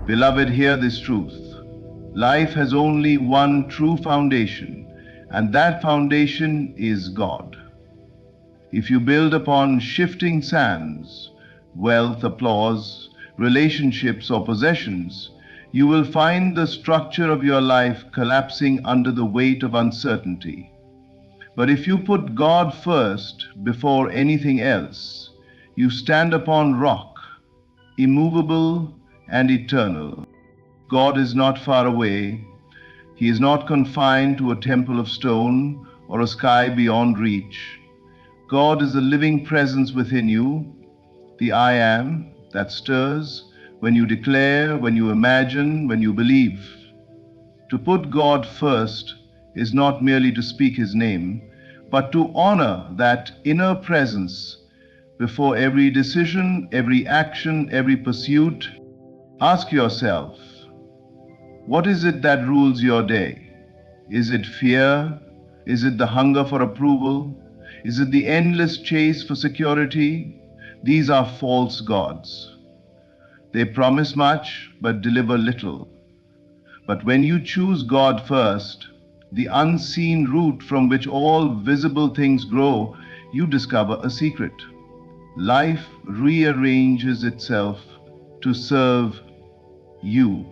Beloved, hear this truth. Life has only one true foundation, and that foundation is God. If you build upon shifting sands, wealth, applause, relationships, or possessions, you will find the structure of your life collapsing under the weight of uncertainty. But if you put God first before anything else, you stand upon rock, immovable and eternal. God is not far away. He is not confined to a temple of stone or a sky beyond reach. God is a living presence within you, the I am that stirs when you declare, when you imagine, when you believe. To put God first is not merely to speak His name, but to honor that inner presence before every decision, every action, every pursuit. Ask yourself, what is it that rules your day? Is it fear? Is it the hunger for approval? Is it the endless chase for security? These are false gods. They promise much but deliver little. But when you choose God first, the unseen root from which all visible things grow, you discover a secret. Life rearranges itself to serve you.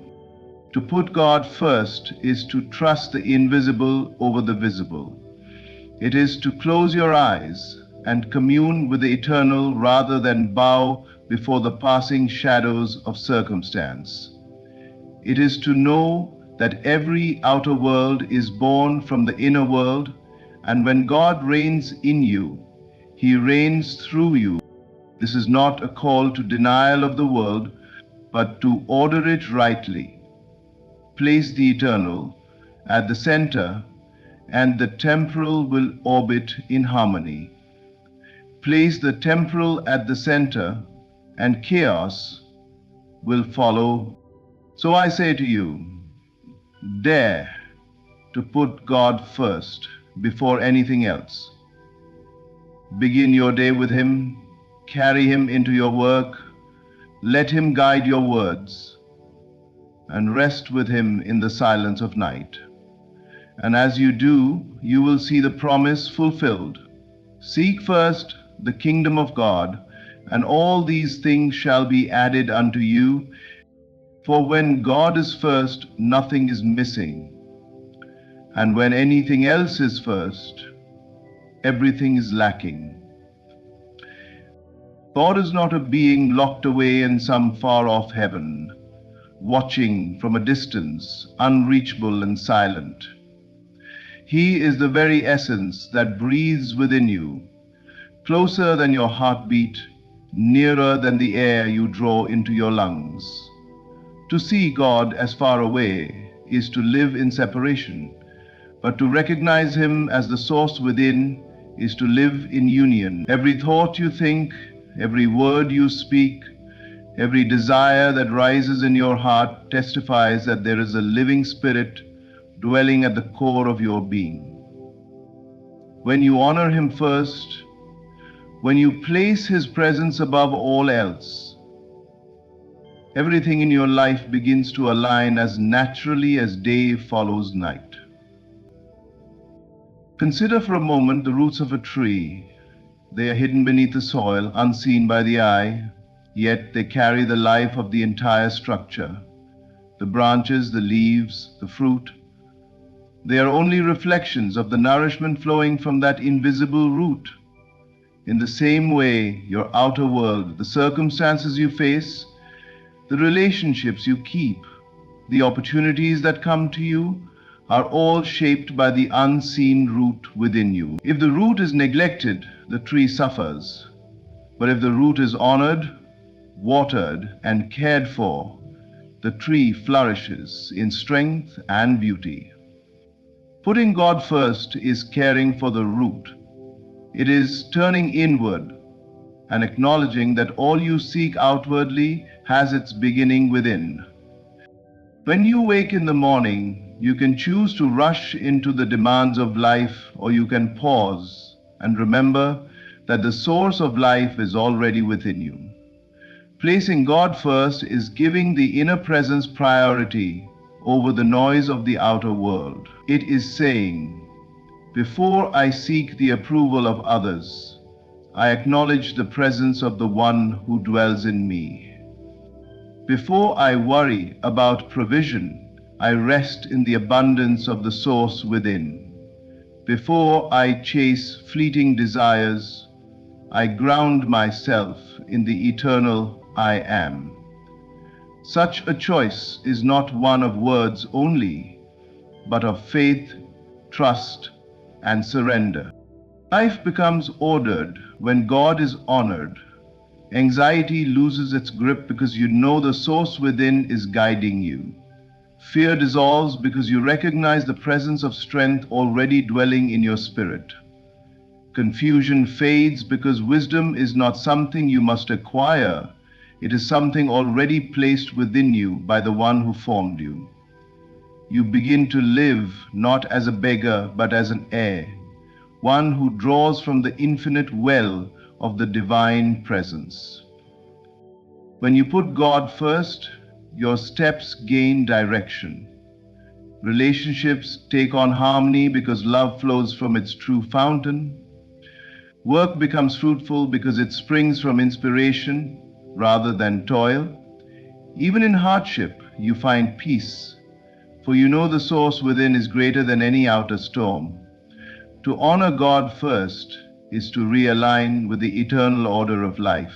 To put God first is to trust the invisible over the visible. It is to close your eyes and commune with the eternal rather than bow before the passing shadows of circumstance. It is to know that every outer world is born from the inner world, and when God reigns in you, He reigns through you. This is not a call to denial of the world, but to order it rightly. Place the eternal at the center, and the temporal will orbit in harmony. Place the temporal at the center, and chaos will follow. So I say to you, dare to put God first before anything else. Begin your day with Him, carry Him into your work, let Him guide your words, and rest with Him in the silence of night. And as you do, you will see the promise fulfilled. Seek first the kingdom of God, and all these things shall be added unto you. For when God is first, nothing is missing. And when anything else is first, everything is lacking. God is not a being locked away in some far-off heaven, watching from a distance, unreachable and silent. He is the very essence that breathes within you, closer than your heartbeat, nearer than the air you draw into your lungs. To see God as far away is to live in separation, but to recognize Him as the source within is to live in union. Every thought you think, every word you speak, every desire that rises in your heart testifies that there is a living spirit dwelling at the core of your being. When you honor Him first, when you place His presence above all else, everything in your life begins to align as naturally as day follows night. Consider for a moment the roots of a tree. They are hidden beneath the soil, unseen by the eye, yet they carry the life of the entire structure. The branches, the leaves, the fruit, they are only reflections of the nourishment flowing from that invisible root. In the same way, your outer world, the circumstances you face, the relationships you keep, the opportunities that come to you, are all shaped by the unseen root within you. If the root is neglected, the tree suffers. But if the root is honored, watered, and cared for, the tree flourishes in strength and beauty. Putting God first is caring for the root. It is turning inward and acknowledging that all you seek outwardly has its beginning within. When you wake in the morning, you can choose to rush into the demands of life, or you can pause and remember that the source of life is already within you. Placing God first is giving the inner presence priority over the noise of the outer world. It is saying, before I seek the approval of others, I acknowledge the presence of the one who dwells in me. Before I worry about provision, I rest in the abundance of the source within. Before I chase fleeting desires, I ground myself in the eternal I am. Such a choice is not one of words only, but of faith, trust, and surrender. Life becomes ordered when God is honored. Anxiety loses its grip because you know the source within is guiding you. Fear dissolves because you recognize the presence of strength already dwelling in your spirit. Confusion fades because wisdom is not something you must acquire. It is something already placed within you by the one who formed you. You begin to live not as a beggar but as an heir, one who draws from the infinite well of the divine presence. When you put God first, your steps gain direction. Relationships take on harmony because love flows from its true fountain. Work becomes fruitful because it springs from inspiration rather than toil. Even in hardship, you find peace, for you know the source within is greater than any outer storm. To honor God first is to realign with the eternal order of life,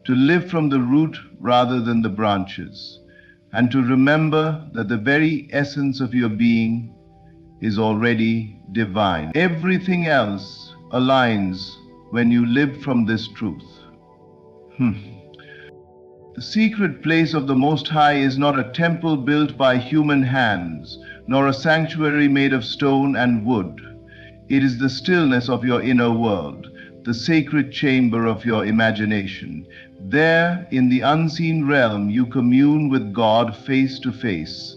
to live from the root rather than the branches, and to remember that the very essence of your being is already divine. Everything else aligns when you live from this truth. The secret place of the Most High is not a temple built by human hands, nor a sanctuary made of stone and wood. It is the stillness of your inner world, the sacred chamber of your imagination. There, in the unseen realm, you commune with God face to face.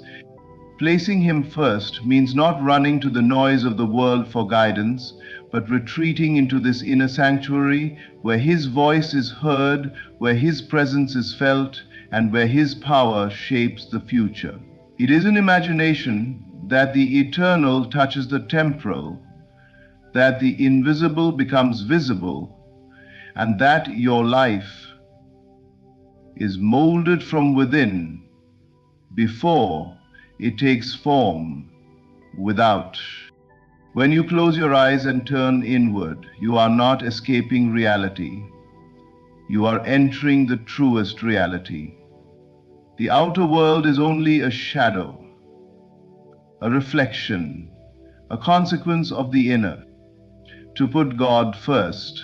Placing Him first means not running to the noise of the world for guidance, but retreating into this inner sanctuary where His voice is heard, where His presence is felt, and where His power shapes the future. It is in imagination that the eternal touches the temporal, that the invisible becomes visible, and that your life is molded from within before it takes form without. When you close your eyes and turn inward, you are not escaping reality. You are entering the truest reality. The outer world is only a shadow, a reflection, a consequence of the inner. To put God first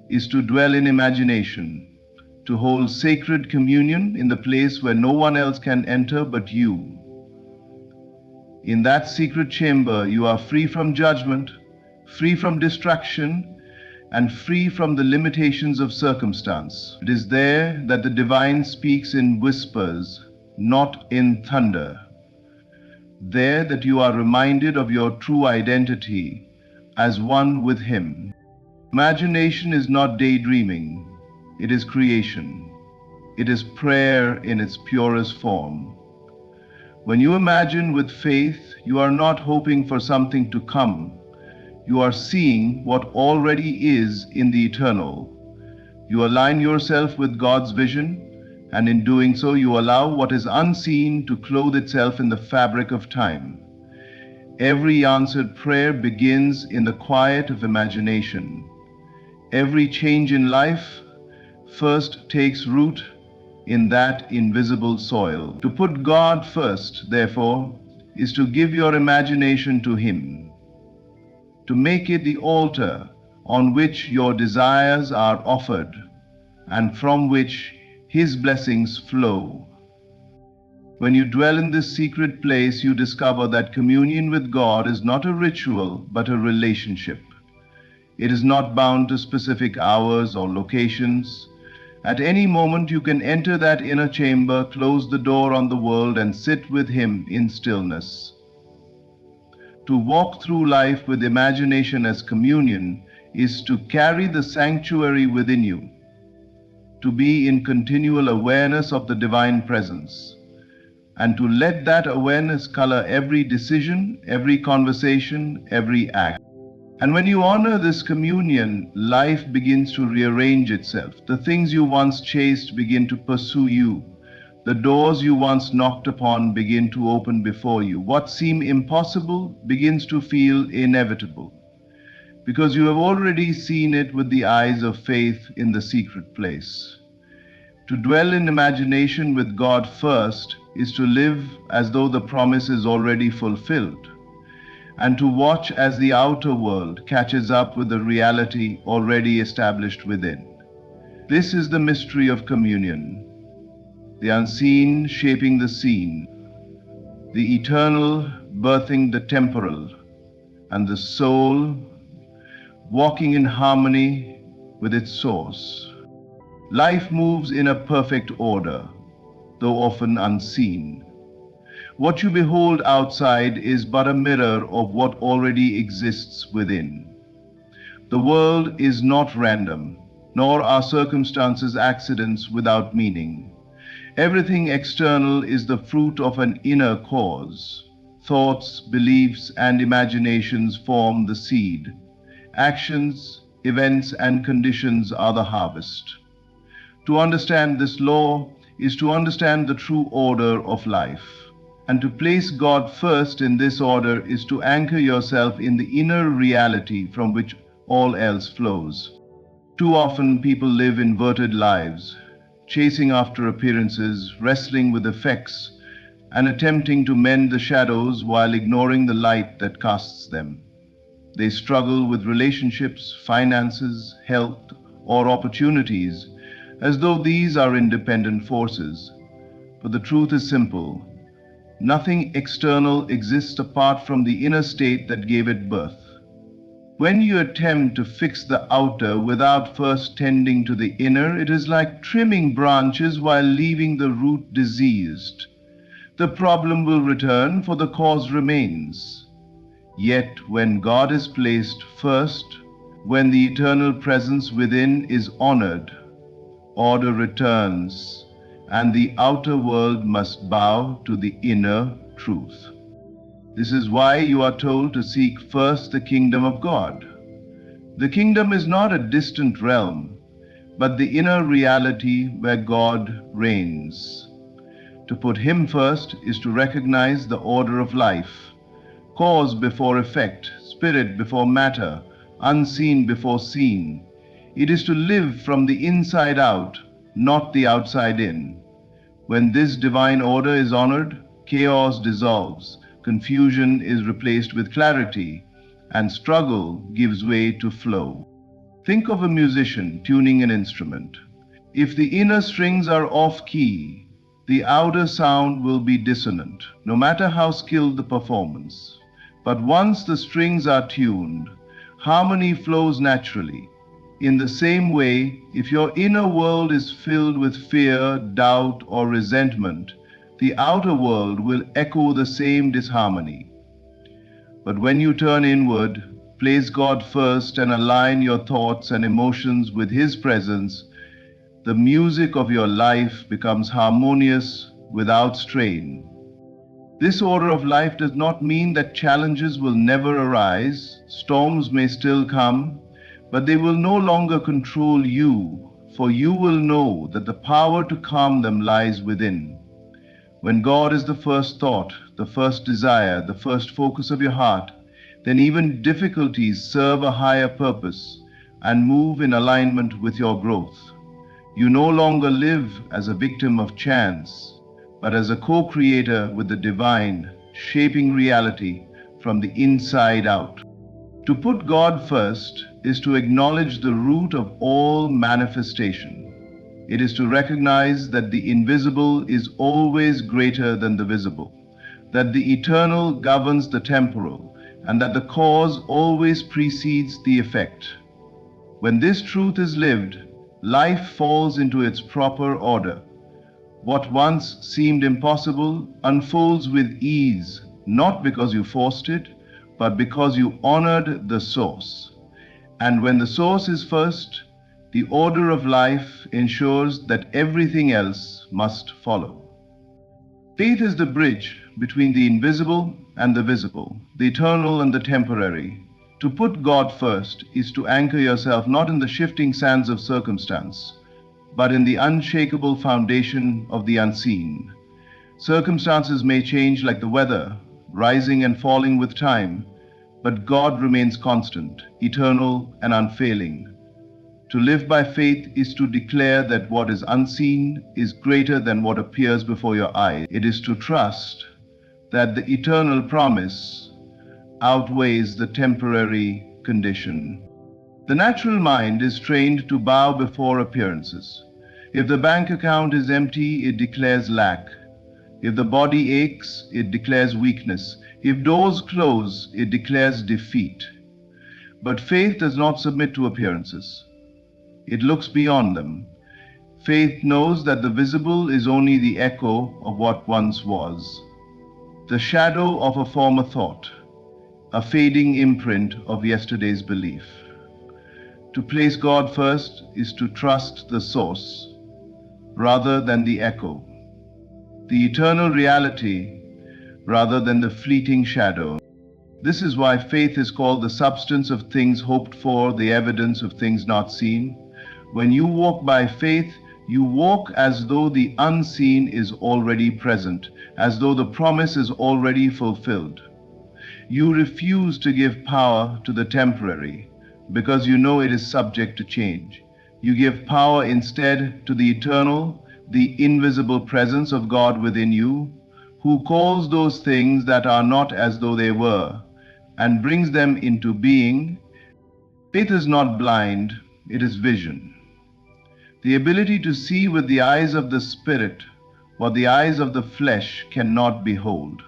is to dwell in imagination, to hold sacred communion in the place where no one else can enter but you. In that secret chamber, you are free from judgment, free from distraction, and free from the limitations of circumstance. It is there that the divine speaks in whispers, not in thunder. There that you are reminded of your true identity as one with Him. Imagination is not daydreaming, it is creation. It is prayer in its purest form. When you imagine with faith, you are not hoping for something to come. You are seeing what already is in the eternal. You align yourself with God's vision, and in doing so, you allow what is unseen to clothe itself in the fabric of time. Every answered prayer begins in the quiet of imagination. Every change in life first takes root in that invisible soil. To put God first, therefore, is to give your imagination to Him, to make it the altar on which your desires are offered and from which His blessings flow. When you dwell in this secret place, you discover that communion with God is not a ritual, but a relationship. It is not bound to specific hours or locations. At any moment, you can enter that inner chamber, close the door on the world, and sit with Him in stillness. To walk through life with imagination as communion is to carry the sanctuary within you. to be in continual awareness of the divine presence, and to let that awareness color every decision, every conversation, every act. And when you honor this communion, life begins to rearrange itself. The things you once chased begin to pursue you. The doors you once knocked upon begin to open before you. What seemed impossible begins to feel inevitable, because you have already seen it with the eyes of faith in the secret place. To dwell in imagination with God first is to live as though the promise is already fulfilled, and to watch as the outer world catches up with the reality already established within. This is the mystery of communion, the unseen shaping the seen, the eternal birthing the temporal, and the soul walking in harmony with its source. Life moves in a perfect order, though often unseen. What you behold outside is but a mirror of what already exists within. The world is not random, nor are circumstances accidents without meaning. Everything external is the fruit of an inner cause. Thoughts, beliefs, and imaginations form the seed. Actions, events, and conditions are the harvest. To understand this law is to understand the true order of life. And to place God first in this order is to anchor yourself in the inner reality from which all else flows. Too often people live inverted lives, chasing after appearances, wrestling with effects, and attempting to mend the shadows while ignoring the light that casts them. They struggle with relationships, finances, health, or opportunities, as though these are independent forces. But the truth is simple. Nothing external exists apart from the inner state that gave it birth. When you attempt to fix the outer without first tending to the inner, it is like trimming branches while leaving the root diseased. The problem will return, for the cause remains. Yet when God is placed first, when the eternal presence within is honored, order returns, and the outer world must bow to the inner truth. This is why you are told to seek first the kingdom of God. The kingdom is not a distant realm, but the inner reality where God reigns. To put Him first is to recognize the order of life, cause before effect, spirit before matter, unseen before seen. It is to live from the inside out, not the outside in. When this divine order is honored, chaos dissolves, confusion is replaced with clarity, and struggle gives way to flow. Think of a musician tuning an instrument. If the inner strings are off key, the outer sound will be dissonant, no matter how skilled the performance. But once the strings are tuned, harmony flows naturally. In the same way, if your inner world is filled with fear, doubt, or resentment, the outer world will echo the same disharmony. But when you turn inward, place God first, and align your thoughts and emotions with His presence, the music of your life becomes harmonious without strain. This order of life does not mean that challenges will never arise. Storms may still come, but they will no longer control you, for you will know that the power to calm them lies within. When God is the first thought, the first desire, the first focus of your heart, then even difficulties serve a higher purpose and move in alignment with your growth. You no longer live as a victim of chance, but as a co-creator with the divine, shaping reality from the inside out. To put God first is to acknowledge the root of all manifestation. It is to recognize that the invisible is always greater than the visible, that the eternal governs the temporal, and that the cause always precedes the effect. When this truth is lived, life falls into its proper order. What once seemed impossible unfolds with ease, not because you forced it, but because you honored the source. And when the source is first, The order of life ensures that everything else must follow. Faith is the bridge between the invisible and the visible, the eternal and the temporary. To put God first is to anchor yourself not in the shifting sands of circumstance, but in the unshakable foundation of the unseen. Circumstances may change like the weather, rising and falling with time, but God remains constant, eternal, and unfailing. To live by faith is to declare that what is unseen is greater than what appears before your eyes. It is to trust that the eternal promise outweighs the temporary condition. The natural mind is trained to bow before appearances. If the bank account is empty, it declares lack. If the body aches, it declares weakness. If doors close, it declares defeat. But faith does not submit to appearances. It looks beyond them. Faith knows that the visible is only the echo of what once was, the shadow of a former thought, a fading imprint of yesterday's belief. To place God first is to trust the source rather than the echo, the eternal reality rather than the fleeting shadow. This is why faith is called the substance of things hoped for, the evidence of things not seen. When you walk by faith, you walk as though the unseen is already present, as though the promise is already fulfilled. You refuse to give power to the temporary because you know it is subject to change. You give power instead to the eternal, the invisible presence of God within you, who calls those things that are not as though they were, and brings them into being. Faith is not blind, it is vision. The ability to see with the eyes of the Spirit what the eyes of the flesh cannot behold.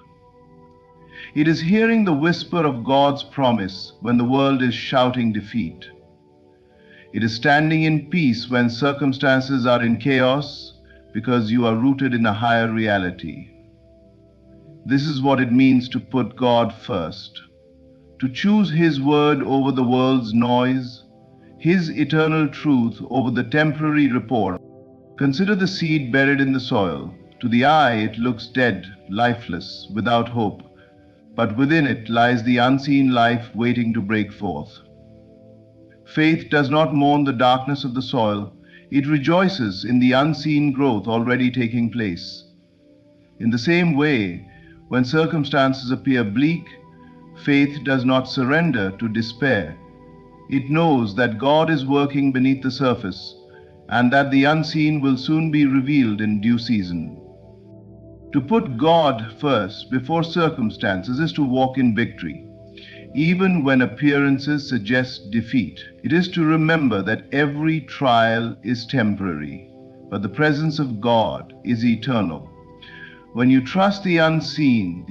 It is hearing the whisper of God's promise when the world is shouting defeat. It is standing in peace when circumstances are in chaos because you are rooted in a higher reality. This is what it means to put God first, to choose His word over the world's noise, His eternal truth over the temporary report. Consider the seed buried in the soil. To the eye it looks dead, lifeless, without hope, but within it lies the unseen life waiting to break forth. Faith does not mourn the darkness of the soil, it rejoices in the unseen growth already taking place. In the same way, when circumstances appear bleak, faith does not surrender to despair. It knows that God is working beneath the surface and that the unseen will soon be revealed in due season. To put God first before circumstances is to walk in victory. Even when appearances suggest defeat, it is to remember that every trial is temporary, but the presence of God is eternal. When you trust the unseen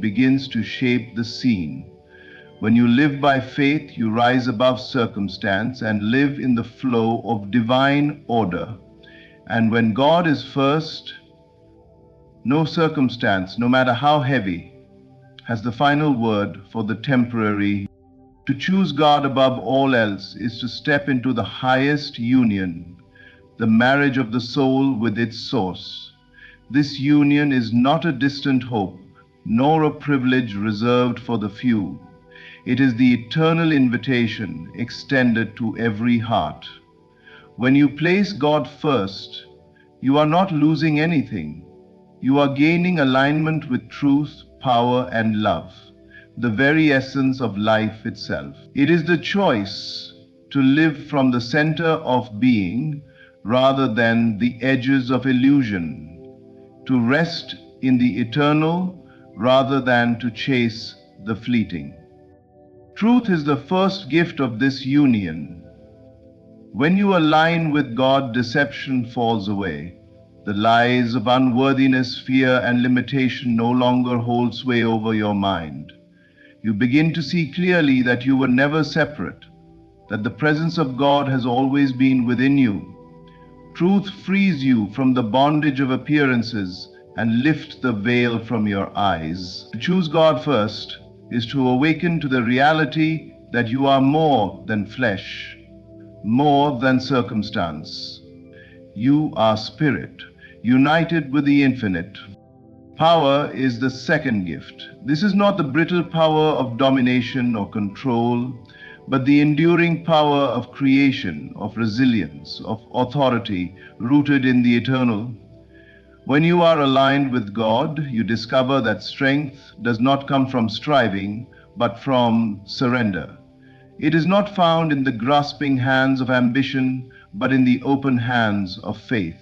begins to shape the seen. When you live by faith, you rise above circumstance and live in the flow of divine order. And when God is first, no circumstance, no matter how heavy, has the final word for the temporary. To choose God above all else is to step into the highest union, the marriage of the soul with its source. This union is not a distant hope, nor a privilege reserved for the few. It is the eternal invitation extended to every heart. When you place God first, you are not losing anything. You are gaining alignment with truth, power, and love, the very essence of life itself. It is the choice to live from the center of being rather than the edges of illusion, to rest in the eternal rather than to chase the fleeting. Truth is the first gift of this union. When you align with God, deception falls away. The lies of unworthiness, fear, and limitation no longer hold sway over your mind. You begin to see clearly that you were never separate, that the presence of God has always been within you. Truth frees you from the bondage of appearances and lifts the veil from your eyes. To choose God first is to awaken to the reality that you are more than flesh. more than circumstance. You are spirit, united with the infinite. Power is the second gift. This is not the brittle power of domination or control, but the enduring power of creation, of resilience, of authority rooted in the eternal. When you are aligned with God, you discover that strength does not come from striving, but from surrender. It is not found in the grasping hands of ambition, but in the open hands of faith.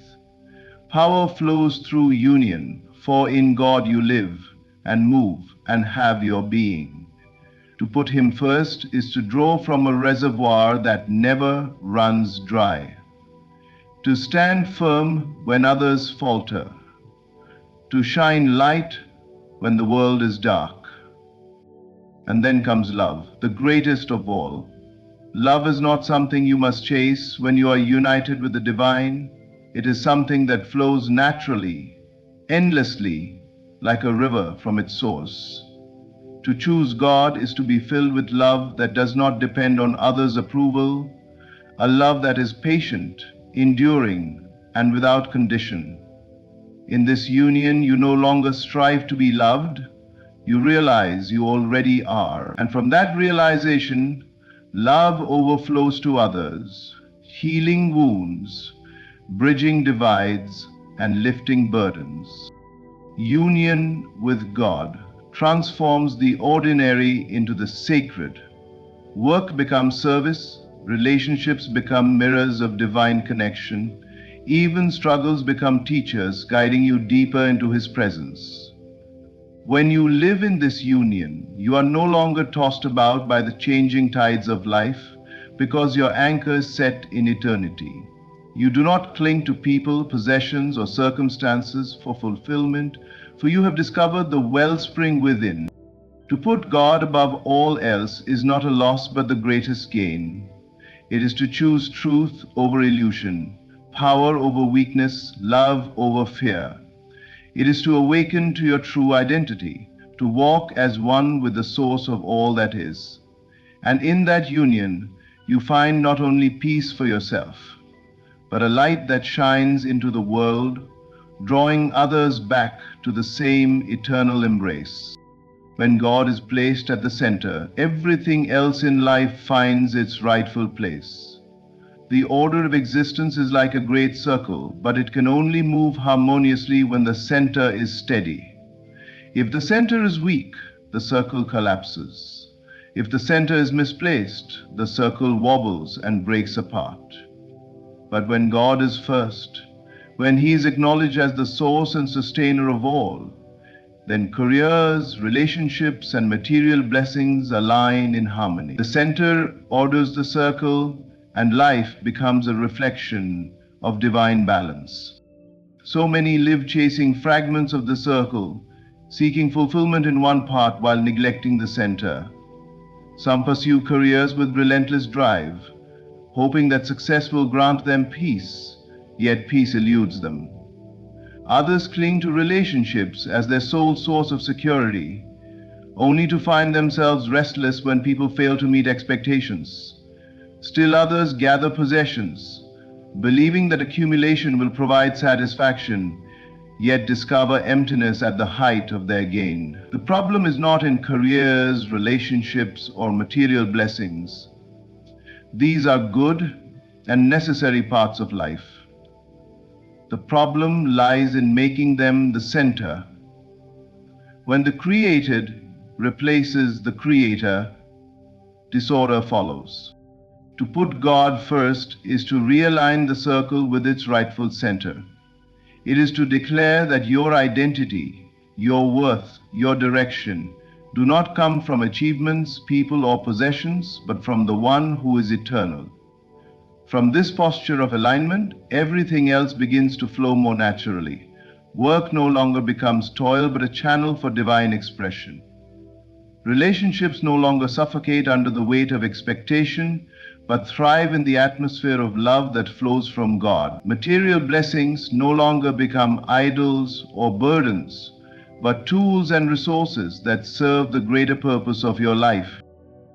Power flows through union, for in God you live and move and have your being. To put Him first is to draw from a reservoir that never runs dry. To stand firm when others falter. To shine light when the world is dark. And then comes love, the greatest of all. Love is not something you must chase when you are united with the divine. It is something that flows naturally, endlessly, like a river from its source. To choose God is to be filled with love that does not depend on others' approval, a love that is patient, enduring, and without condition. In this union, you no longer strive to be loved, you realize you already are. And from that realization, love overflows to others, healing wounds, bridging divides, and lifting burdens. Union with God transforms the ordinary into the sacred. Work becomes service, relationships become mirrors of divine connection, even struggles become teachers guiding you deeper into His presence. When you live in this union, you are no longer tossed about by the changing tides of life because your anchor is set in eternity. You do not cling to people, possessions, or circumstances for fulfillment, for you have discovered the wellspring within. To put God above all else is not a loss but the greatest gain. It is to choose truth over illusion, power over weakness, love over fear. It is to awaken to your true identity, to walk as one with the source of all that is. And in that union, you find not only peace for yourself, but a light that shines into the world, drawing others back to the same eternal embrace. When God is placed at the center, everything else in life finds its rightful place. The order of existence is like a great circle, but it can only move harmoniously when the center is steady. If the center is weak, the circle collapses. If the center is misplaced, the circle wobbles and breaks apart. But when God is first, when He is acknowledged as the source and sustainer of all, then careers, relationships, and material blessings align in harmony. The center orders the circle, and life becomes a reflection of divine balance. So many live chasing fragments of the circle, seeking fulfillment in one part while neglecting the center. Some pursue careers with relentless drive, hoping that success will grant them peace, yet peace eludes them. Others cling to relationships as their sole source of security, only to find themselves restless when people fail to meet expectations. Still others gather possessions, believing that accumulation will provide satisfaction, yet discover emptiness at the height of their gain. The problem is not in careers, relationships, or material blessings. These are good and necessary parts of life. The problem lies in making them the center. When the created replaces the creator, disorder follows. To put God first is to realign the circle with its rightful center. It is to declare that your identity, your worth, your direction do not come from achievements, people, or possessions, but from the one who is eternal. From this posture of alignment, everything else begins to flow more naturally. Work no longer becomes toil, but a channel for divine expression. Relationships no longer suffocate under the weight of expectation, but thrive in the atmosphere of love that flows from God. Material blessings no longer become idols or burdens, but tools and resources that serve the greater purpose of your life.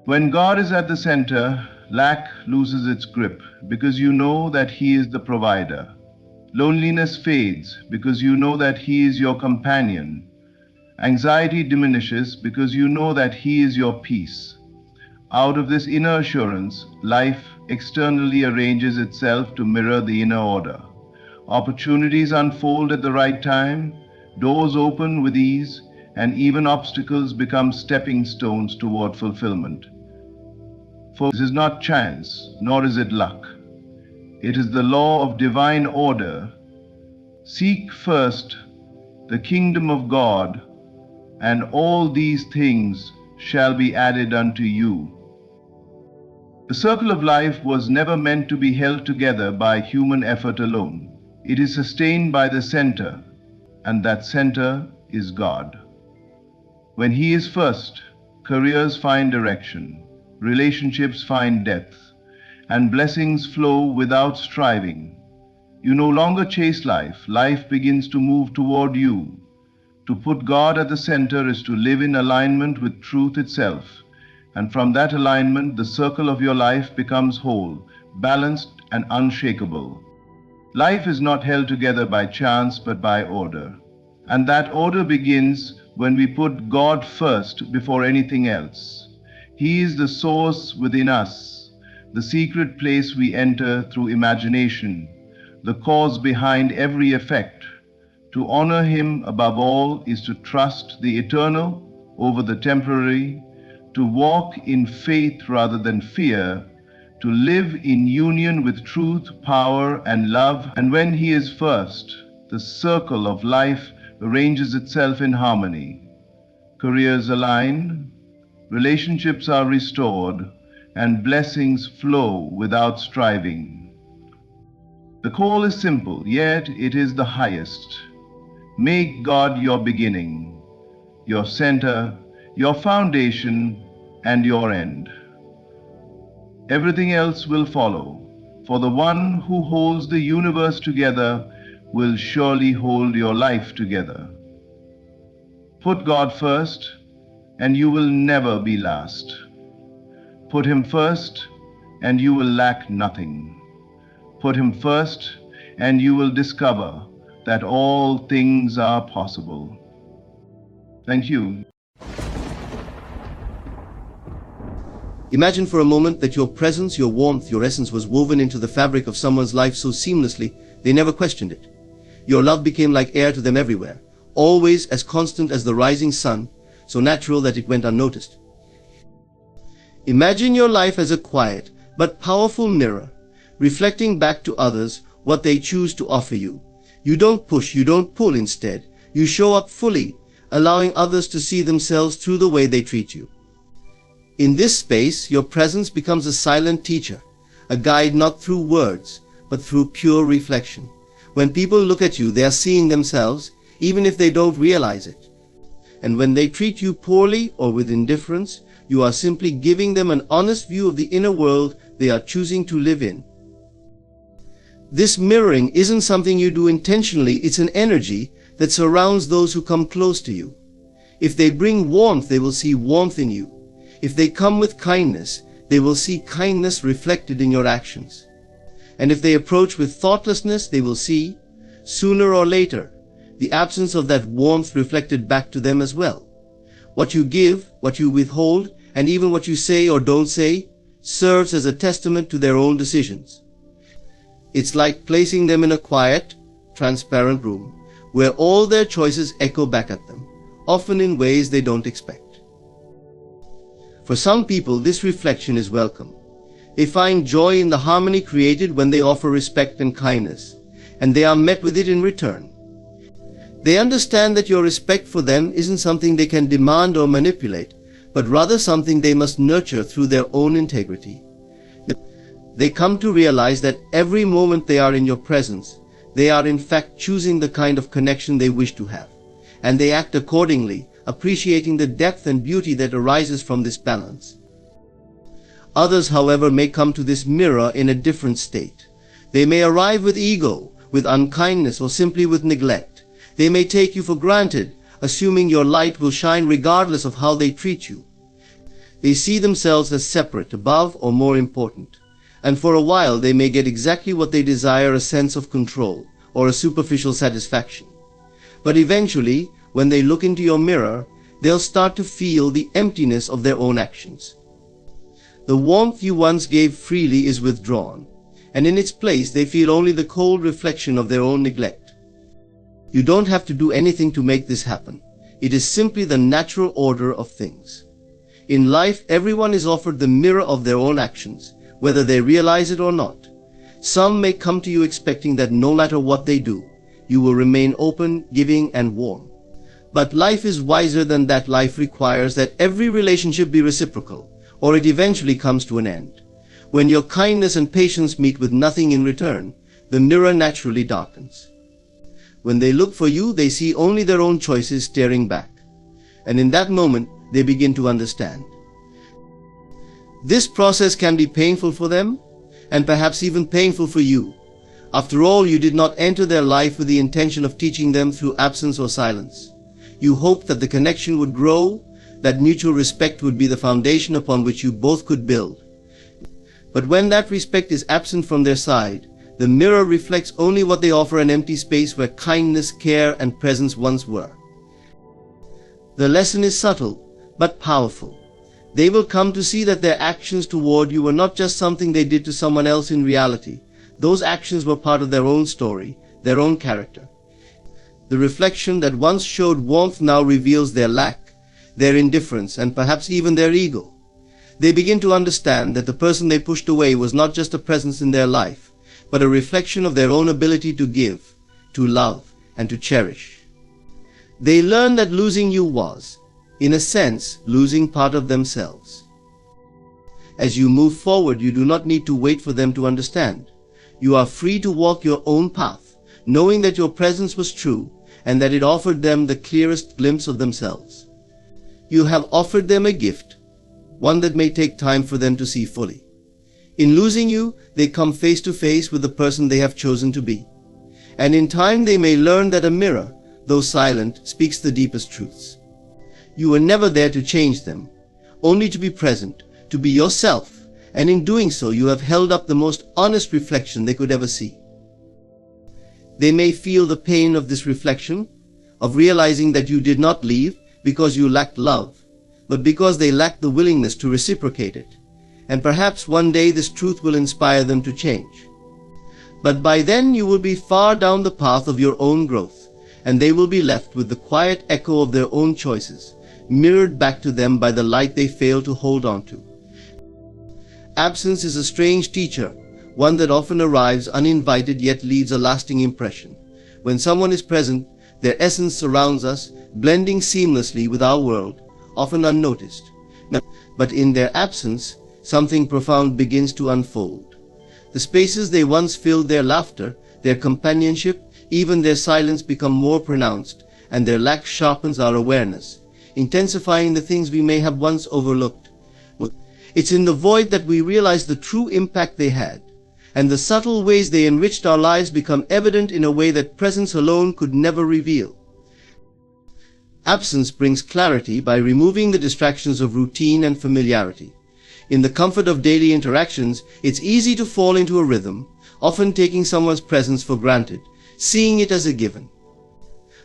When God is at the center, lack loses its grip because you know that He is the provider. Loneliness fades because you know that He is your companion. Anxiety diminishes because you know that He is your peace. Out of this inner assurance, life externally arranges itself to mirror the inner order. Opportunities unfold at the right time, doors open with ease, and even obstacles become stepping stones toward fulfillment. For this is not chance, nor is it luck. It is the law of divine order. Seek first the kingdom of God, and all these things shall be added unto you. The circle of life was never meant to be held together by human effort alone. It is sustained by the center, and that center is God. When He is first, careers find direction, relationships find depth, and blessings flow without striving. You no longer chase life, life begins to move toward you. To put God at the center is to live in alignment with truth itself, and from that alignment the circle of your life becomes whole, balanced and unshakable. Life is not held together by chance but by order, and that order begins when we put God first before anything else. He is the source within us, the secret place we enter through imagination, the cause behind every effect. To honor Him above all is to trust the eternal over the temporary, to walk in faith rather than fear, to live in union with truth, power, and love. And when He is first, the circle of life arranges itself in harmony. Careers align, relationships are restored, and blessings flow without striving. The call is simple, yet it is the highest. Make God your beginning, your center, your foundation, and your end. Everything else will follow, for the one who holds the universe together will surely hold your life together. Put God first, and you will never be last. Put Him first, and you will lack nothing. Put Him first, and you will discover that all things are possible. Thank you. Imagine for a moment that your presence, your warmth, your essence was woven into the fabric of someone's life so seamlessly they never questioned it. Your love became like air to them everywhere, always as constant as the rising sun, so natural that it went unnoticed. Imagine your life as a quiet but powerful mirror, reflecting back to others what they choose to offer you. You don't push, you don't pull. Instead, you show up fully, allowing others to see themselves through the way they treat you. In this space, your presence becomes a silent teacher, a guide not through words, but through pure reflection. When people look at you, they are seeing themselves, even if they don't realize it. And when they treat you poorly or with indifference, you are simply giving them an honest view of the inner world they are choosing to live in. This mirroring isn't something you do intentionally, it's an energy that surrounds those who come close to you. If they bring warmth, they will see warmth in you. If they come with kindness, they will see kindness reflected in your actions. And if they approach with thoughtlessness, they will see, sooner or later, the absence of that warmth reflected back to them as well. What you give, what you withhold, and even what you say or don't say, serves as a testament to their own decisions. It's like placing them in a quiet, transparent room, where all their choices echo back at them, often in ways they don't expect. For some people, this reflection is welcome. They find joy in the harmony created when they offer respect and kindness, and they are met with it in return. They understand that your respect for them isn't something they can demand or manipulate, but rather something they must nurture through their own integrity. They come to realize that every moment they are in your presence, they are in fact choosing the kind of connection they wish to have, and they act accordingly, appreciating the depth and beauty that arises from this balance. Others, however, may come to this mirror in a different state. They may arrive with ego, with unkindness, or simply with neglect. They may take you for granted, assuming your light will shine regardless of how they treat you. They see themselves as separate, above, or more important. And for a while they may get exactly what they desire, a sense of control, or a superficial satisfaction. But eventually, when they look into your mirror, they'll start to feel the emptiness of their own actions. The warmth you once gave freely is withdrawn, and in its place they feel only the cold reflection of their own neglect. You don't have to do anything to make this happen. It is simply the natural order of things. In life, everyone is offered the mirror of their own actions, whether they realize it or not. Some may come to you expecting that no matter what they do, you will remain open, giving, and warm. But life is wiser than that. Life requires that every relationship be reciprocal, or it eventually comes to an end. When your kindness and patience meet with nothing in return, the mirror naturally darkens. When they look for you, they see only their own choices staring back. And in that moment, they begin to understand. This process can be painful for them, and perhaps even painful for you. After all, you did not enter their life with the intention of teaching them through absence or silence. You hoped that the connection would grow, that mutual respect would be the foundation upon which you both could build. But when that respect is absent from their side, the mirror reflects only what they offer, an empty space where kindness, care, and presence once were. The lesson is subtle, but powerful. They will come to see that their actions toward you were not just something they did to someone else. In reality, those actions were part of their own story, their own character. The reflection that once showed warmth now reveals their lack, their indifference, and perhaps even their ego. They begin to understand that the person they pushed away was not just a presence in their life, but a reflection of their own ability to give, to love, and to cherish. They learn that losing you was, in a sense, losing part of themselves. As you move forward, you do not need to wait for them to understand. You are free to walk your own path, knowing that your presence was true and that it offered them the clearest glimpse of themselves. You have offered them a gift, one that may take time for them to see fully. In losing you, they come face to face with the person they have chosen to be. And in time they may learn that a mirror, though silent, speaks the deepest truths. You were never there to change them, only to be present, to be yourself, and in doing so you have held up the most honest reflection they could ever see. They may feel the pain of this reflection, of realizing that you did not leave because you lacked love, but because they lacked the willingness to reciprocate it. And perhaps one day this truth will inspire them to change. But by then you will be far down the path of your own growth, and they will be left with the quiet echo of their own choices, mirrored back to them by the light they failed to hold on to. Absence is a strange teacher, one that often arrives uninvited yet leaves a lasting impression. When someone is present, their essence surrounds us, blending seamlessly with our world, often unnoticed. But in their absence, something profound begins to unfold. The spaces they once filled, their laughter, their companionship, even their silence become more pronounced, and their lack sharpens our awareness, intensifying the things we may have once overlooked. It's in the void that we realize the true impact they had, and the subtle ways they enriched our lives become evident in a way that presence alone could never reveal. Absence brings clarity by removing the distractions of routine and familiarity. In the comfort of daily interactions, it's easy to fall into a rhythm, often taking someone's presence for granted, seeing it as a given.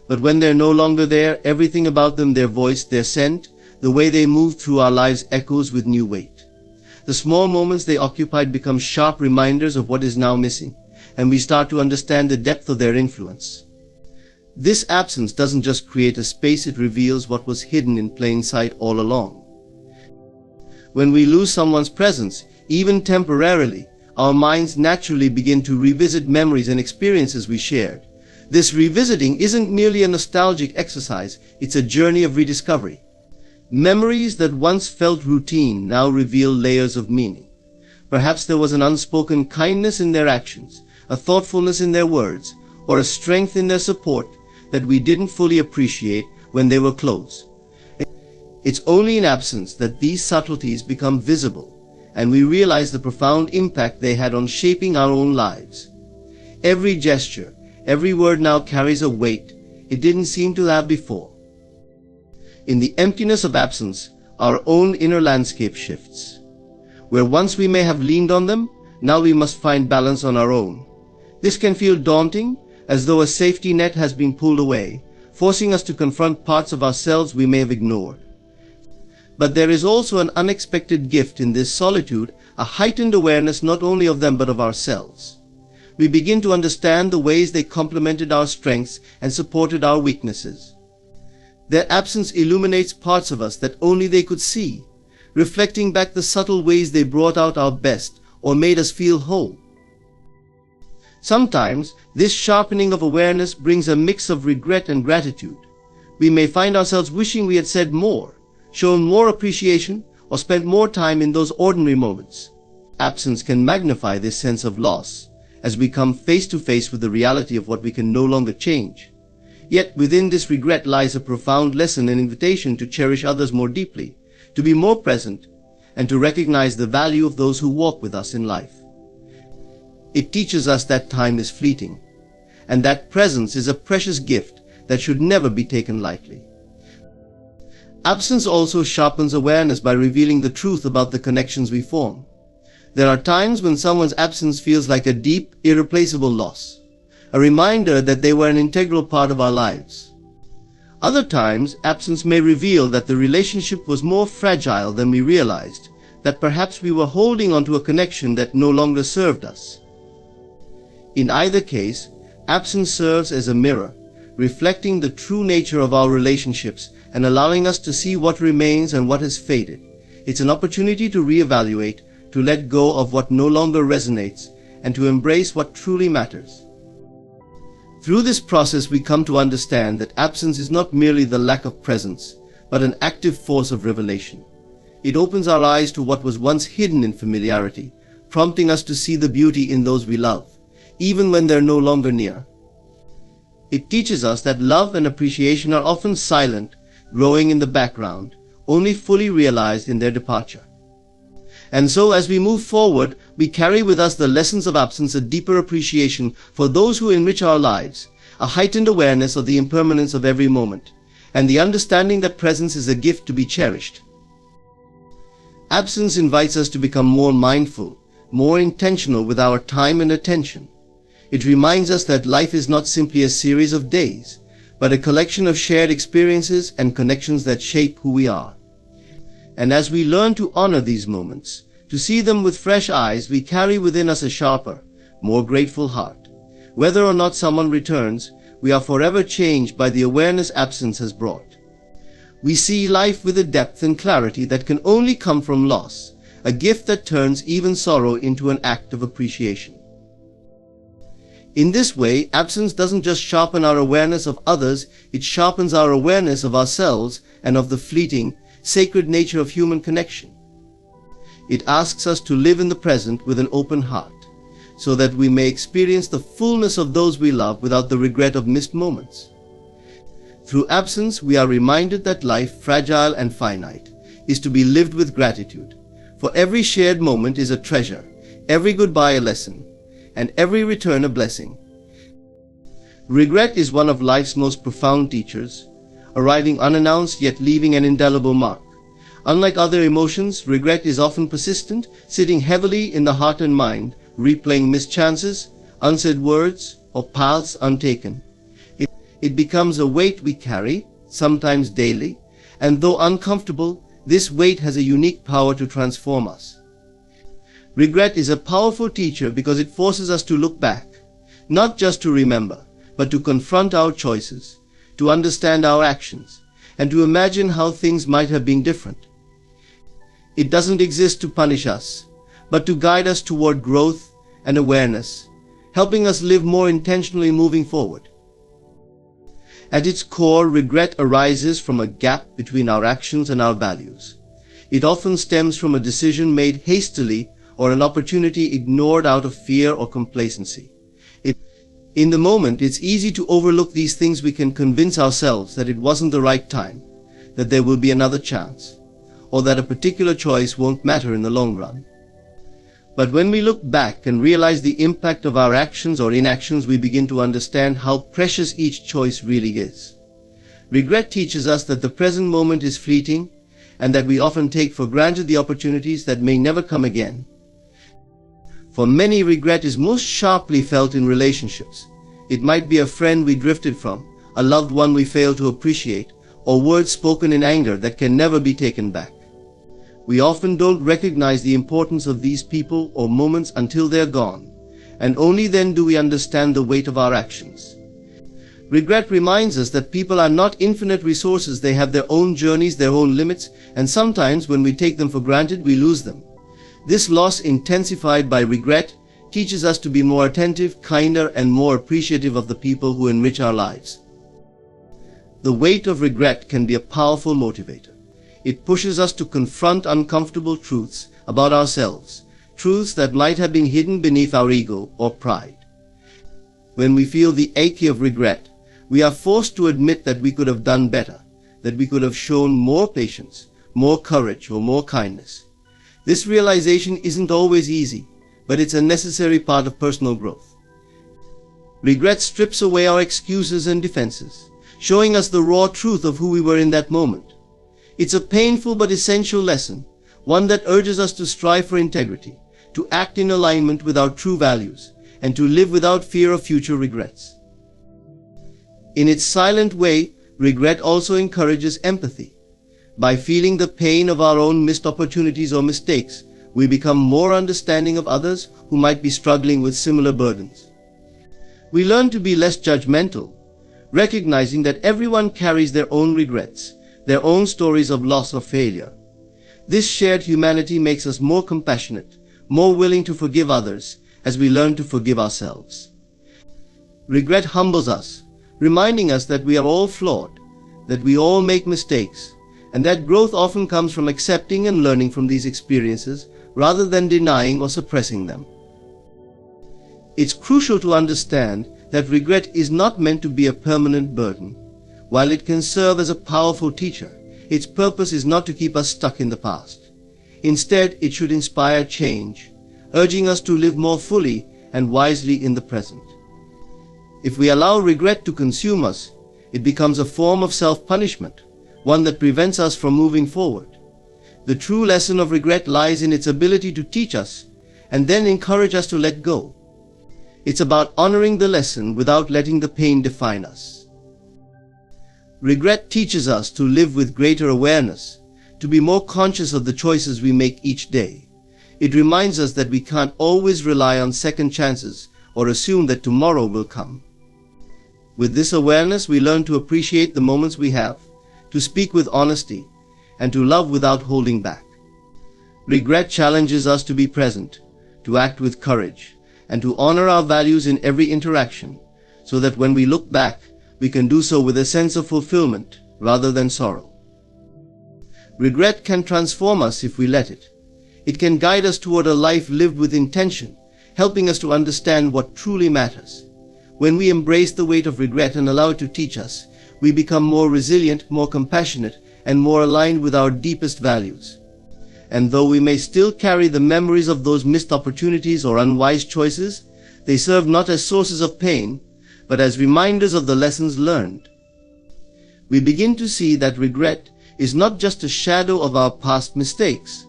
But when they're no longer there, everything about them, their voice, their scent, the way they move through our lives echoes with new weight. The small moments they occupied become sharp reminders of what is now missing, and we start to understand the depth of their influence. This absence doesn't just create a space, it reveals what was hidden in plain sight all along. When we lose someone's presence, even temporarily, our minds naturally begin to revisit memories and experiences we shared. This revisiting isn't merely a nostalgic exercise, it's a journey of rediscovery. Memories that once felt routine now reveal layers of meaning. Perhaps there was an unspoken kindness in their actions, a thoughtfulness in their words, or a strength in their support that we didn't fully appreciate when they were close. It's only in absence that these subtleties become visible, and we realize the profound impact they had on shaping our own lives. Every gesture, every word now carries a weight it didn't seem to have before. In the emptiness of absence, our own inner landscape shifts. Where once we may have leaned on them, now we must find balance on our own. This can feel daunting, as though a safety net has been pulled away, forcing us to confront parts of ourselves we may have ignored. But there is also an unexpected gift in this solitude, a heightened awareness not only of them but of ourselves. We begin to understand the ways they complemented our strengths and supported our weaknesses. Their absence illuminates parts of us that only they could see, reflecting back the subtle ways they brought out our best or made us feel whole. Sometimes, this sharpening of awareness brings a mix of regret and gratitude. We may find ourselves wishing we had said more, shown more appreciation, or spent more time in those ordinary moments. Absence can magnify this sense of loss, as we come face to face with the reality of what we can no longer change. Yet within this regret lies a profound lesson and invitation to cherish others more deeply, to be more present, and to recognize the value of those who walk with us in life. It teaches us that time is fleeting, and that presence is a precious gift that should never be taken lightly. Absence also sharpens awareness by revealing the truth about the connections we form. There are times when someone's absence feels like a deep, irreplaceable loss, a reminder that they were an integral part of our lives. Other times, absence may reveal that the relationship was more fragile than we realized, that perhaps we were holding onto a connection that no longer served us. In either case, absence serves as a mirror, reflecting the true nature of our relationships and allowing us to see what remains and what has faded. It's an opportunity to reevaluate, to let go of what no longer resonates, and to embrace what truly matters. Through this process, we come to understand that absence is not merely the lack of presence, but an active force of revelation. It opens our eyes to what was once hidden in familiarity, prompting us to see the beauty in those we love, even when they're no longer near. It teaches us that love and appreciation are often silent, growing in the background, only fully realized in their departure. And so as we move forward, we carry with us the lessons of absence, a deeper appreciation for those who enrich our lives, a heightened awareness of the impermanence of every moment, and the understanding that presence is a gift to be cherished. Absence invites us to become more mindful, more intentional with our time and attention. It reminds us that life is not simply a series of days, but a collection of shared experiences and connections that shape who we are. And as we learn to honor these moments, to see them with fresh eyes, we carry within us a sharper, more grateful heart. Whether or not someone returns, we are forever changed by the awareness absence has brought. We see life with a depth and clarity that can only come from loss, a gift that turns even sorrow into an act of appreciation. In this way, absence doesn't just sharpen our awareness of others, it sharpens our awareness of ourselves and of the fleeting, sacred nature of human connection. It asks us to live in the present with an open heart, so that we may experience the fullness of those we love without the regret of missed moments. Through absence, we are reminded that life, fragile and finite, is to be lived with gratitude. For every shared moment is a treasure, every goodbye a lesson, and every return a blessing. Regret is one of life's most profound teachers, arriving unannounced yet leaving an indelible mark. Unlike other emotions, regret is often persistent, sitting heavily in the heart and mind, replaying missed chances, unsaid words, or paths untaken. It becomes a weight we carry, sometimes daily, and though uncomfortable, this weight has a unique power to transform us. Regret is a powerful teacher because it forces us to look back, not just to remember, but to confront our choices, to understand our actions, and to imagine how things might have been different. It doesn't exist to punish us, but to guide us toward growth and awareness, helping us live more intentionally moving forward. At its core, regret arises from a gap between our actions and our values. It often stems from a decision made hastily or an opportunity ignored out of fear or complacency. In the moment, it's easy to overlook these things. We can convince ourselves that it wasn't the right time, that there will be another chance, or that a particular choice won't matter in the long run. But when we look back and realize the impact of our actions or inactions, we begin to understand how precious each choice really is. Regret teaches us that the present moment is fleeting, and that we often take for granted the opportunities that may never come again. For many, regret is most sharply felt in relationships. It might be a friend we drifted from, a loved one we failed to appreciate, or words spoken in anger that can never be taken back. We often don't recognize the importance of these people or moments until they're gone, and only then do we understand the weight of our actions. Regret reminds us that people are not infinite resources. They have their own journeys, their own limits, and sometimes when we take them for granted, we lose them. This loss, intensified by regret, teaches us to be more attentive, kinder, and more appreciative of the people who enrich our lives. The weight of regret can be a powerful motivator. It pushes us to confront uncomfortable truths about ourselves, truths that might have been hidden beneath our ego or pride. When we feel the ache of regret, we are forced to admit that we could have done better, that we could have shown more patience, more courage, or more kindness. This realization isn't always easy, but it's a necessary part of personal growth. Regret strips away our excuses and defenses, showing us the raw truth of who we were in that moment. It's a painful but essential lesson, one that urges us to strive for integrity, to act in alignment with our true values, and to live without fear of future regrets. In its silent way, regret also encourages empathy. By feeling the pain of our own missed opportunities or mistakes, we become more understanding of others who might be struggling with similar burdens. We learn to be less judgmental, recognizing that everyone carries their own regrets, their own stories of loss or failure. This shared humanity makes us more compassionate, more willing to forgive others as we learn to forgive ourselves. Regret humbles us, reminding us that we are all flawed, that we all make mistakes, and that growth often comes from accepting and learning from these experiences rather than denying or suppressing them. It's crucial to understand that regret is not meant to be a permanent burden. While it can serve as a powerful teacher, its purpose is not to keep us stuck in the past. Instead, it should inspire change, urging us to live more fully and wisely in the present. If we allow regret to consume us, it becomes a form of self-punishment, one that prevents us from moving forward. The true lesson of regret lies in its ability to teach us and then encourage us to let go. It's about honoring the lesson without letting the pain define us. Regret teaches us to live with greater awareness, to be more conscious of the choices we make each day. It reminds us that we can't always rely on second chances or assume that tomorrow will come. With this awareness, we learn to appreciate the moments we have, to speak with honesty, and to love without holding back. Regret challenges us to be present, to act with courage, and to honor our values in every interaction, so that when we look back, we can do so with a sense of fulfillment rather than sorrow. Regret can transform us if we let it. It can guide us toward a life lived with intention, helping us to understand what truly matters. When we embrace the weight of regret and allow it to teach us, we become more resilient, more compassionate, and more aligned with our deepest values. And though we may still carry the memories of those missed opportunities or unwise choices, they serve not as sources of pain, but as reminders of the lessons learned. We begin to see that regret is not just a shadow of our past mistakes,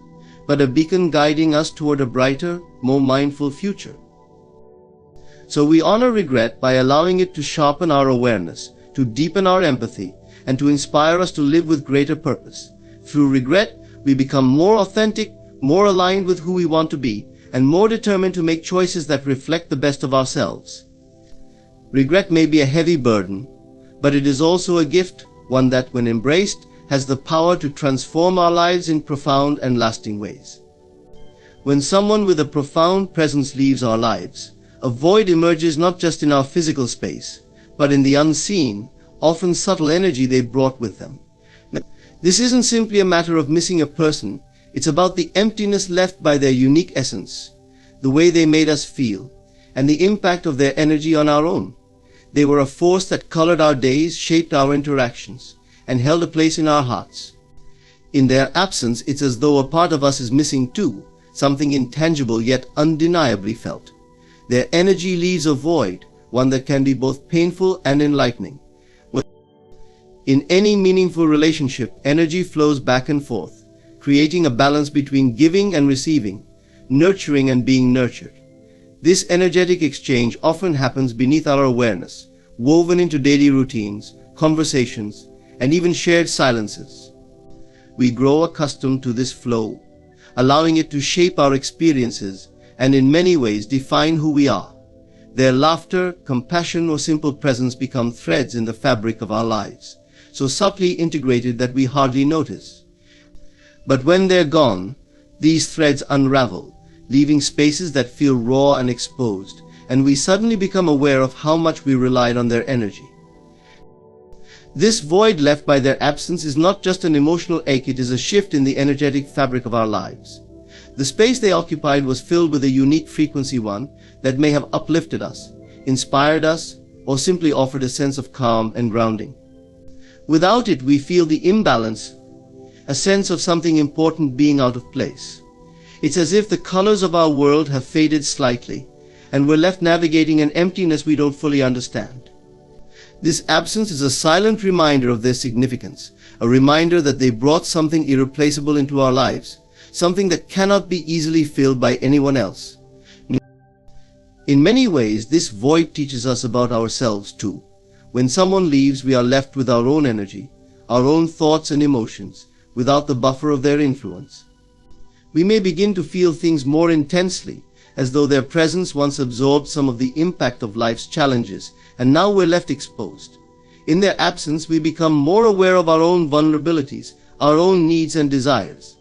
but a beacon guiding us toward a brighter, more mindful future. So we honor regret by allowing it to sharpen our awareness, to deepen our empathy, and to inspire us to live with greater purpose. Through regret, we become more authentic, more aligned with who we want to be, and more determined to make choices that reflect the best of ourselves. Regret may be a heavy burden, but it is also a gift, one that, when embraced, has the power to transform our lives in profound and lasting ways. When someone with a profound presence leaves our lives, a void emerges not just in our physical space, but in the unseen, often subtle energy they brought with them. This isn't simply a matter of missing a person, it's about the emptiness left by their unique essence, the way they made us feel, and the impact of their energy on our own. They were a force that colored our days, shaped our interactions, and held a place in our hearts. In their absence, it's as though a part of us is missing too, something intangible yet undeniably felt. Their energy leaves a void, one that can be both painful and enlightening. In any meaningful relationship, energy flows back and forth. creating a balance between giving and receiving, nurturing and being nurtured. This energetic exchange often happens beneath our awareness, woven into daily routines, conversations, and even shared silences. We grow accustomed to this flow, allowing it to shape our experiences and in many ways define who we are. Their laughter, compassion, or simple presence become threads in the fabric of our lives, so subtly integrated that we hardly notice. But when they're gone, these threads unravel, leaving spaces that feel raw and exposed, and we suddenly become aware of how much we relied on their energy. This void left by their absence is not just an emotional ache, it is a shift in the energetic fabric of our lives. The space they occupied was filled with a unique frequency, one that may have uplifted us, inspired us, or simply offered a sense of calm and grounding. Without it, we feel the imbalance, a sense of something important being out of place. It's as if the colors of our world have faded slightly, and we're left navigating an emptiness we don't fully understand. This absence is a silent reminder of their significance, a reminder that they brought something irreplaceable into our lives, something that cannot be easily filled by anyone else. In many ways, this void teaches us about ourselves too. When someone leaves, we are left with our own energy, our own thoughts and emotions, without the buffer of their influence. We may begin to feel things more intensely, as though their presence once absorbed some of the impact of life's challenges, and now we're left exposed. In their absence, we become more aware of our own vulnerabilities, our own needs and desires.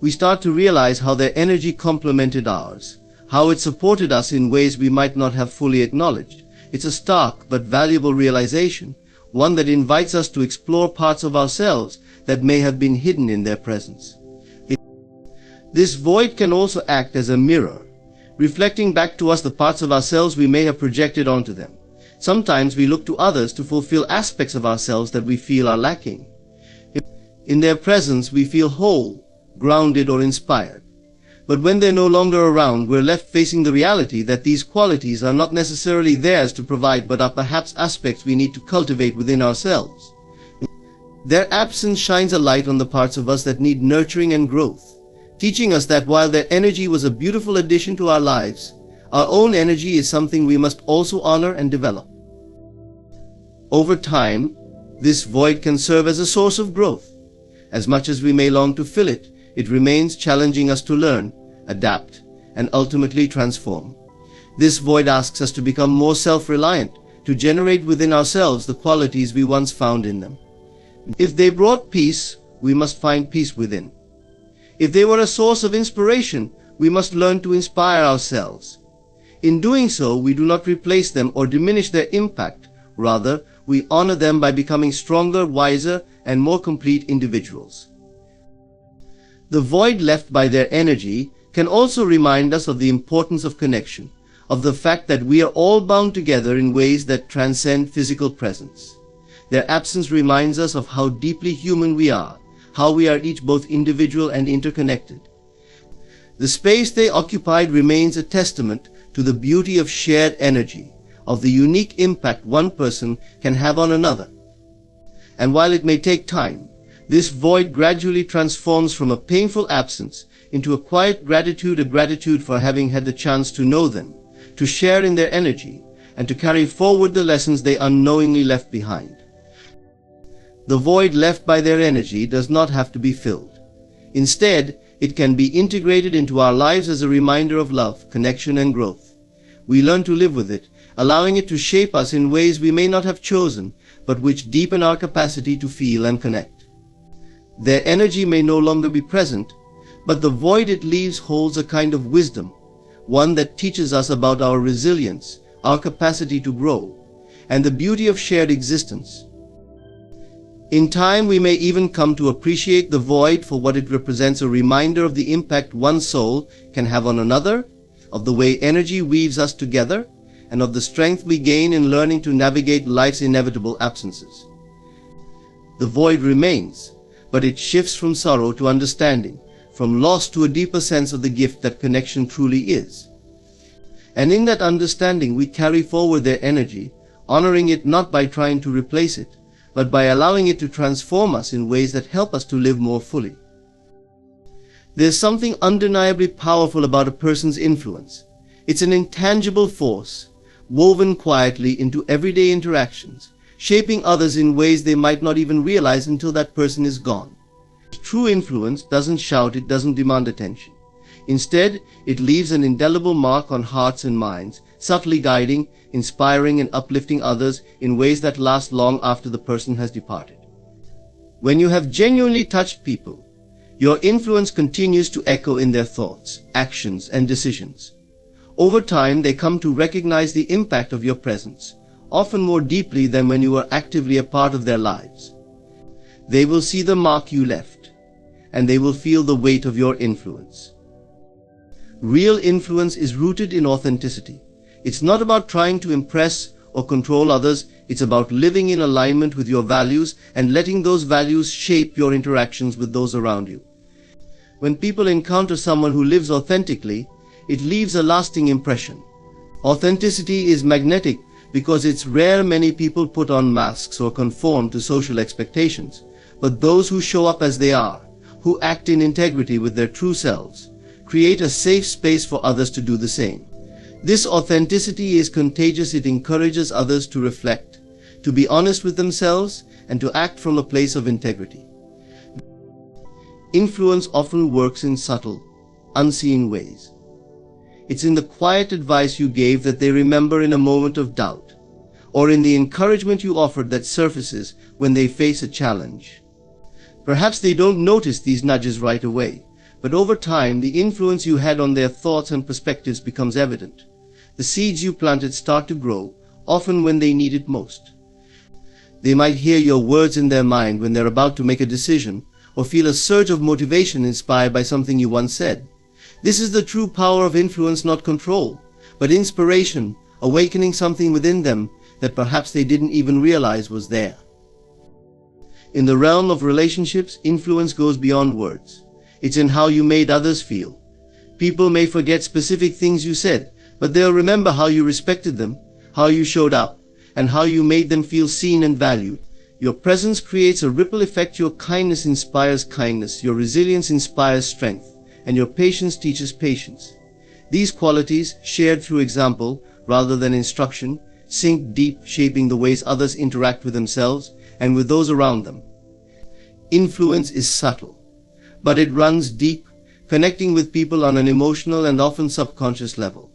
We start to realize how their energy complemented ours, how it supported us in ways we might not have fully acknowledged. It's a stark but valuable realization, one that invites us to explore parts of ourselves that may have been hidden in their presence. This void can also act as a mirror, reflecting back to us the parts of ourselves we may have projected onto them. Sometimes we look to others to fulfill aspects of ourselves that we feel are lacking. In their presence, we feel whole, grounded, or inspired. But when they're no longer around, we're left facing the reality that these qualities are not necessarily theirs to provide, but are perhaps aspects we need to cultivate within ourselves. Their absence shines a light on the parts of us that need nurturing and growth, teaching us that while their energy was a beautiful addition to our lives, our own energy is something we must also honor and develop. Over time, this void can serve as a source of growth. As much as we may long to fill it, it remains challenging us to learn, adapt, and ultimately transform. This void asks us to become more self-reliant, to generate within ourselves the qualities we once found in them. If they brought peace, we must find peace within. If they were a source of inspiration, we must learn to inspire ourselves. In doing so, we do not replace them or diminish their impact. Rather, we honor them by becoming stronger, wiser, and more complete individuals. The void left by their energy can also remind us of the importance of connection, of the fact that we are all bound together in ways that transcend physical presence. Their absence reminds us of how deeply human we are, how we are each both individual and interconnected. The space they occupied remains a testament to the beauty of shared energy, of the unique impact one person can have on another. And while it may take time, this void gradually transforms from a painful absence into a quiet gratitude, a gratitude for having had the chance to know them, to share in their energy, and to carry forward the lessons they unknowingly left behind. The void left by their energy does not have to be filled. Instead, it can be integrated into our lives as a reminder of love, connection, and growth. We learn to live with it, allowing it to shape us in ways we may not have chosen, but which deepen our capacity to feel and connect. Their energy may no longer be present, but the void it leaves holds a kind of wisdom, one that teaches us about our resilience, our capacity to grow, and the beauty of shared existence. In time, we may even come to appreciate the void for what it represents, a reminder of the impact one soul can have on another, of the way energy weaves us together, and of the strength we gain in learning to navigate life's inevitable absences. The void remains, but it shifts from sorrow to understanding, from loss to a deeper sense of the gift that connection truly is. And in that understanding, we carry forward their energy, honoring it not by trying to replace it, but by allowing it to transform us in ways that help us to live more fully. There's something undeniably powerful about a person's influence. It's an intangible force, woven quietly into everyday interactions, shaping others in ways they might not even realize until that person is gone. True influence doesn't shout, it doesn't demand attention. Instead, it leaves an indelible mark on hearts and minds, subtly guiding, inspiring, and uplifting others in ways that last long after the person has departed. When you have genuinely touched people, your influence continues to echo in their thoughts, actions, and decisions. Over time, they come to recognize the impact of your presence, often more deeply than when you were actively a part of their lives. They will see the mark you left, and they will feel the weight of your influence. Real influence is rooted in authenticity. It's not about trying to impress or control others. It's about living in alignment with your values and letting those values shape your interactions with those around you. When people encounter someone who lives authentically, it leaves a lasting impression. Authenticity is magnetic because it's rare many people put on masks or conform to social expectations. But those who show up as they are, who act in integrity with their true selves, create a safe space for others to do the same. This authenticity is contagious. It encourages others to reflect, to be honest with themselves, and to act from a place of integrity. Influence often works in subtle, unseen ways. It's in the quiet advice you gave that they remember in a moment of doubt, or in the encouragement you offered that surfaces when they face a challenge. Perhaps they don't notice these nudges right away, but over time the influence you had on their thoughts and perspectives becomes evident. The seeds you planted start to grow, often when they need it most. They might hear your words in their mind when they're about to make a decision, or feel a surge of motivation inspired by something you once said. This is the true power of influence, not control, but inspiration, awakening something within them that perhaps they didn't even realize was there. In the realm of relationships, influence goes beyond words. It's in how you made others feel. People may forget specific things you said, but they'll remember how you respected them, how you showed up, and how you made them feel seen and valued. Your presence creates a ripple effect. Your kindness inspires kindness, your resilience inspires strength, and your patience teaches patience. These qualities, shared through example rather than instruction, sink deep, shaping the ways others interact with themselves and with those around them. Influence is subtle, but it runs deep, connecting with people on an emotional and often subconscious level.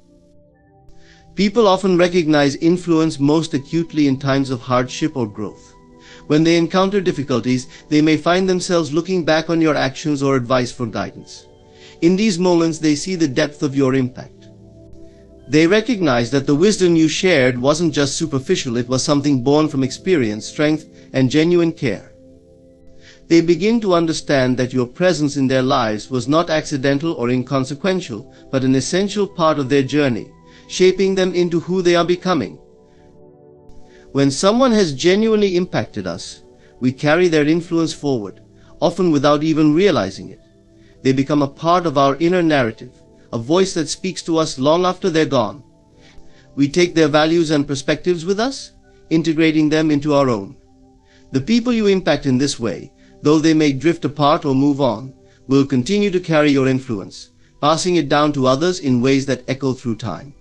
People often recognize influence most acutely in times of hardship or growth. When they encounter difficulties, they may find themselves looking back on your actions or advice for guidance. In these moments, they see the depth of your impact. They recognize that the wisdom you shared wasn't just superficial, it was something born from experience, strength, and genuine care. They begin to understand that your presence in their lives was not accidental or inconsequential, but an essential part of their journey, shaping them into who they are becoming. When someone has genuinely impacted us, we carry their influence forward, often without even realizing it. They become a part of our inner narrative, a voice that speaks to us long after they're gone. We take their values and perspectives with us, integrating them into our own. The people you impact in this way, though they may drift apart or move on, will continue to carry your influence, passing it down to others in ways that echo through time.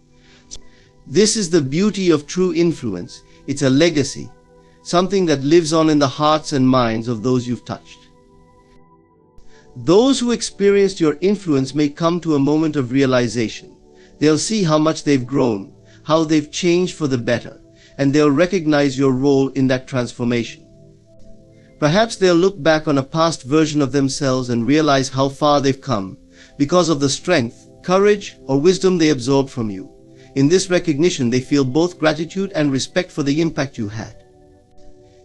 This is the beauty of true influence. It's a legacy, something that lives on in the hearts and minds of those you've touched. Those who experienced your influence may come to a moment of realization. They'll see how much they've grown, how they've changed for the better, and they'll recognize your role in that transformation. Perhaps they'll look back on a past version of themselves and realize how far they've come because of the strength, courage, or wisdom they absorbed from you. In this recognition, they feel both gratitude and respect for the impact you had.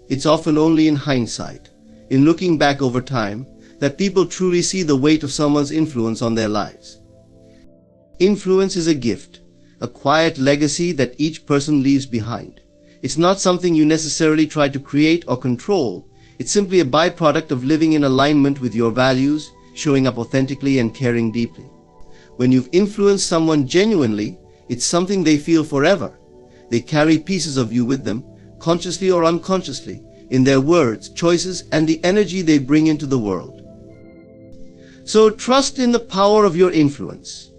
It's often only in hindsight, in looking back over time, that people truly see the weight of someone's influence on their lives. Influence is a gift, a quiet legacy that each person leaves behind. It's not something you necessarily try to create or control. It's simply a byproduct of living in alignment with your values, showing up authentically and caring deeply. When you've influenced someone genuinely, it's something they feel forever. They carry pieces of you with them, consciously or unconsciously, in their words, choices, and the energy they bring into the world. So trust in the power of your influence.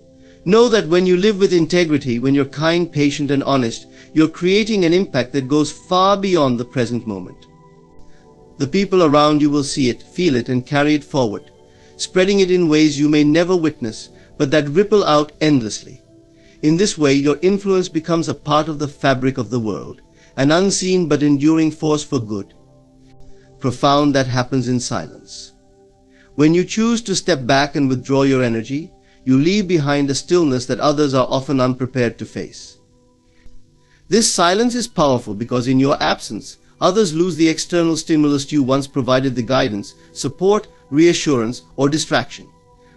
Know that when you live with integrity, when you're kind, patient, and honest, you're creating an impact that goes far beyond the present moment. The people around you will see it, feel it, and carry it forward, spreading it in ways you may never witness, but that ripple out endlessly. In this way, your influence becomes a part of the fabric of the world, an unseen but enduring force for good. Profound that happens in silence. When you choose to step back and withdraw your energy, you leave behind a stillness that others are often unprepared to face. This silence is powerful because in your absence, others lose the external stimulus you once provided: the guidance, support, reassurance, or distraction.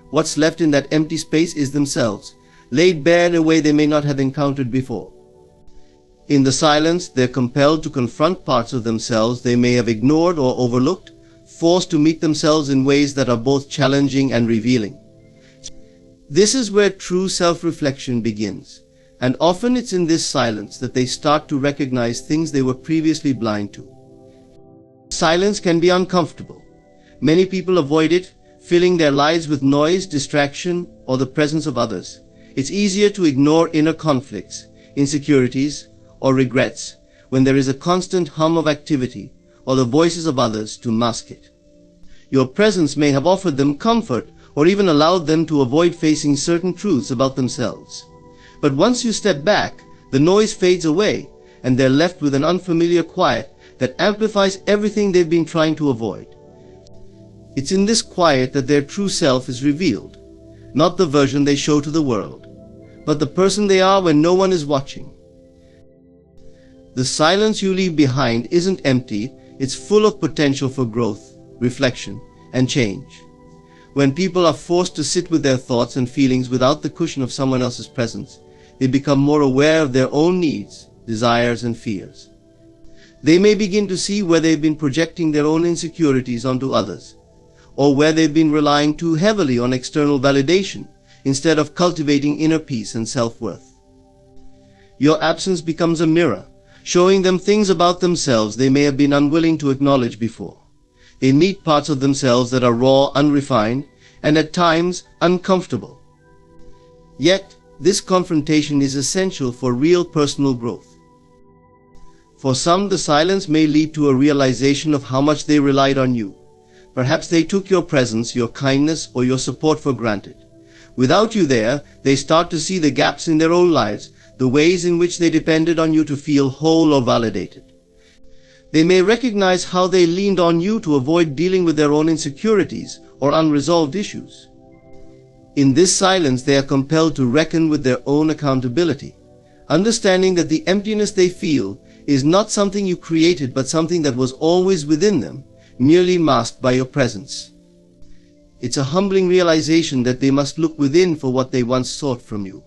What's left in that empty space is themselves, laid bare in a way they may not have encountered before. In the silence, they're compelled to confront parts of themselves they may have ignored or overlooked, forced to meet themselves in ways that are both challenging and revealing. This is where true self-reflection begins, and often it's in this silence that they start to recognize things they were previously blind to. Silence can be uncomfortable. Many people avoid it, filling their lives with noise, distraction, or the presence of others. It's easier to ignore inner conflicts, insecurities, or regrets when there is a constant hum of activity or the voices of others to mask it. Your presence may have offered them comfort or even allowed them to avoid facing certain truths about themselves. But once you step back, the noise fades away and they're left with an unfamiliar quiet that amplifies everything they've been trying to avoid. It's in this quiet that their true self is revealed, not the version they show to the world, but the person they are when no one is watching. The silence you leave behind isn't empty, it's full of potential for growth, reflection, and change. When people are forced to sit with their thoughts and feelings without the cushion of someone else's presence, they become more aware of their own needs, desires, and fears. They may begin to see where they've been projecting their own insecurities onto others, or where they've been relying too heavily on external validation instead of cultivating inner peace and self-worth. Your absence becomes a mirror, showing them things about themselves they may have been unwilling to acknowledge before. They meet parts of themselves that are raw, unrefined, and at times uncomfortable. Yet, this confrontation is essential for real personal growth. For some, the silence may lead to a realization of how much they relied on you. Perhaps they took your presence, your kindness, or your support for granted. Without you there, they start to see the gaps in their own lives, the ways in which they depended on you to feel whole or validated. They may recognize how they leaned on you to avoid dealing with their own insecurities or unresolved issues. In this silence, they are compelled to reckon with their own accountability, understanding that the emptiness they feel is not something you created but something that was always within them, merely masked by your presence. It's a humbling realization that they must look within for what they once sought from you.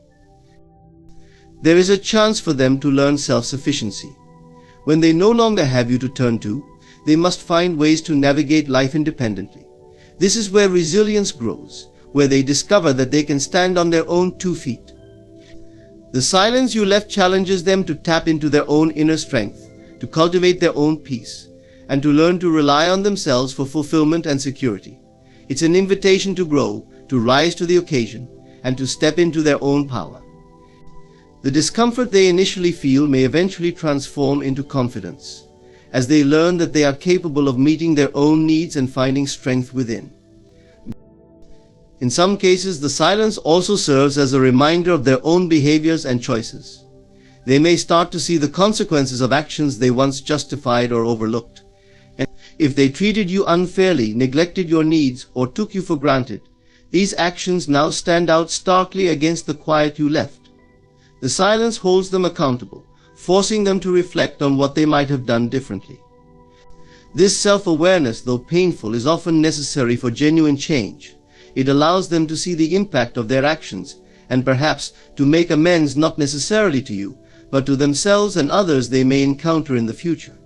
There is a chance for them to learn self-sufficiency. When they no longer have you to turn to, they must find ways to navigate life independently. This is where resilience grows, where they discover that they can stand on their own 2 feet. The silence you left challenges them to tap into their own inner strength, to cultivate their own peace, and to learn to rely on themselves for fulfillment and security. It's an invitation to grow, to rise to the occasion, and to step into their own power. The discomfort they initially feel may eventually transform into confidence, as they learn that they are capable of meeting their own needs and finding strength within. In some cases, the silence also serves as a reminder of their own behaviors and choices. They may start to see the consequences of actions they once justified or overlooked. And if they treated you unfairly, neglected your needs, or took you for granted, these actions now stand out starkly against the quiet you left. The silence holds them accountable, forcing them to reflect on what they might have done differently. This self-awareness, though painful, is often necessary for genuine change. It allows them to see the impact of their actions, and perhaps to make amends not necessarily to you, but to themselves and others they may encounter in the future.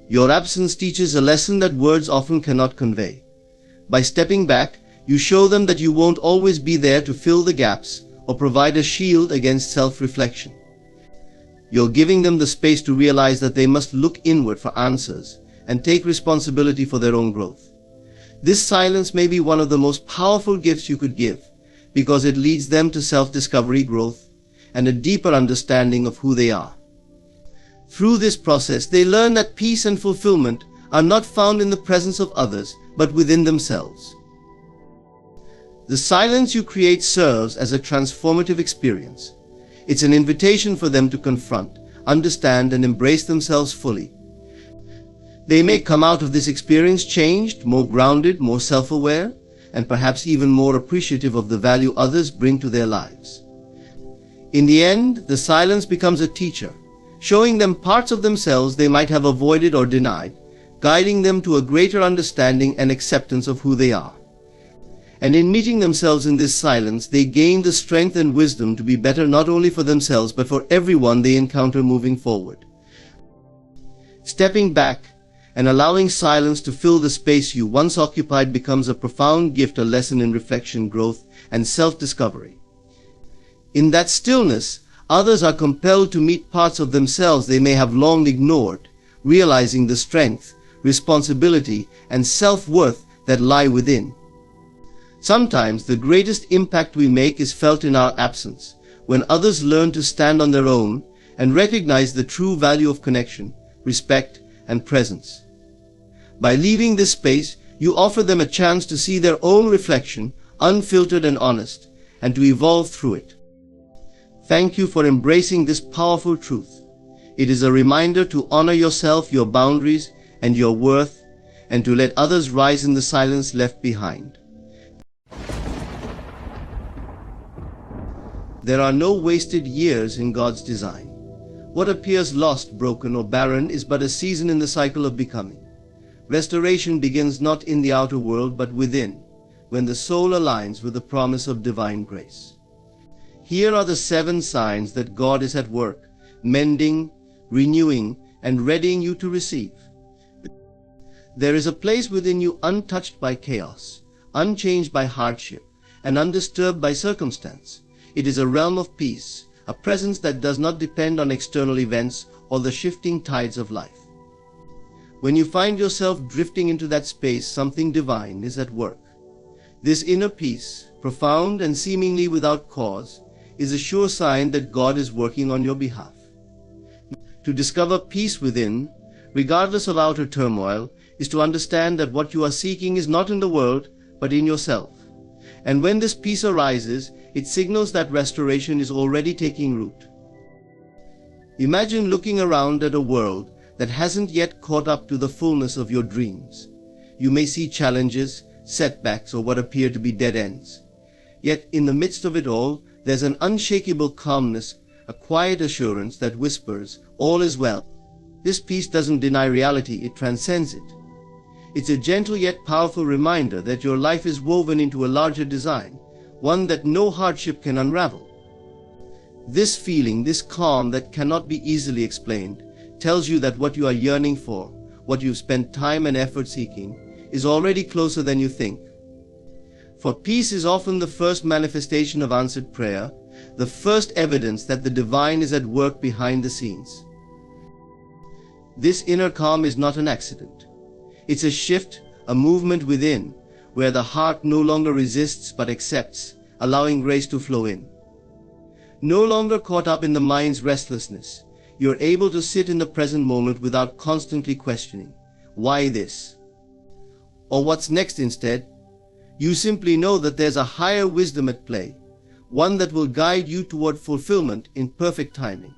Your absence teaches a lesson that words often cannot convey. By stepping back, you show them that you won't always be there to fill the gaps or provide a shield against self-reflection. You're giving them the space to realize that they must look inward for answers and take responsibility for their own growth. This silence may be one of the most powerful gifts you could give, because it leads them to self-discovery, growth, and a deeper understanding of who they are. Through this process, they learn that peace and fulfillment are not found in the presence of others, but within themselves. The silence you create serves as a transformative experience. It's an invitation for them to confront, understand, and embrace themselves fully. They may come out of this experience changed, more grounded, more self-aware, and perhaps even more appreciative of the value others bring to their lives. In the end, the silence becomes a teacher, showing them parts of themselves they might have avoided or denied, guiding them to a greater understanding and acceptance of who they are. And in meeting themselves in this silence, they gain the strength and wisdom to be better not only for themselves but for everyone they encounter moving forward. Stepping back and allowing silence to fill the space you once occupied becomes a profound gift, a lesson in reflection, growth, and self-discovery. In that stillness, others are compelled to meet parts of themselves they may have long ignored, realizing the strength, responsibility, and self-worth that lie within. Sometimes the greatest impact we make is felt in our absence, when others learn to stand on their own and recognize the true value of connection, respect, and presence. By leaving this space, you offer them a chance to see their own reflection, unfiltered and honest, and to evolve through it. Thank you for embracing this powerful truth. It is a reminder to honor yourself, your boundaries, and your worth, and to let others rise in the silence left behind. There are no wasted years in God's design. What appears lost, broken, or barren is but a season in the cycle of becoming. Restoration begins not in the outer world but within, when the soul aligns with the promise of divine grace. Here are the 7 signs that God is at work, mending, renewing, and readying you to receive. There is a place within you untouched by chaos, unchanged by hardship, and undisturbed by circumstance. It is a realm of peace, a presence that does not depend on external events or the shifting tides of life. When you find yourself drifting into that space, something divine is at work. This inner peace, profound and seemingly without cause, is a sure sign that God is working on your behalf. To discover peace within, regardless of outer turmoil, is to understand that what you are seeking is not in the world, but in yourself. And when this peace arises, it signals that restoration is already taking root. Imagine looking around at a world that hasn't yet caught up to the fullness of your dreams. You may see challenges, setbacks, or what appear to be dead ends. Yet in the midst of it all, there's an unshakable calmness, a quiet assurance that whispers, all is well. This peace doesn't deny reality, it transcends it. It's a gentle yet powerful reminder that your life is woven into a larger design, one that no hardship can unravel. This feeling, this calm that cannot be easily explained, tells you that what you are yearning for, what you've spent time and effort seeking, is already closer than you think. For peace is often the first manifestation of answered prayer, the first evidence that the divine is at work behind the scenes. This inner calm is not an accident. It's a shift, a movement within, where the heart no longer resists but accepts, allowing grace to flow in. No longer caught up in the mind's restlessness, you're able to sit in the present moment without constantly questioning, why this? Or what's next instead? You simply know that there's a higher wisdom at play, one that will guide you toward fulfillment in perfect timing.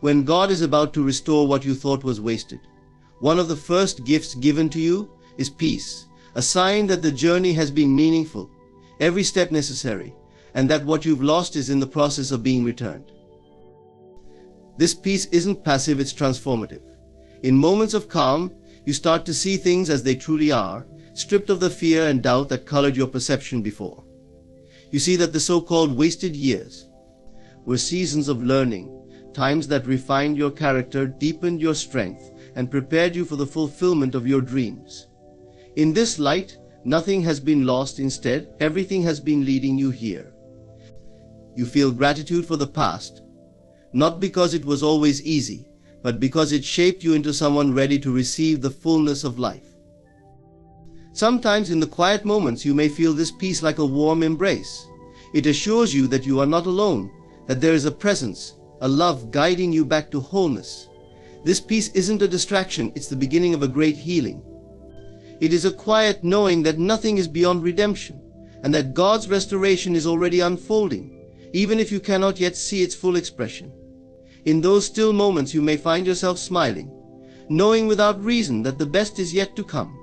When God is about to restore what you thought was wasted, one of the first gifts given to you is peace, a sign that the journey has been meaningful, every step necessary, and that what you've lost is in the process of being returned. This peace isn't passive, it's transformative. In moments of calm, you start to see things as they truly are, stripped of the fear and doubt that colored your perception before. You see that the so-called wasted years were seasons of learning, times that refined your character, deepened your strength, and prepared you for the fulfillment of your dreams. In this light, nothing has been lost. Instead, everything has been leading you here. You feel gratitude for the past, not because it was always easy, but because it shaped you into someone ready to receive the fullness of life. Sometimes in the quiet moments you may feel this peace like a warm embrace. It assures you that you are not alone, that there is a presence, a love guiding you back to wholeness. This peace isn't a distraction, it's the beginning of a great healing. It is a quiet knowing that nothing is beyond redemption, and that God's restoration is already unfolding, even if you cannot yet see its full expression. In those still moments you may find yourself smiling, knowing without reason that the best is yet to come.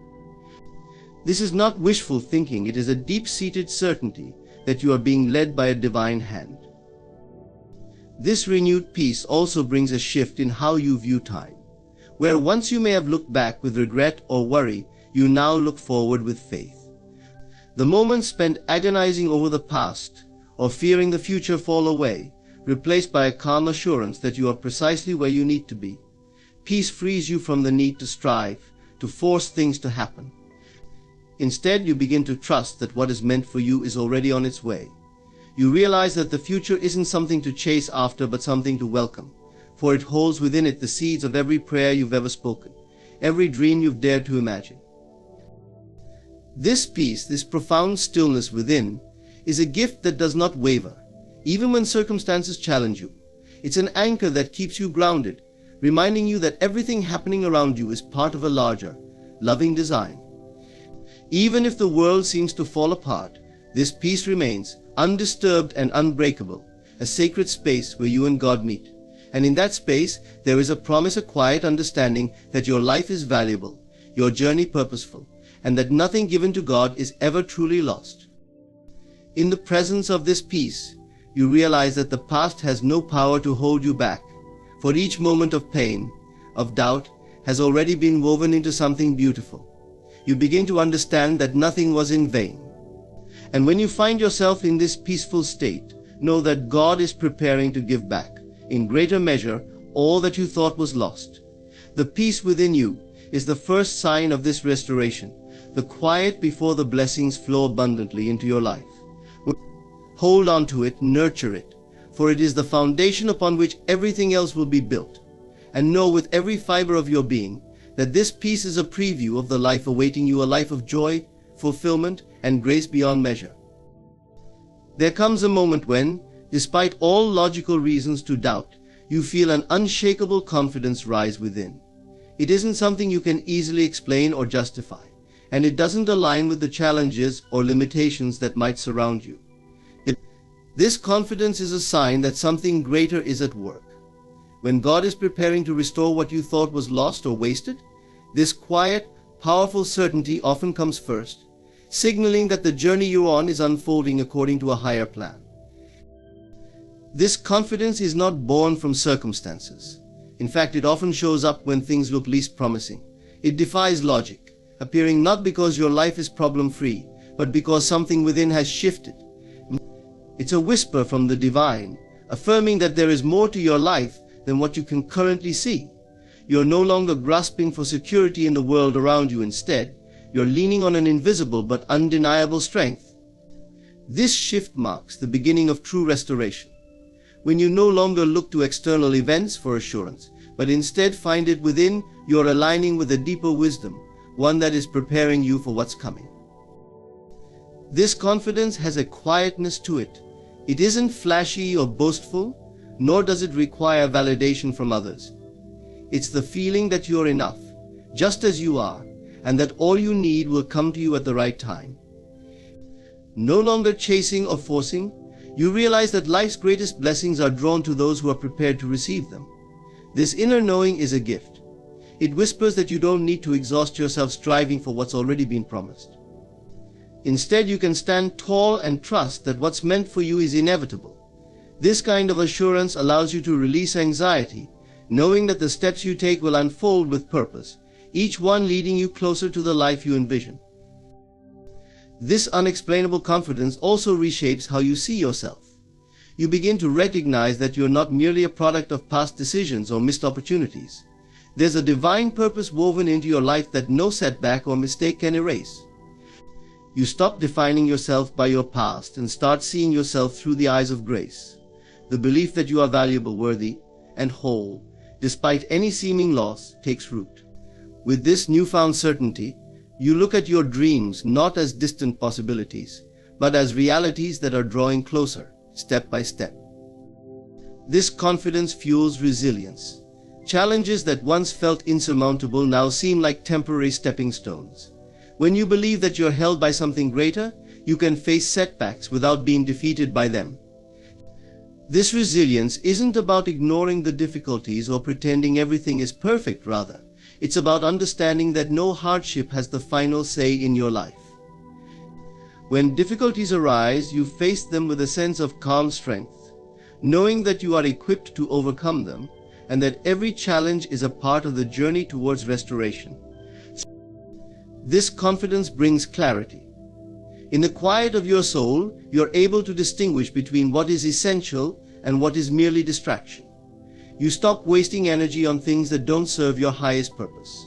This is not wishful thinking, it is a deep-seated certainty that you are being led by a divine hand. This renewed peace also brings a shift in how you view time, where once you may have looked back with regret or worry, you now look forward with faith. The moments spent agonizing over the past or fearing the future fall away, replaced by a calm assurance that you are precisely where you need to be. Peace frees you from the need to strive, to force things to happen. Instead, you begin to trust that what is meant for you is already on its way. You realize that the future isn't something to chase after, but something to welcome, for it holds within it the seeds of every prayer you've ever spoken, every dream you've dared to imagine. This peace, this profound stillness within, is a gift that does not waver, even when circumstances challenge you. It's an anchor that keeps you grounded, reminding you that everything happening around you is part of a larger, loving design. Even if the world seems to fall apart, this peace remains undisturbed and unbreakable, a sacred space where you and God meet. And in that space, there is a promise, a quiet understanding that your life is valuable, your journey purposeful, and that nothing given to God is ever truly lost. In the presence of this peace, you realize that the past has no power to hold you back, for each moment of pain, of doubt, has already been woven into something beautiful. You begin to understand that nothing was in vain. And when you find yourself in this peaceful state, know that God is preparing to give back, in greater measure, all that you thought was lost. The peace within you is the first sign of this restoration, the quiet before the blessings flow abundantly into your life. Hold on to it, nurture it, for it is the foundation upon which everything else will be built. And know with every fiber of your being that this peace is a preview of the life awaiting you, a life of joy, fulfillment, and grace beyond measure. There comes a moment when, despite all logical reasons to doubt, you feel an unshakable confidence rise within. It isn't something you can easily explain or justify, and it doesn't align with the challenges or limitations that might surround you. This confidence is a sign that something greater is at work. When God is preparing to restore what you thought was lost or wasted, this quiet, powerful certainty often comes first, signaling that the journey you're on is unfolding according to a higher plan. This confidence is not born from circumstances. In fact, it often shows up when things look least promising. It defies logic, appearing not because your life is problem-free, but because something within has shifted. It's a whisper from the divine, affirming that there is more to your life than what you can currently see. You're no longer grasping for security in the world around you. Instead, you're leaning on an invisible but undeniable strength. This shift marks the beginning of true restoration, when you no longer look to external events for assurance, but instead find it within. You're aligning with a deeper wisdom, one that is preparing you for what's coming. This confidence has a quietness to it. It isn't flashy or boastful, nor does it require validation from others. It's the feeling that you're enough, just as you are, and that all you need will come to you at the right time. No longer chasing or forcing, you realize that life's greatest blessings are drawn to those who are prepared to receive them. This inner knowing is a gift. It whispers that you don't need to exhaust yourself striving for what's already been promised. Instead, you can stand tall and trust that what's meant for you is inevitable. This kind of assurance allows you to release anxiety, knowing that the steps you take will unfold with purpose, each one leading you closer to the life you envision. This unexplainable confidence also reshapes how you see yourself. You begin to recognize that you're not merely a product of past decisions or missed opportunities. There's a divine purpose woven into your life that no setback or mistake can erase. You stop defining yourself by your past and start seeing yourself through the eyes of grace. The belief that you are valuable, worthy, and whole, despite any seeming loss, takes root. With this newfound certainty, You look at your dreams not as distant possibilities, but as realities that are drawing closer, step by step. This confidence fuels resilience. Challenges that once felt insurmountable now seem like temporary stepping stones. When you believe that you're held by something greater, you can face setbacks without being defeated by them. This resilience isn't about ignoring the difficulties or pretending everything is perfect, rather. It's about understanding that no hardship has the final say in your life. When difficulties arise, you face them with a sense of calm strength, knowing that you are equipped to overcome them and that every challenge is a part of the journey towards restoration. This confidence brings clarity. In the quiet of your soul, you're able to distinguish between what is essential and what is merely distraction. You stop wasting energy on things that don't serve your highest purpose.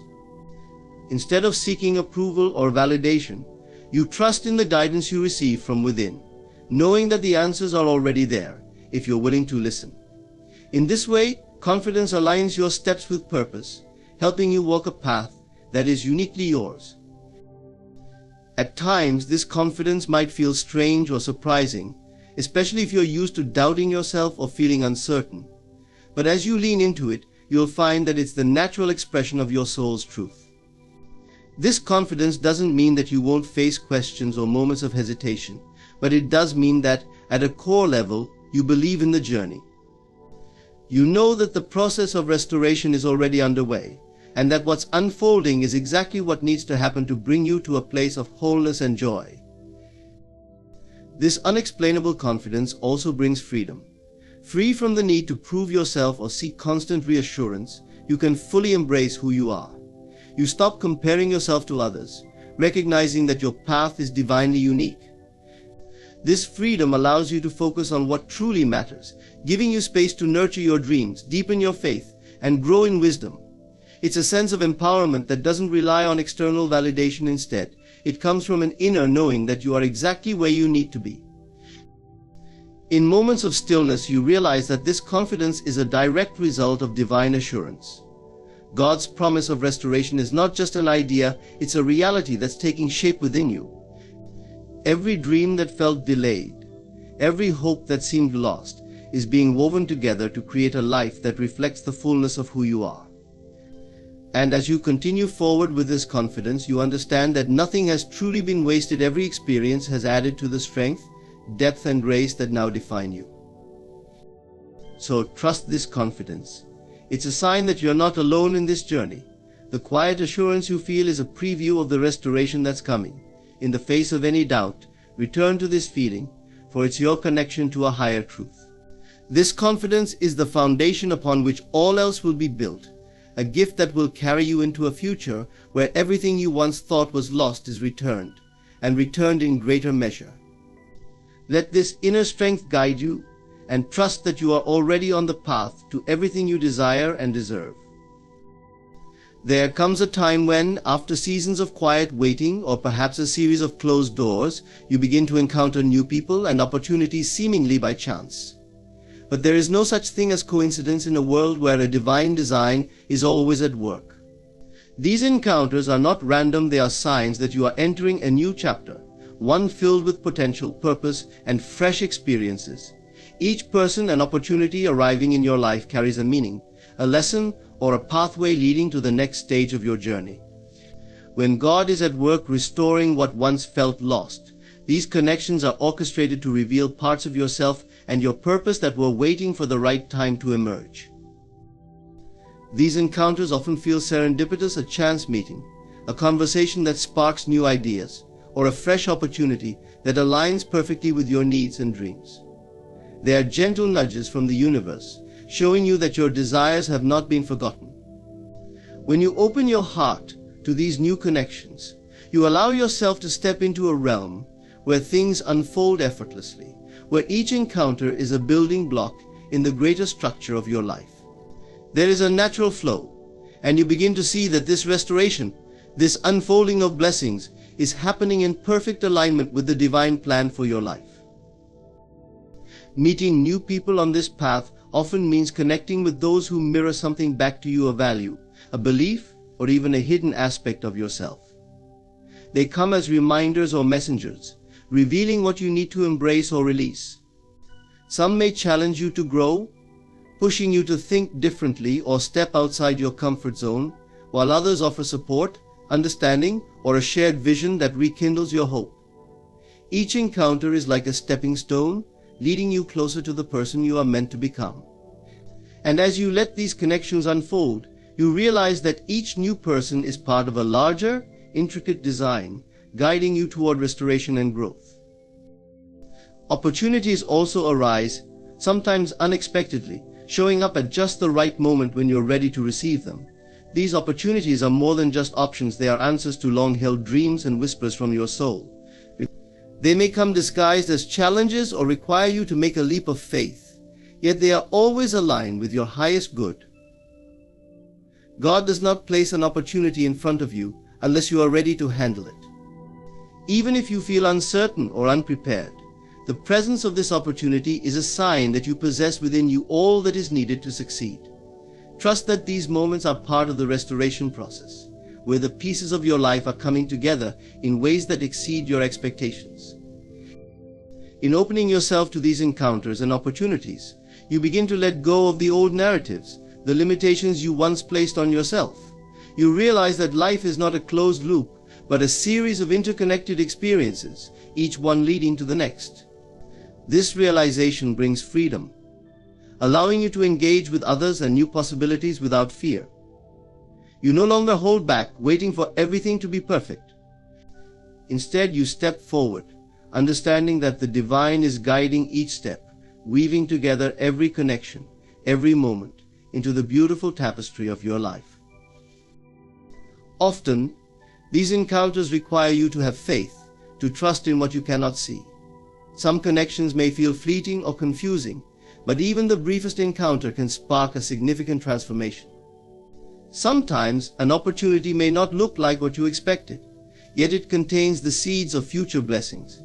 Instead of seeking approval or validation, you trust in the guidance you receive from within, knowing that the answers are already there if you're willing to listen. In this way, confidence aligns your steps with purpose, helping you walk a path that is uniquely yours. At times, this confidence might feel strange or surprising, especially if you're used to doubting yourself or feeling uncertain. But as you lean into it, you'll find that it's the natural expression of your soul's truth. This confidence doesn't mean that you won't face questions or moments of hesitation, but it does mean that, at a core level, you believe in the journey. You know that the process of restoration is already underway, and that what's unfolding is exactly what needs to happen to bring you to a place of wholeness and joy. This unexplainable confidence also brings freedom. Free from the need to prove yourself or seek constant reassurance, you can fully embrace who you are. You stop comparing yourself to others, recognizing that your path is divinely unique. This freedom allows you to focus on what truly matters, giving you space to nurture your dreams, deepen your faith, and grow in wisdom. It's a sense of empowerment that doesn't rely on external validation. Instead, it comes from an inner knowing that you are exactly where you need to be. In moments of stillness, you realize that this confidence is a direct result of divine assurance. God's promise of restoration is not just an idea, it's a reality that's taking shape within you. Every dream that felt delayed, every hope that seemed lost, is being woven together to create a life that reflects the fullness of who you are. And as you continue forward with this confidence, you understand that nothing has truly been wasted. Every experience has added to the strength, depth, and grace that now define you. So trust this confidence. It's a sign that you're not alone in this journey. The quiet assurance you feel is a preview of the restoration that's coming. In the face of any doubt, return to this feeling, for it's your connection to a higher truth. This confidence is the foundation upon which all else will be built, a gift that will carry you into a future where everything you once thought was lost is returned, and returned in greater measure. Let this inner strength guide you, and trust that you are already on the path to everything you desire and deserve. There comes a time when, after seasons of quiet waiting or perhaps a series of closed doors, you begin to encounter new people and opportunities seemingly by chance. But there is no such thing as coincidence in a world where a divine design is always at work. These encounters are not random, they are signs that you are entering a new chapter, one filled with potential, purpose, and fresh experiences. Each person and opportunity arriving in your life carries a meaning, a lesson, or a pathway leading to the next stage of your journey. When God is at work restoring what once felt lost, these connections are orchestrated to reveal parts of yourself and your purpose that were waiting for the right time to emerge. These encounters often feel serendipitous, a chance meeting, a conversation that sparks new ideas, or a fresh opportunity that aligns perfectly with your needs and dreams. They are gentle nudges from the universe, showing you that your desires have not been forgotten. When you open your heart to these new connections, you allow yourself to step into a realm where things unfold effortlessly, where each encounter is a building block in the greater structure of your life. There is a natural flow, and you begin to see that this restoration, this unfolding of blessings, is happening in perfect alignment with the divine plan for your life. Meeting new people on this path often means connecting with those who mirror something back to you, a value, a belief, or even a hidden aspect of yourself. They come as reminders or messengers, revealing what you need to embrace or release. Some may challenge you to grow, pushing you to think differently or step outside your comfort zone, while others offer support, understanding, or a shared vision that rekindles your hope. Each encounter is like a stepping stone, leading you closer to the person you are meant to become. And as you let these connections unfold, you realize that each new person is part of a larger, intricate design, guiding you toward restoration and growth. Opportunities also arise, sometimes unexpectedly, showing up at just the right moment when you're ready to receive them. These opportunities are more than just options, they are answers to long-held dreams and whispers from your soul. They may come disguised as challenges or require you to make a leap of faith, yet they are always aligned with your highest good. God does not place an opportunity in front of you unless you are ready to handle it. Even if you feel uncertain or unprepared, the presence of this opportunity is a sign that you possess within you all that is needed to succeed. Trust that these moments are part of the restoration process, where the pieces of your life are coming together in ways that exceed your expectations. In opening yourself to these encounters and opportunities, you begin to let go of the old narratives, the limitations you once placed on yourself. You realize that life is not a closed loop, but a series of interconnected experiences, each one leading to the next. This realization brings freedom, allowing you to engage with others and new possibilities without fear. You no longer hold back, waiting for everything to be perfect. Instead, you step forward, understanding that the divine is guiding each step, weaving together every connection, every moment, into the beautiful tapestry of your life. Often, these encounters require you to have faith, to trust in what you cannot see. Some connections may feel fleeting or confusing, but even the briefest encounter can spark a significant transformation. Sometimes, an opportunity may not look like what you expected, yet it contains the seeds of future blessings.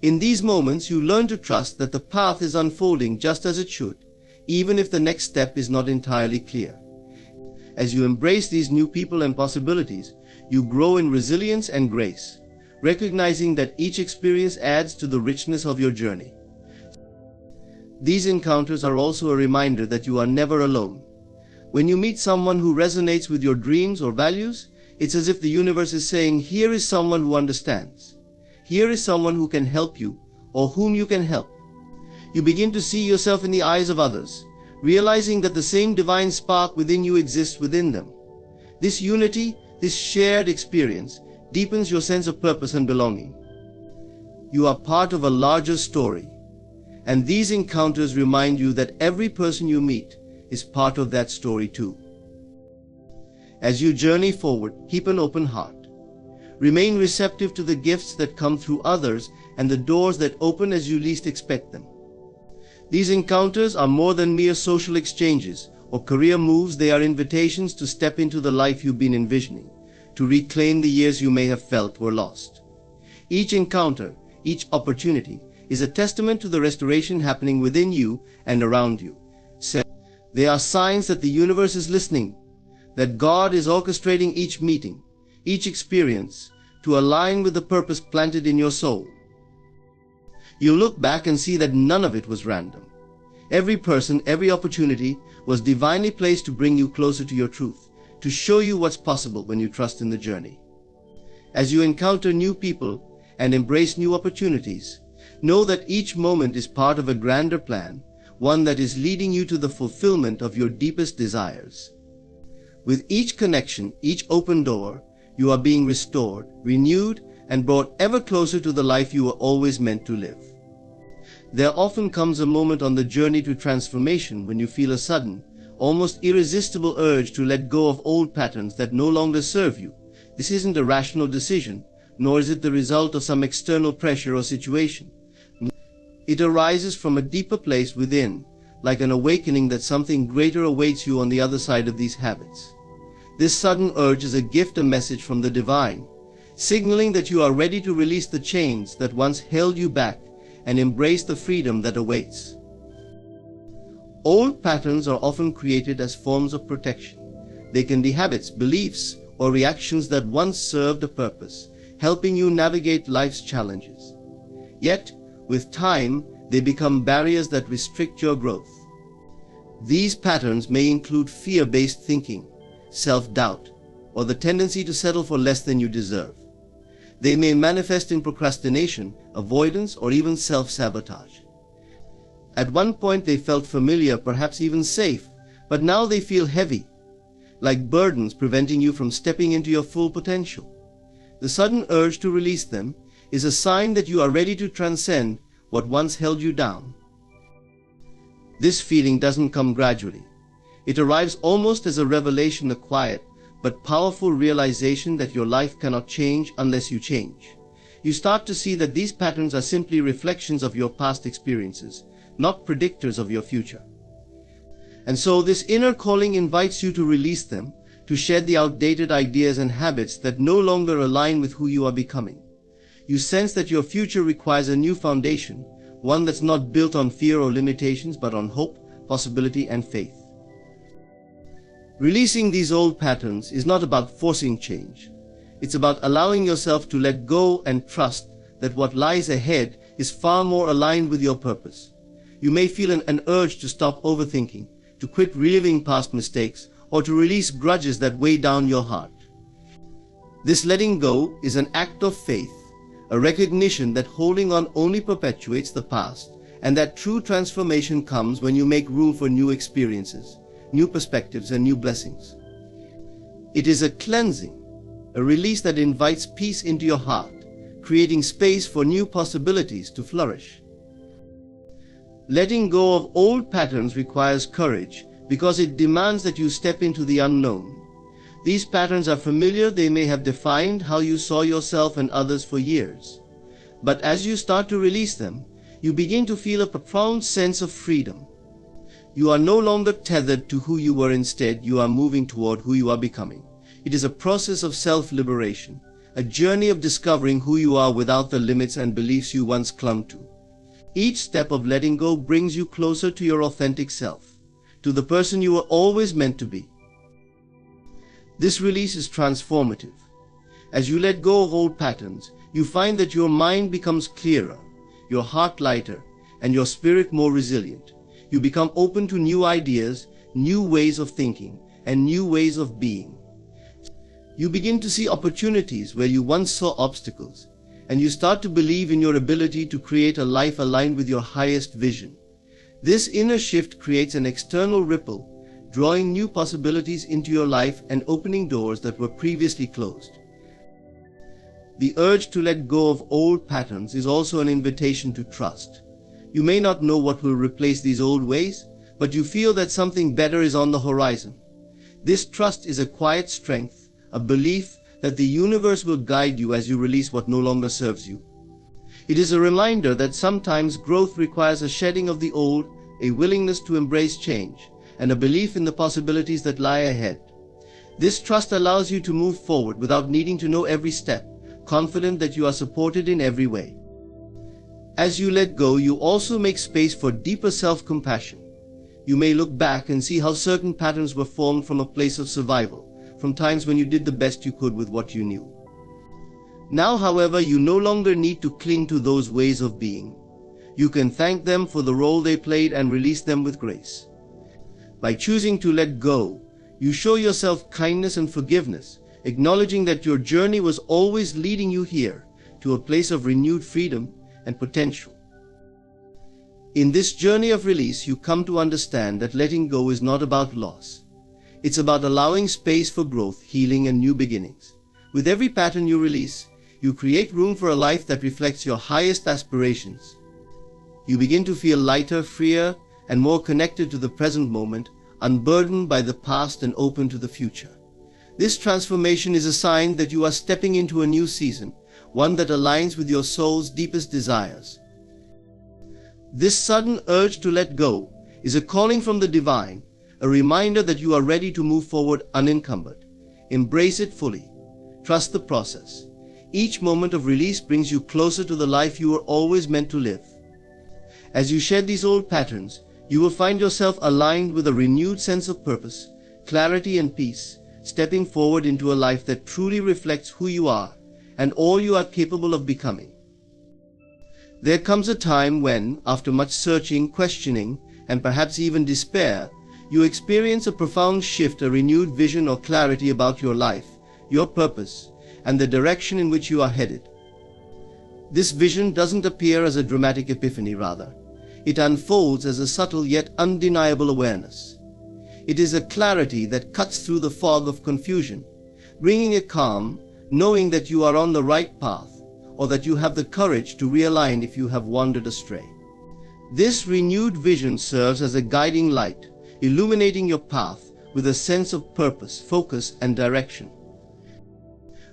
In these moments, you learn to trust that the path is unfolding just as it should, even if the next step is not entirely clear. As you embrace these new people and possibilities, you grow in resilience and grace, recognizing that each experience adds to the richness of your journey. These encounters are also a reminder that you are never alone. When you meet someone who resonates with your dreams or values, it's as if the universe is saying, here is someone who understands. Here is someone who can help you, or whom you can help. You begin to see yourself in the eyes of others, realizing that the same divine spark within you exists within them. This unity, this shared experience, deepens your sense of purpose and belonging. You are part of a larger story, and these encounters remind you that every person you meet is part of that story too. As you journey forward, keep an open heart. Remain receptive to the gifts that come through others and the doors that open as you least expect them. These encounters are more than mere social exchanges or career moves. They are invitations to step into the life you've been envisioning, to reclaim the years you may have felt were lost. Each encounter, each opportunity, is a testament to the restoration happening within you and around you. They are signs that the universe is listening, that God is orchestrating each meeting, each experience, to align with the purpose planted in your soul. You look back and see that none of it was random. Every person, every opportunity was divinely placed to bring you closer to your truth, to show you what's possible when you trust in the journey. As you encounter new people and embrace new opportunities, know that each moment is part of a grander plan, one that is leading you to the fulfillment of your deepest desires. With each connection, each open door, you are being restored, renewed, and brought ever closer to the life you were always meant to live. There often comes a moment on the journey to transformation when you feel a sudden, almost irresistible urge to let go of old patterns that no longer serve you. This isn't a rational decision, nor is it the result of some external pressure or situation. It arises from a deeper place within, like an awakening that something greater awaits you on the other side of these habits. This sudden urge is a gift, a message from the divine, signaling that you are ready to release the chains that once held you back and embrace the freedom that awaits. Old patterns are often created as forms of protection. They can be habits, beliefs, or reactions that once served a purpose, helping you navigate life's challenges. Yet, with time, they become barriers that restrict your growth. These patterns may include fear-based thinking, self-doubt, or the tendency to settle for less than you deserve. They may manifest in procrastination, avoidance, or even self-sabotage. At one point they felt familiar, perhaps even safe, but now they feel heavy, like burdens preventing you from stepping into your full potential. The sudden urge to release them is a sign that you are ready to transcend what once held you down. This feeling doesn't come gradually. It arrives almost as a revelation, a quiet but powerful realization that your life cannot change unless you change. You start to see that these patterns are simply reflections of your past experiences, not predictors of your future. And so this inner calling invites you to release them, to shed the outdated ideas and habits that no longer align with who you are becoming. You sense that your future requires a new foundation, one that's not built on fear or limitations, but on hope, possibility, and faith. Releasing these old patterns is not about forcing change. It's about allowing yourself to let go and trust that what lies ahead is far more aligned with your purpose. You may feel an urge to stop overthinking, to quit reliving past mistakes, or to release grudges that weigh down your heart. This letting go is an act of faith, a recognition that holding on only perpetuates the past, and that true transformation comes when you make room for new experiences, new perspectives, and new blessings. It is a cleansing, a release that invites peace into your heart, creating space for new possibilities to flourish. Letting go of old patterns requires courage because it demands that you step into the unknown. These patterns are familiar, they may have defined how you saw yourself and others for years. But as you start to release them, you begin to feel a profound sense of freedom. You are no longer tethered to who you were. Instead, you are moving toward who you are becoming. It is a process of self-liberation, a journey of discovering who you are without the limits and beliefs you once clung to. Each step of letting go brings you closer to your authentic self, to the person you were always meant to be. This release is transformative. As you let go of old patterns, you find that your mind becomes clearer, your heart lighter, and your spirit more resilient. You become open to new ideas, new ways of thinking, and new ways of being. You begin to see opportunities where you once saw obstacles, and you start to believe in your ability to create a life aligned with your highest vision. This inner shift creates an external ripple, drawing new possibilities into your life and opening doors that were previously closed. The urge to let go of old patterns is also an invitation to trust. You may not know what will replace these old ways, but you feel that something better is on the horizon. This trust is a quiet strength, a belief that the universe will guide you as you release what no longer serves you. It is a reminder that sometimes growth requires a shedding of the old, a willingness to embrace change, and a belief in the possibilities that lie ahead. This trust allows you to move forward without needing to know every step, confident that you are supported in every way. As you let go, you also make space for deeper self-compassion. You may look back and see how certain patterns were formed from a place of survival, from times when you did the best you could with what you knew. Now, however, you no longer need to cling to those ways of being. You can thank them for the role they played and release them with grace. By choosing to let go, you show yourself kindness and forgiveness, acknowledging that your journey was always leading you here, to a place of renewed freedom and potential. In this journey of release, you come to understand that letting go is not about loss. It's about allowing space for growth, healing, and new beginnings. With every pattern you release, you create room for a life that reflects your highest aspirations. You begin to feel lighter, freer, and more connected to the present moment, unburdened by the past and open to the future. This transformation is a sign that you are stepping into a new season, one that aligns with your soul's deepest desires. This sudden urge to let go is a calling from the divine, a reminder that you are ready to move forward unencumbered. Embrace it fully. Trust the process. Each moment of release brings you closer to the life you were always meant to live. As you shed these old patterns, you will find yourself aligned with a renewed sense of purpose, clarity, and peace, stepping forward into a life that truly reflects who you are and all you are capable of becoming. There comes a time when, after much searching, questioning, and perhaps even despair, you experience a profound shift, a renewed vision or clarity about your life, your purpose, and the direction in which you are headed. This vision doesn't appear as a dramatic epiphany, rather. It unfolds as a subtle yet undeniable awareness. It is a clarity that cuts through the fog of confusion, bringing a calm, knowing that you are on the right path, or that you have the courage to realign if you have wandered astray. This renewed vision serves as a guiding light, illuminating your path with a sense of purpose, focus, and direction.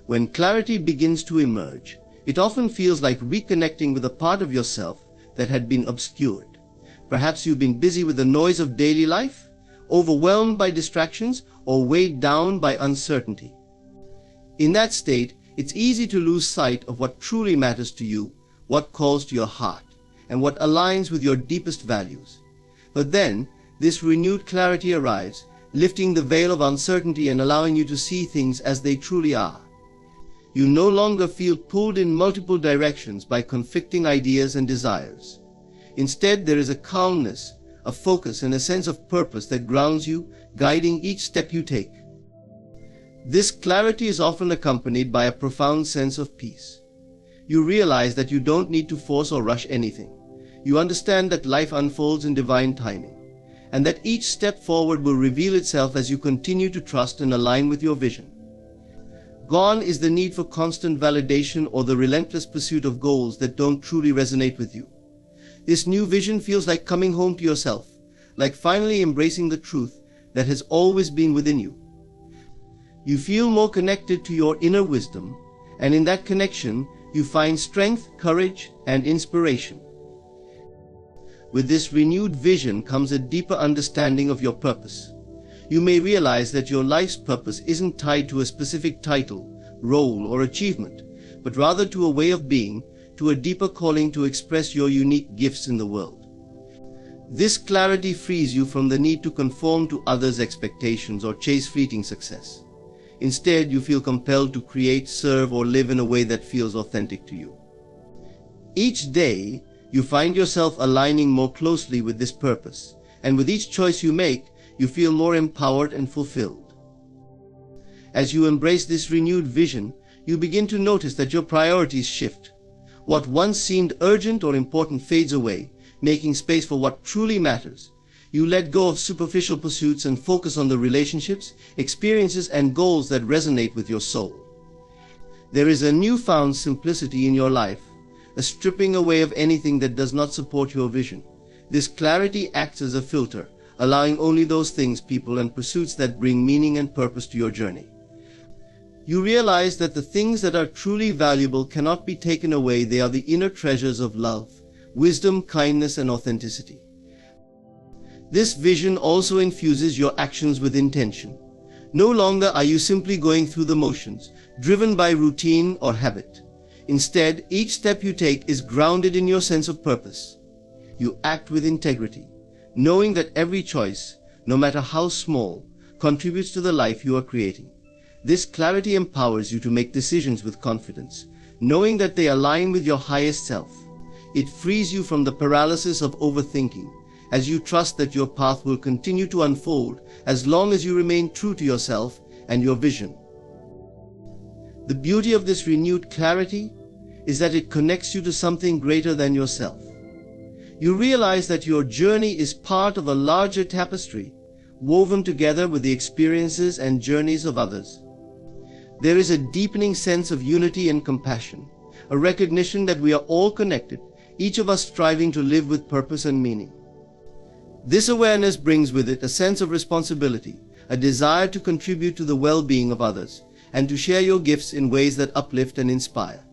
When clarity begins to emerge, it often feels like reconnecting with a part of yourself that had been obscured. Perhaps you've been busy with the noise of daily life, overwhelmed by distractions, or weighed down by uncertainty. In that state, it's easy to lose sight of what truly matters to you, what calls to your heart, and what aligns with your deepest values. But then, this renewed clarity arrives, lifting the veil of uncertainty and allowing you to see things as they truly are. You no longer feel pulled in multiple directions by conflicting ideas and desires. Instead, there is a calmness, a focus, and a sense of purpose that grounds you, guiding each step you take. This clarity is often accompanied by a profound sense of peace. You realize that you don't need to force or rush anything. You understand that life unfolds in divine timing, and that each step forward will reveal itself as you continue to trust and align with your vision. Gone is the need for constant validation or the relentless pursuit of goals that don't truly resonate with you. This new vision feels like coming home to yourself, like finally embracing the truth that has always been within you. You feel more connected to your inner wisdom, and in that connection, you find strength, courage, and inspiration. With this renewed vision comes a deeper understanding of your purpose. You may realize that your life's purpose isn't tied to a specific title, role, or achievement, but rather to a way of being, to a deeper calling to express your unique gifts in the world. This clarity frees you from the need to conform to others' expectations or chase fleeting success. Instead, you feel compelled to create, serve, or live in a way that feels authentic to you. Each day, you find yourself aligning more closely with this purpose, and with each choice you make, you feel more empowered and fulfilled. As you embrace this renewed vision, you begin to notice that your priorities shift. What once seemed urgent or important fades away, making space for what truly matters. You let go of superficial pursuits and focus on the relationships, experiences, and goals that resonate with your soul. There is a newfound simplicity in your life, a stripping away of anything that does not support your vision. This clarity acts as a filter, allowing only those things, people, and pursuits that bring meaning and purpose to your journey. You realize that the things that are truly valuable cannot be taken away. They are the inner treasures of love, wisdom, kindness, and authenticity. This vision also infuses your actions with intention. No longer are you simply going through the motions, driven by routine or habit. Instead, each step you take is grounded in your sense of purpose. You act with integrity, knowing that every choice, no matter how small, contributes to the life you are creating. This clarity empowers you to make decisions with confidence, knowing that they align with your highest self. It frees you from the paralysis of overthinking, as you trust that your path will continue to unfold as long as you remain true to yourself and your vision. The beauty of this renewed clarity is that it connects you to something greater than yourself. You realize that your journey is part of a larger tapestry, woven together with the experiences and journeys of others. There is a deepening sense of unity and compassion, a recognition that we are all connected, each of us striving to live with purpose and meaning. This awareness brings with it a sense of responsibility, a desire to contribute to the well-being of others, and to share your gifts in ways that uplift and inspire.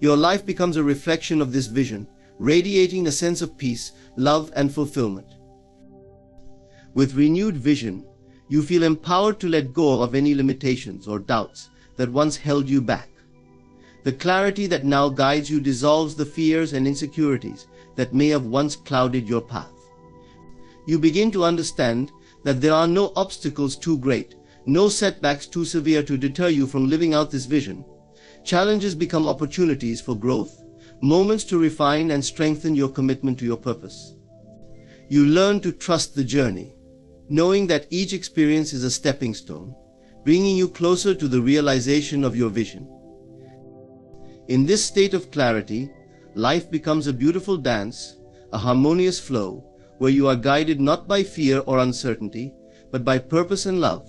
Your life becomes a reflection of this vision, radiating a sense of peace, love, and fulfillment. With renewed vision, you feel empowered to let go of any limitations or doubts that once held you back. The clarity that now guides you dissolves the fears and insecurities that may have once clouded your path. You begin to understand that there are no obstacles too great, no setbacks too severe to deter you from living out this vision. Challenges become opportunities for growth, moments to refine and strengthen your commitment to your purpose. You learn to trust the journey, knowing that each experience is a stepping stone, bringing you closer to the realization of your vision. In this state of clarity, life becomes a beautiful dance, a harmonious flow, where you are guided not by fear or uncertainty, but by purpose and love.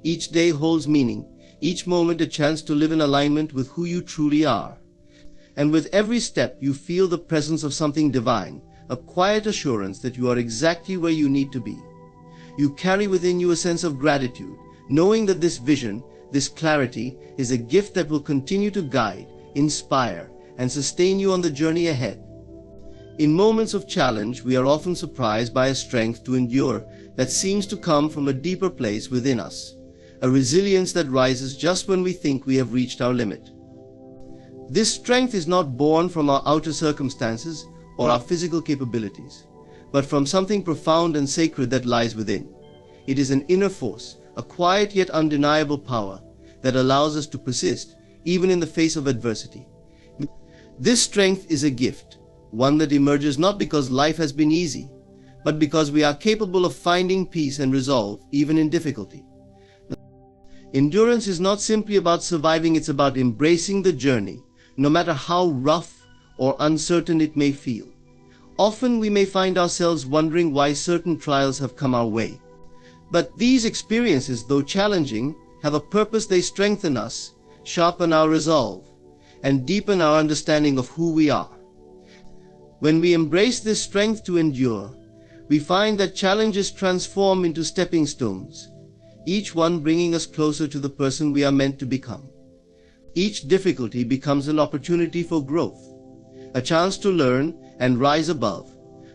Each day holds meaning, each moment a chance to live in alignment with who you truly are. And with every step you feel the presence of something divine, a quiet assurance that you are exactly where you need to be. You carry within you a sense of gratitude, knowing that this vision, this clarity, is a gift that will continue to guide, inspire, and sustain you on the journey ahead. In moments of challenge, we are often surprised by a strength to endure that seems to come from a deeper place within us, a resilience that rises just when we think we have reached our limit. This strength is not born from our outer circumstances or our physical capabilities, but from something profound and sacred that lies within. It is an inner force, a quiet yet undeniable power that allows us to persist even in the face of adversity. This strength is a gift, one that emerges not because life has been easy, but because we are capable of finding peace and resolve even in difficulty. Endurance is not simply about surviving, it's about embracing the journey, no matter how rough or uncertain it may feel. Often we may find ourselves wondering why certain trials have come our way. But these experiences, though challenging, have a purpose. They strengthen us, sharpen our resolve, and deepen our understanding of who we are. When we embrace this strength to endure, we find that challenges transform into stepping stones, each one bringing us closer to the person we are meant to become. Each difficulty becomes an opportunity for growth, a chance to learn and rise above,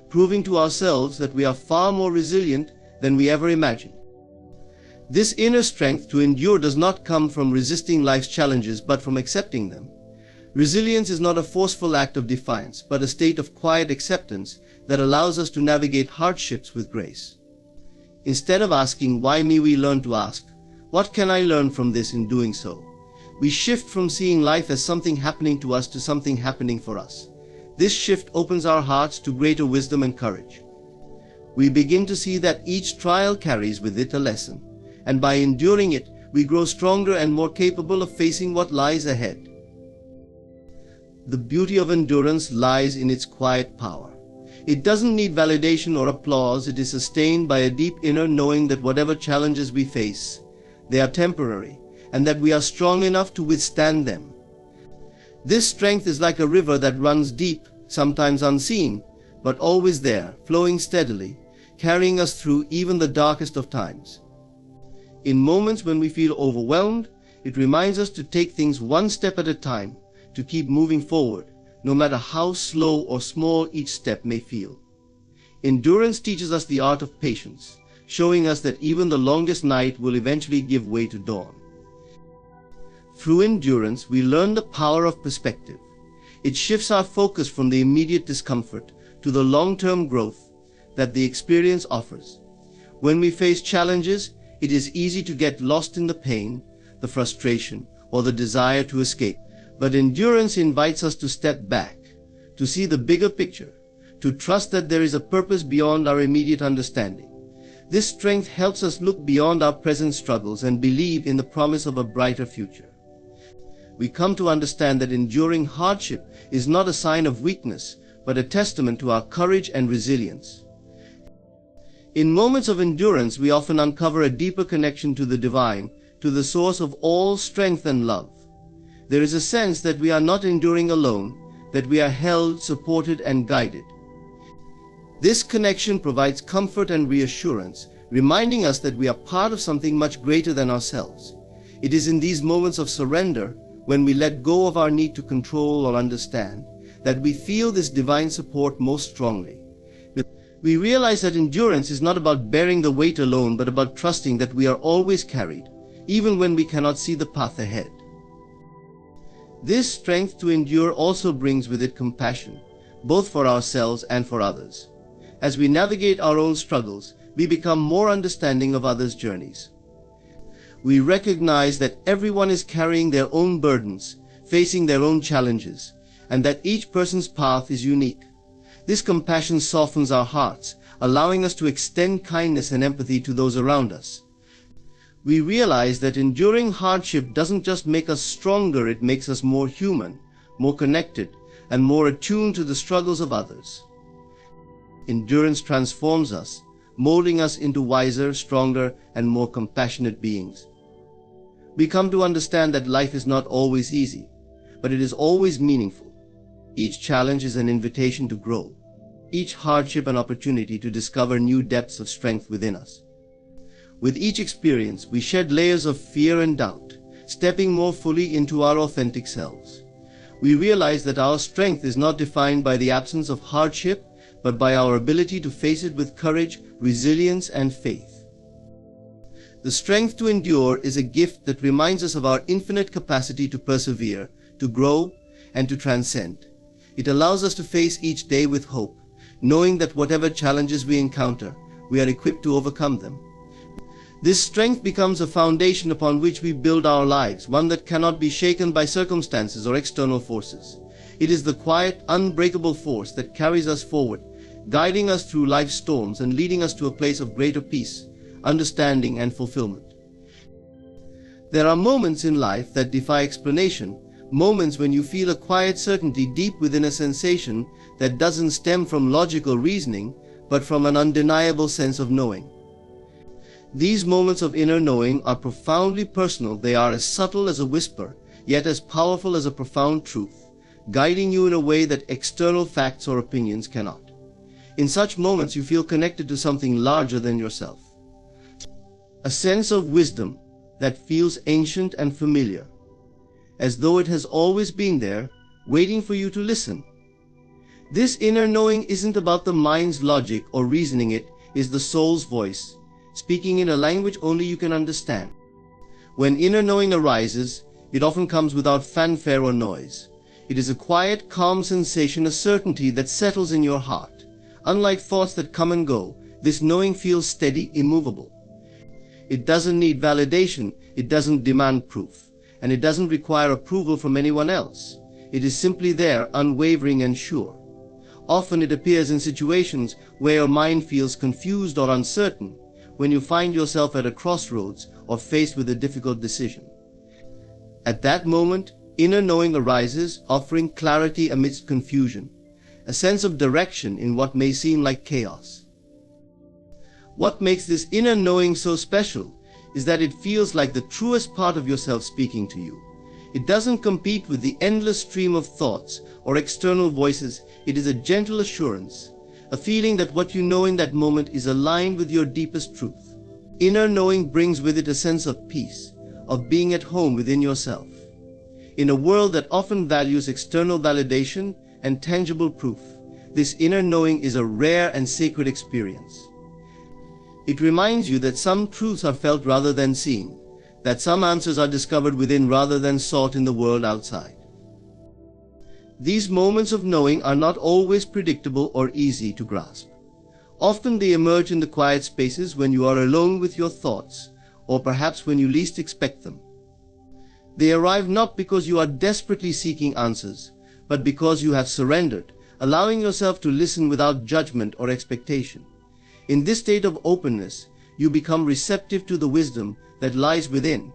proving to ourselves that we are far more resilient than we ever imagined. This inner strength to endure does not come from resisting life's challenges, but from accepting them. Resilience is not a forceful act of defiance, but a state of quiet acceptance that allows us to navigate hardships with grace. Instead of asking, "Why me?" we learn to ask, "What can I learn from this?" In doing so, we shift from seeing life as something happening to us to something happening for us. This shift opens our hearts to greater wisdom and courage. We begin to see that each trial carries with it a lesson, and by enduring it, we grow stronger and more capable of facing what lies ahead. The beauty of endurance lies in its quiet power. It doesn't need validation or applause. It is sustained by a deep inner knowing that whatever challenges we face, they are temporary, and that we are strong enough to withstand them. This strength is like a river that runs deep, sometimes unseen, but always there, flowing steadily, carrying us through even the darkest of times. In moments when we feel overwhelmed, it reminds us to take things one step at a time, to keep moving forward, no matter how slow or small each step may feel. Endurance teaches us the art of patience, showing us that even the longest night will eventually give way to dawn. Through endurance, we learn the power of perspective. It shifts our focus from the immediate discomfort to the long-term growth that the experience offers. When we face challenges, it is easy to get lost in the pain, the frustration, or the desire to escape. But endurance invites us to step back, to see the bigger picture, to trust that there is a purpose beyond our immediate understanding. This strength helps us look beyond our present struggles and believe in the promise of a brighter future. We come to understand that enduring hardship is not a sign of weakness, but a testament to our courage and resilience. In moments of endurance, we often uncover a deeper connection to the divine, to the source of all strength and love. There is a sense that we are not enduring alone, that we are held, supported, and guided. This connection provides comfort and reassurance, reminding us that we are part of something much greater than ourselves. It is in these moments of surrender, when we let go of our need to control or understand, that we feel this divine support most strongly. We realize that endurance is not about bearing the weight alone, but about trusting that we are always carried, even when we cannot see the path ahead. This strength to endure also brings with it compassion, both for ourselves and for others. As we navigate our own struggles, we become more understanding of others' journeys. We recognize that everyone is carrying their own burdens, facing their own challenges, and that each person's path is unique. This compassion softens our hearts, allowing us to extend kindness and empathy to those around us. We realize that enduring hardship doesn't just make us stronger, it makes us more human, more connected, and more attuned to the struggles of others. Endurance transforms us, molding us into wiser, stronger, and more compassionate beings. We come to understand that life is not always easy, but it is always meaningful. Each challenge is an invitation to grow, each hardship an opportunity to discover new depths of strength within us. With each experience, we shed layers of fear and doubt, stepping more fully into our authentic selves. We realize that our strength is not defined by the absence of hardship, but by our ability to face it with courage, resilience, and faith. The strength to endure is a gift that reminds us of our infinite capacity to persevere, to grow, and to transcend. It allows us to face each day with hope, knowing that whatever challenges we encounter, we are equipped to overcome them. This strength becomes a foundation upon which we build our lives, one that cannot be shaken by circumstances or external forces. It is the quiet, unbreakable force that carries us forward, guiding us through life's storms and leading us to a place of greater peace, understanding, and fulfillment. There are moments in life that defy explanation, moments when you feel a quiet certainty deep within, a sensation that doesn't stem from logical reasoning, but from an undeniable sense of knowing. These moments of inner knowing are profoundly personal. They are as subtle as a whisper, yet as powerful as a profound truth, guiding you in a way that external facts or opinions cannot. In such moments, you feel connected to something larger than yourself. A sense of wisdom that feels ancient and familiar, as though it has always been there, waiting for you to listen. This inner knowing isn't about the mind's logic or reasoning, it is the soul's voice, speaking in a language only you can understand. When inner knowing arises, it often comes without fanfare or noise. It is a quiet, calm sensation, a certainty that settles in your heart. Unlike thoughts that come and go, this knowing feels steady, immovable. It doesn't need validation, it doesn't demand proof, and it doesn't require approval from anyone else. It is simply there, unwavering and sure. Often it appears in situations where your mind feels confused or uncertain, when you find yourself at a crossroads or faced with a difficult decision. At that moment, inner knowing arises, offering clarity amidst confusion, a sense of direction in what may seem like chaos. What makes this inner knowing so special is that it feels like the truest part of yourself speaking to you. It doesn't compete with the endless stream of thoughts or external voices. It is a gentle assurance, a feeling that what you know in that moment is aligned with your deepest truth. Inner knowing brings with it a sense of peace, of being at home within yourself. In a world that often values external validation and tangible proof, this inner knowing is a rare and sacred experience. It reminds you that some truths are felt rather than seen, that some answers are discovered within rather than sought in the world outside. These moments of knowing are not always predictable or easy to grasp. Often they emerge in the quiet spaces when you are alone with your thoughts, or perhaps when you least expect them. They arrive not because you are desperately seeking answers, but because you have surrendered, allowing yourself to listen without judgment or expectation. In this state of openness, you become receptive to the wisdom that lies within.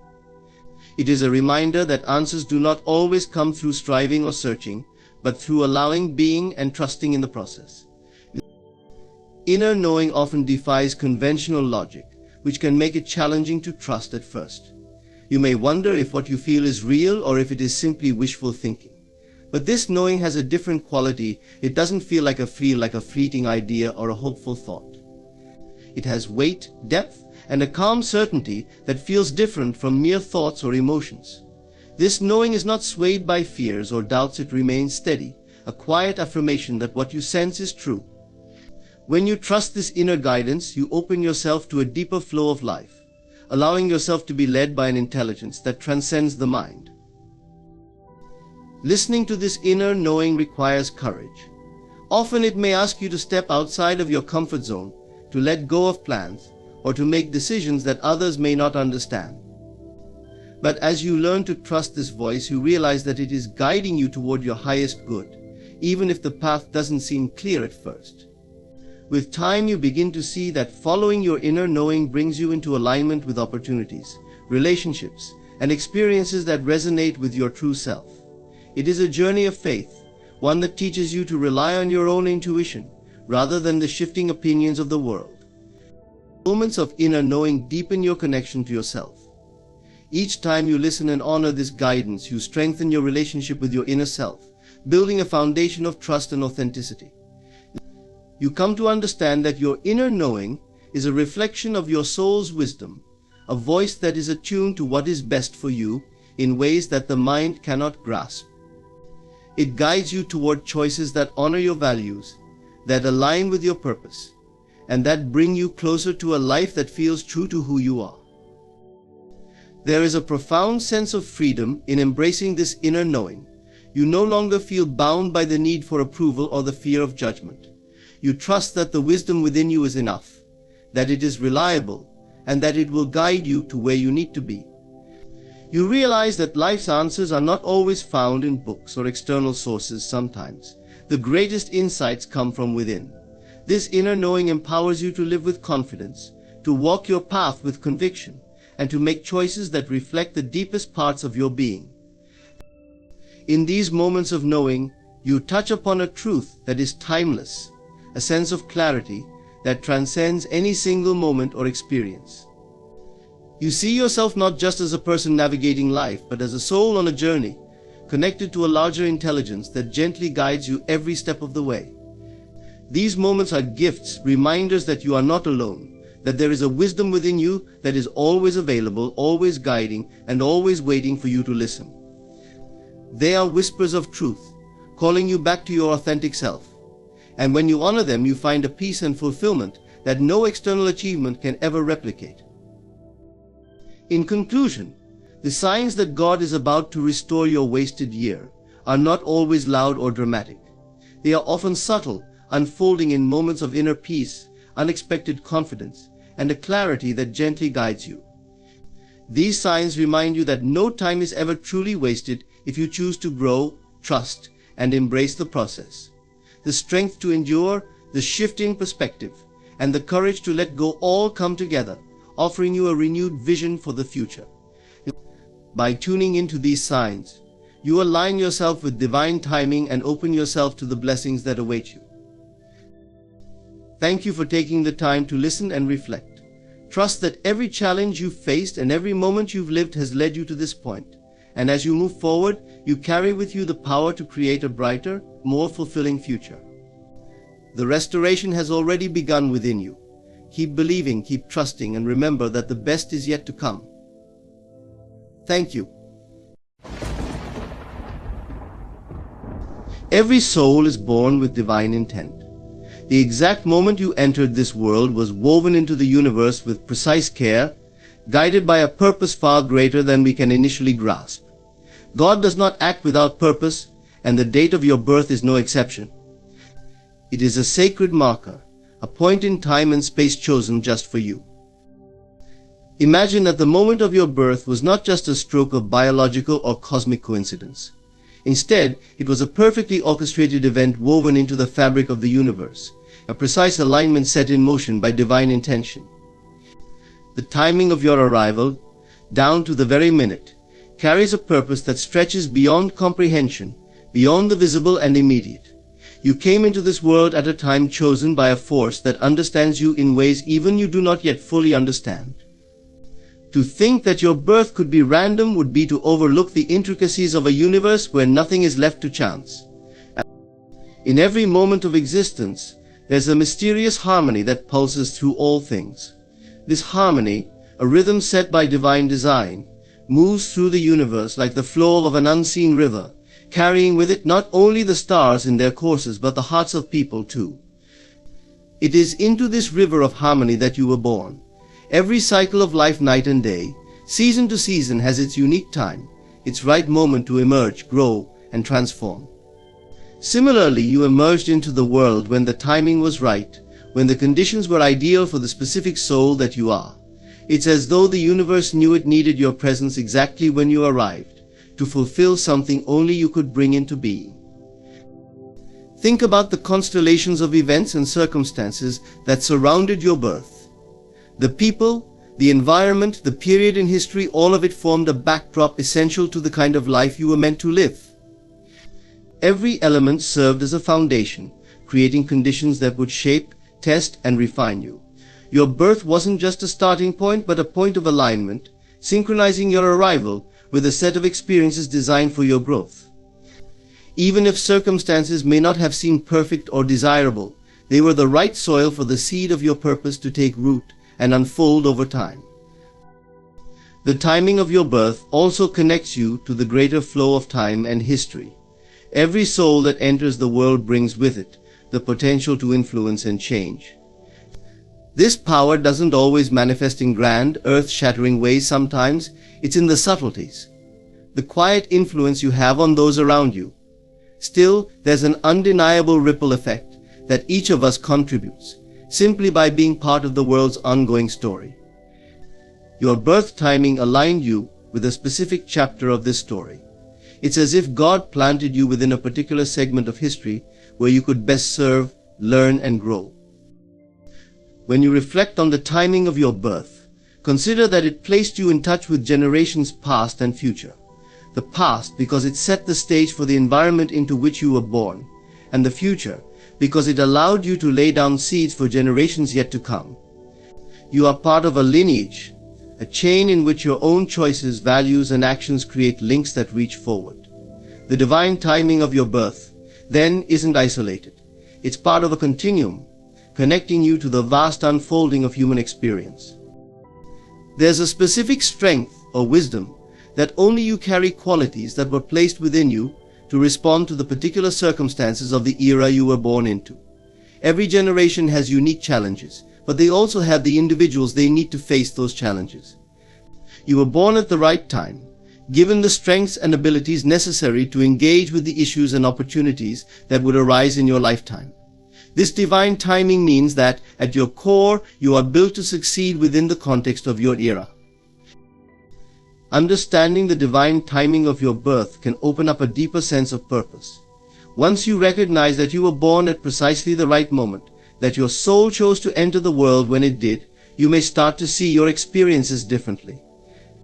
It is a reminder that answers do not always come through striving or searching, but through allowing, being, and trusting in the process. Inner knowing often defies conventional logic, which can make it challenging to trust at first. You may wonder if what you feel is real or if it is simply wishful thinking. But this knowing has a different quality. It doesn't feel like a fleeting idea or a hopeful thought. It has weight, depth, and a calm certainty that feels different from mere thoughts or emotions. This knowing is not swayed by fears or doubts. It remains steady, a quiet affirmation that what you sense is true. When you trust this inner guidance, you open yourself to a deeper flow of life, allowing yourself to be led by an intelligence that transcends the mind. Listening to this inner knowing requires courage. Often it may ask you to step outside of your comfort zone, to let go of plans, or to make decisions that others may not understand. But as you learn to trust this voice, you realize that it is guiding you toward your highest good, even if the path doesn't seem clear at first. With time, you begin to see that following your inner knowing brings you into alignment with opportunities, relationships, and experiences that resonate with your true self. It is a journey of faith, one that teaches you to rely on your own intuition rather than the shifting opinions of the world. Moments of inner knowing deepen your connection to yourself. Each time you listen and honor this guidance, you strengthen your relationship with your inner self, building a foundation of trust and authenticity. You come to understand that your inner knowing is a reflection of your soul's wisdom, a voice that is attuned to what is best for you in ways that the mind cannot grasp. It guides you toward choices that honor your values, that align with your purpose, and that bring you closer to a life that feels true to who you are. There is a profound sense of freedom in embracing this inner knowing. You no longer feel bound by the need for approval or the fear of judgment. You trust that the wisdom within you is enough, that it is reliable, and that it will guide you to where you need to be. You realize that life's answers are not always found in books or external sources. Sometimes the greatest insights come from within. This inner knowing empowers you to live with confidence, to walk your path with conviction, and to make choices that reflect the deepest parts of your being. In these moments of knowing, you touch upon a truth that is timeless, a sense of clarity that transcends any single moment or experience. You see yourself not just as a person navigating life, but as a soul on a journey, connected to a larger intelligence that gently guides you every step of the way. These moments are gifts, reminders that you are not alone, that there is a wisdom within you that is always available, always guiding, and always waiting for you to listen. They are whispers of truth, calling you back to your authentic self. And when you honor them, you find a peace and fulfillment that no external achievement can ever replicate. In conclusion, the signs that God is about to restore your wasted year are not always loud or dramatic. They are often subtle, unfolding in moments of inner peace, unexpected confidence, and a clarity that gently guides you. These signs remind you that no time is ever truly wasted if you choose to grow, trust, and embrace the process. The strength to endure, the shift in perspective, and the courage to let go all come together, offering you a renewed vision for the future. By tuning into these signs, you align yourself with divine timing and open yourself to the blessings that await you. Thank you for taking the time to listen and reflect. Trust that every challenge you've faced and every moment you've lived has led you to this point. And as you move forward, you carry with you the power to create a brighter, more fulfilling future. The restoration has already begun within you. Keep believing, keep trusting, and remember that the best is yet to come. Thank you. Every soul is born with divine intent. The exact moment you entered this world was woven into the universe with precise care, guided by a purpose far greater than we can initially grasp. God does not act without purpose, and the date of your birth is no exception. It is a sacred marker, a point in time and space chosen just for you. Imagine that the moment of your birth was not just a stroke of biological or cosmic coincidence. Instead, it was a perfectly orchestrated event woven into the fabric of the universe, a precise alignment set in motion by divine intention. The timing of your arrival, down to the very minute, carries a purpose that stretches beyond comprehension, beyond the visible and immediate. You came into this world at a time chosen by a force that understands you in ways even you do not yet fully understand. To think that your birth could be random would be to overlook the intricacies of a universe where nothing is left to chance. In every moment of existence, there's a mysterious harmony that pulses through all things. This harmony, a rhythm set by divine design, moves through the universe like the flow of an unseen river, carrying with it not only the stars in their courses but the hearts of people too. It is into this river of harmony that you were born. Every cycle of life, night and day, season to season, has its unique time, its right moment to emerge, grow, and transform. Similarly, you emerged into the world when the timing was right, when the conditions were ideal for the specific soul that you are. It's as though the universe knew it needed your presence exactly when you arrived, to fulfill something only you could bring into being. Think about the constellations of events and circumstances that surrounded your birth. The people, the environment, the period in history, all of it formed a backdrop essential to the kind of life you were meant to live. Every element served as a foundation, creating conditions that would shape, test, and refine you. Your birth wasn't just a starting point, but a point of alignment, synchronizing your arrival with a set of experiences designed for your growth. Even if circumstances may not have seemed perfect or desirable, they were the right soil for the seed of your purpose to take root and unfold over time. The timing of your birth also connects you to the greater flow of time and history. Every soul that enters the world brings with it the potential to influence and change. This power doesn't always manifest in grand, earth-shattering ways. Sometimes it's in the subtleties, the quiet influence you have on those around you. Still, there's an undeniable ripple effect that each of us contributes, simply by being part of the world's ongoing story. Your birth timing aligned you with a specific chapter of this story. It's as if God planted you within a particular segment of history where you could best serve, learn, and grow. When you reflect on the timing of your birth, consider that it placed you in touch with generations past and future. The past because it set the stage for the environment into which you were born, and the future because it allowed you to lay down seeds for generations yet to come. You are part of a lineage, a chain in which your own choices, values, and actions create links that reach forward. The divine timing of your birth, then, isn't isolated. It's part of a continuum, connecting you to the vast unfolding of human experience. There's a specific strength or wisdom that only you carry, qualities that were placed within you to respond to the particular circumstances of the era you were born into. Every generation has unique challenges, but they also have the individuals they need to face those challenges. You were born at the right time, given the strengths and abilities necessary to engage with the issues and opportunities that would arise in your lifetime. This divine timing means that, at your core, you are built to succeed within the context of your era. Understanding the divine timing of your birth can open up a deeper sense of purpose. Once you recognize that you were born at precisely the right moment, that your soul chose to enter the world when it did, you may start to see your experiences differently.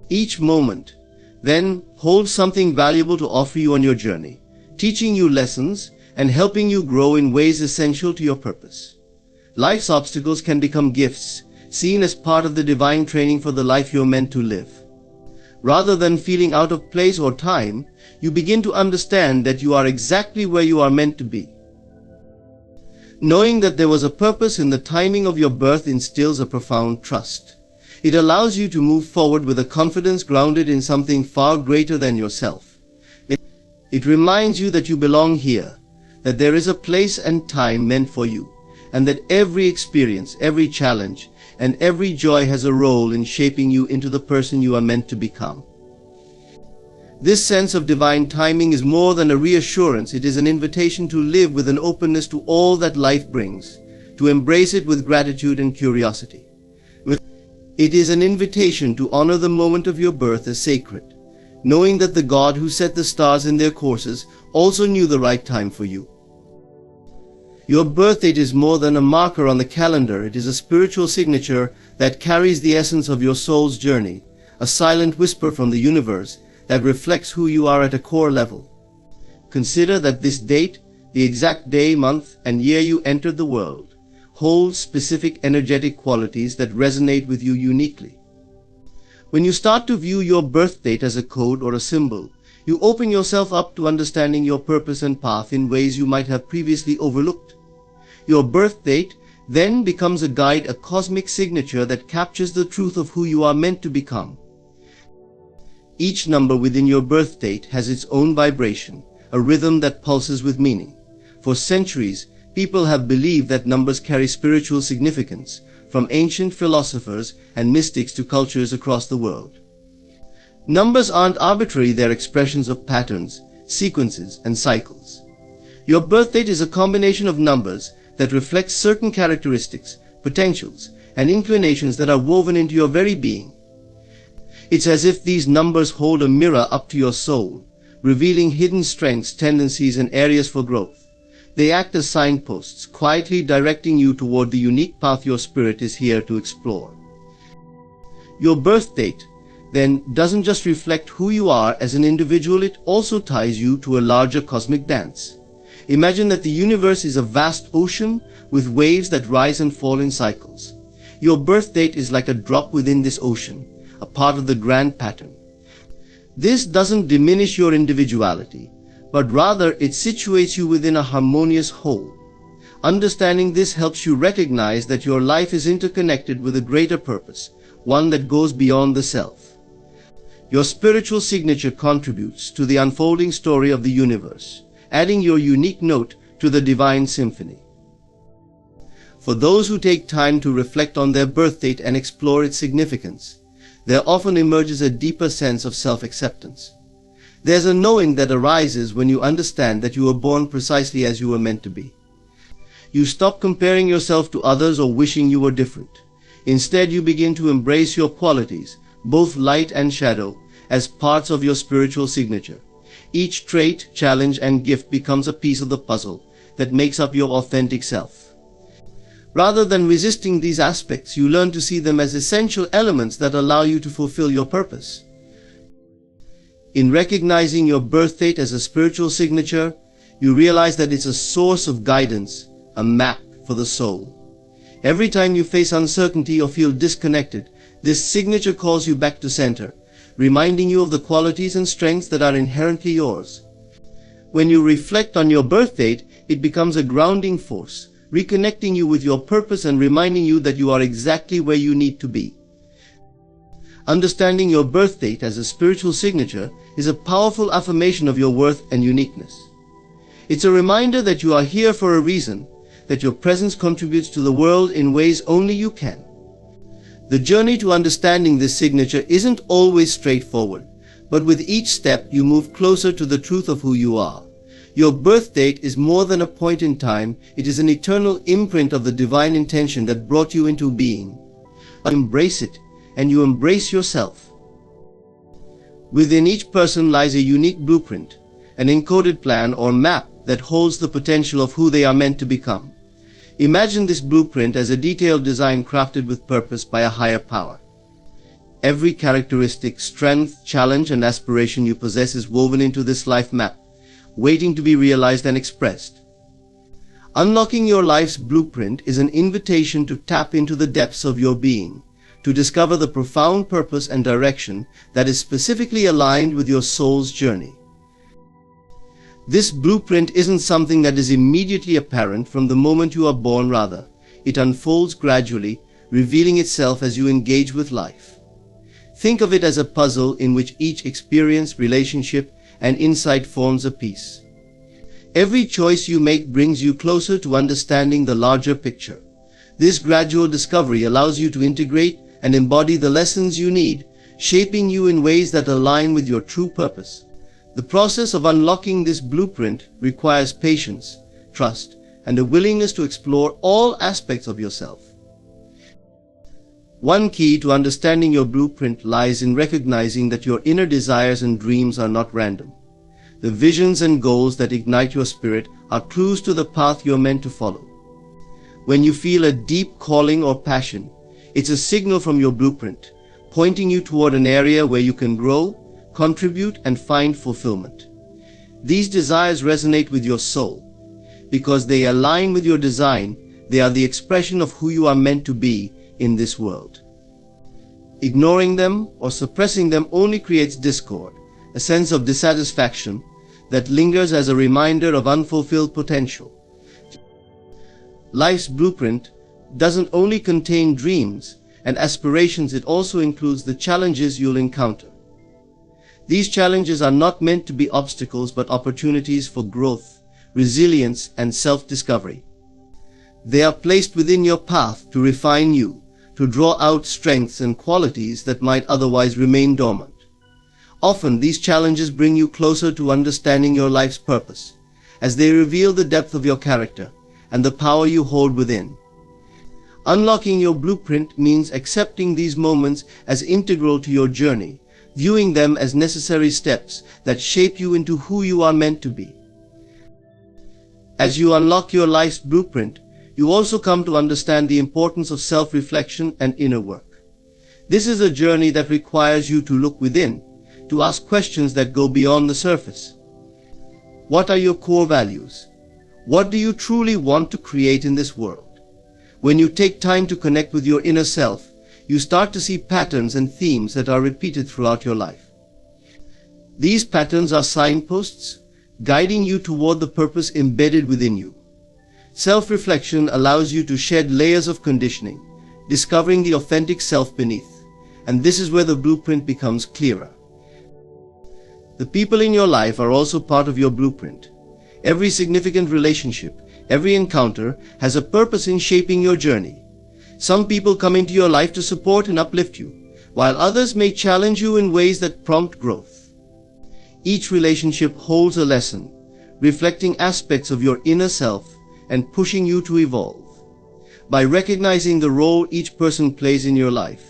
Each moment, then, holds something valuable to offer you on your journey, teaching you lessons and helping you grow in ways essential to your purpose. Life's obstacles can become gifts, seen as part of the divine training for the life you're meant to live. Rather than feeling out of place or time, you begin to understand that you are exactly where you are meant to be. Knowing that there was a purpose in the timing of your birth instills a profound trust. It allows you to move forward with a confidence grounded in something far greater than yourself. It reminds you that you belong here, that there is a place and time meant for you, and that every experience, every challenge, and every joy has a role in shaping you into the person you are meant to become. This sense of divine timing is more than a reassurance. It is an invitation to live with an openness to all that life brings, to embrace it with gratitude and curiosity. It is an invitation to honor the moment of your birth as sacred, knowing that the God who set the stars in their courses also knew the right time for you. Your birth date is more than a marker on the calendar. It is a spiritual signature that carries the essence of your soul's journey, a silent whisper from the universe that reflects who you are at a core level. Consider that this date, the exact day, month, and year you entered the world, holds specific energetic qualities that resonate with you uniquely. When you start to view your birth date as a code or a symbol, you open yourself up to understanding your purpose and path in ways you might have previously overlooked. Your birth date then becomes a guide, a cosmic signature that captures the truth of who you are meant to become. Each number within your birth date has its own vibration, a rhythm that pulses with meaning. For centuries, people have believed that numbers carry spiritual significance, from ancient philosophers and mystics to cultures across the world. Numbers aren't arbitrary, they're expressions of patterns, sequences, and cycles. Your birth date is a combination of numbers that reflects certain characteristics, potentials, and inclinations that are woven into your very being. It's as if these numbers hold a mirror up to your soul, revealing hidden strengths, tendencies, and areas for growth. They act as signposts, quietly directing you toward the unique path your spirit is here to explore. Your birth date, then, doesn't just reflect who you are as an individual, it also ties you to a larger cosmic dance. Imagine that the universe is a vast ocean with waves that rise and fall in cycles. Your birth date is like a drop within this ocean, a part of the grand pattern. This doesn't diminish your individuality, but rather it situates you within a harmonious whole. Understanding this helps you recognize that your life is interconnected with a greater purpose, one that goes beyond the self. Your spiritual signature contributes to the unfolding story of the universe, adding your unique note to the divine symphony. For those who take time to reflect on their birth date and explore its significance, there often emerges a deeper sense of self-acceptance. There's a knowing that arises when you understand that you were born precisely as you were meant to be. You stop comparing yourself to others or wishing you were different. Instead, you begin to embrace your qualities, both light and shadow, as parts of your spiritual signature. Each trait, challenge, and gift becomes a piece of the puzzle that makes up your authentic self. Rather than resisting these aspects, you learn to see them as essential elements that allow you to fulfill your purpose. In recognizing your birth date as a spiritual signature, you realize that it's a source of guidance, a map for the soul. Every time you face uncertainty or feel disconnected, this signature calls you back to center, reminding you of the qualities and strengths that are inherently yours. When you reflect on your birth date, it becomes a grounding force, reconnecting you with your purpose and reminding you that you are exactly where you need to be. Understanding your birth date as a spiritual signature is a powerful affirmation of your worth and uniqueness. It's a reminder that you are here for a reason, that your presence contributes to the world in ways only you can. The journey to understanding this signature isn't always straightforward, but with each step you move closer to the truth of who you are. Your birth date is more than a point in time, it is an eternal imprint of the divine intention that brought you into being. Embrace it, and you embrace yourself. Within each person lies a unique blueprint, an encoded plan or map that holds the potential of who they are meant to become. Imagine this blueprint as a detailed design crafted with purpose by a higher power. Every characteristic, strength, challenge, and aspiration you possess is woven into this life map, waiting to be realized and expressed. Unlocking your life's blueprint is an invitation to tap into the depths of your being, to discover the profound purpose and direction that is specifically aligned with your soul's journey. This blueprint isn't something that is immediately apparent from the moment you are born, rather, it unfolds gradually, revealing itself as you engage with life. Think of it as a puzzle in which each experience, relationship, and insight forms a piece. Every choice you make brings you closer to understanding the larger picture. This gradual discovery allows you to integrate and embody the lessons you need, shaping you in ways that align with your true purpose. The process of unlocking this blueprint requires patience, trust, and a willingness to explore all aspects of yourself. One key to understanding your blueprint lies in recognizing that your inner desires and dreams are not random. The visions and goals that ignite your spirit are clues to the path you're meant to follow. When you feel a deep calling or passion, it's a signal from your blueprint, pointing you toward an area where you can grow, contribute, and find fulfillment. These desires resonate with your soul. Because they align with your design, they are the expression of who you are meant to be in this world. Ignoring them or suppressing them only creates discord, a sense of dissatisfaction that lingers as a reminder of unfulfilled potential. Life's blueprint doesn't only contain dreams and aspirations, it also includes the challenges you'll encounter. These challenges are not meant to be obstacles but opportunities for growth, resilience, and self-discovery. They are placed within your path to refine you, to draw out strengths and qualities that might otherwise remain dormant. Often, these challenges bring you closer to understanding your life's purpose, as they reveal the depth of your character and the power you hold within. Unlocking your blueprint means accepting these moments as integral to your journey, viewing them as necessary steps that shape you into who you are meant to be. As you unlock your life's blueprint, you also come to understand the importance of self-reflection and inner work. This is a journey that requires you to look within, to ask questions that go beyond the surface. What are your core values? What do you truly want to create in this world? When you take time to connect with your inner self, you start to see patterns and themes that are repeated throughout your life. These patterns are signposts, guiding you toward the purpose embedded within you. Self-reflection allows you to shed layers of conditioning, discovering the authentic self beneath, and this is where the blueprint becomes clearer. The people in your life are also part of your blueprint. Every significant relationship, every encounter has a purpose in shaping your journey. Some people come into your life to support and uplift you, while others may challenge you in ways that prompt growth. Each relationship holds a lesson, reflecting aspects of your inner self and pushing you to evolve. By recognizing the role each person plays in your life,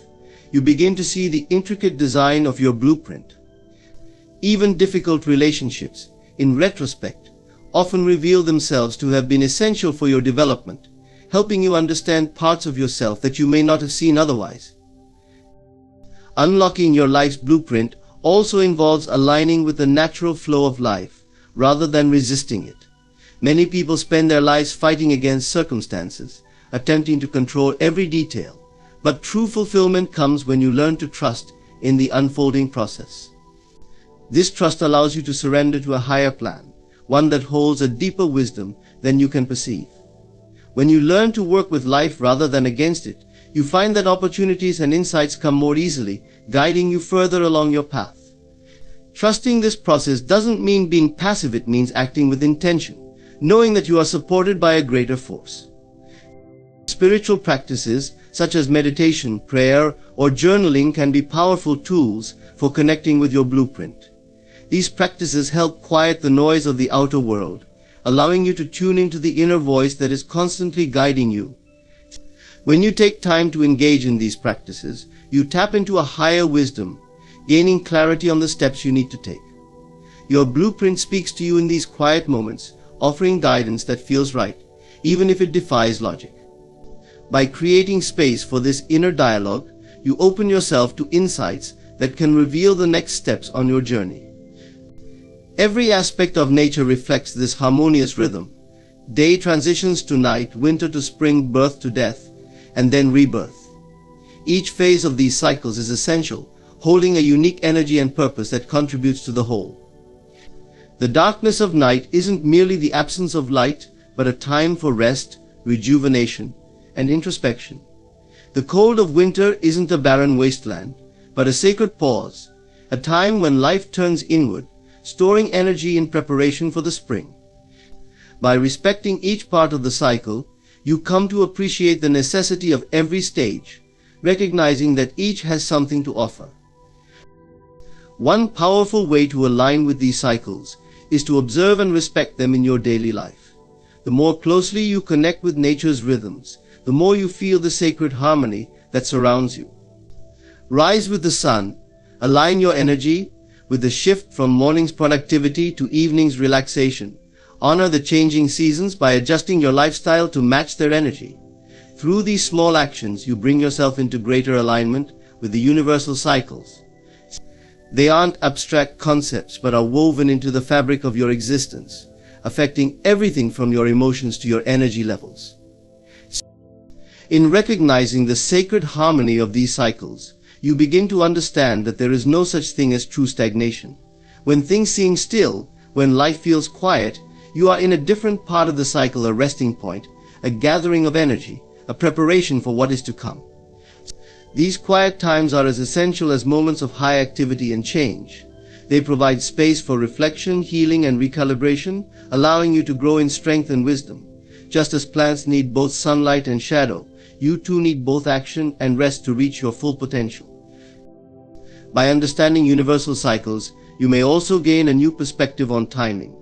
you begin to see the intricate design of your blueprint. Even difficult relationships, in retrospect, often reveal themselves to have been essential for your development, helping you understand parts of yourself that you may not have seen otherwise. Unlocking your life's blueprint also involves aligning with the natural flow of life, rather than resisting it. Many people spend their lives fighting against circumstances, attempting to control every detail, but true fulfillment comes when you learn to trust in the unfolding process. This trust allows you to surrender to a higher plan, one that holds a deeper wisdom than you can perceive. When you learn to work with life rather than against it, you find that opportunities and insights come more easily, guiding you further along your path. Trusting this process doesn't mean being passive, it means acting with intention, knowing that you are supported by a greater force. Spiritual practices such as meditation, prayer, or journaling can be powerful tools for connecting with your blueprint. These practices help quiet the noise of the outer world, allowing you to tune into the inner voice that is constantly guiding you. When you take time to engage in these practices, you tap into a higher wisdom, gaining clarity on the steps you need to take. Your blueprint speaks to you in these quiet moments, offering guidance that feels right, even if it defies logic. By creating space for this inner dialogue, you open yourself to insights that can reveal the next steps on your journey. Every aspect of nature reflects this harmonious rhythm. Day transitions to night, winter to spring, birth to death, and then rebirth. Each phase of these cycles is essential, holding a unique energy and purpose that contributes to the whole. The darkness of night isn't merely the absence of light, but a time for rest, rejuvenation, and introspection. The cold of winter isn't a barren wasteland, but a sacred pause, a time when life turns inward, storing energy in preparation for the spring. By respecting each part of the cycle, you come to appreciate the necessity of every stage, recognizing that each has something to offer. One powerful way to align with these cycles is to observe and respect them in your daily life. The more closely you connect with nature's rhythms, the more you feel the sacred harmony that surrounds you. Rise with the sun, align your energy with the shift from morning's productivity to evening's relaxation. Honor the changing seasons by adjusting your lifestyle to match their energy. Through these small actions, you bring yourself into greater alignment with the universal cycles. They aren't abstract concepts, but are woven into the fabric of your existence, affecting everything from your emotions to your energy levels. In recognizing the sacred harmony of these cycles, you begin to understand that there is no such thing as true stagnation. When things seem still, when life feels quiet, you are in a different part of the cycle, a resting point, a gathering of energy, a preparation for what is to come. These quiet times are as essential as moments of high activity and change. They provide space for reflection, healing, and recalibration, allowing you to grow in strength and wisdom. Just as plants need both sunlight and shadow, you too need both action and rest to reach your full potential. By understanding universal cycles, you may also gain a new perspective on timing.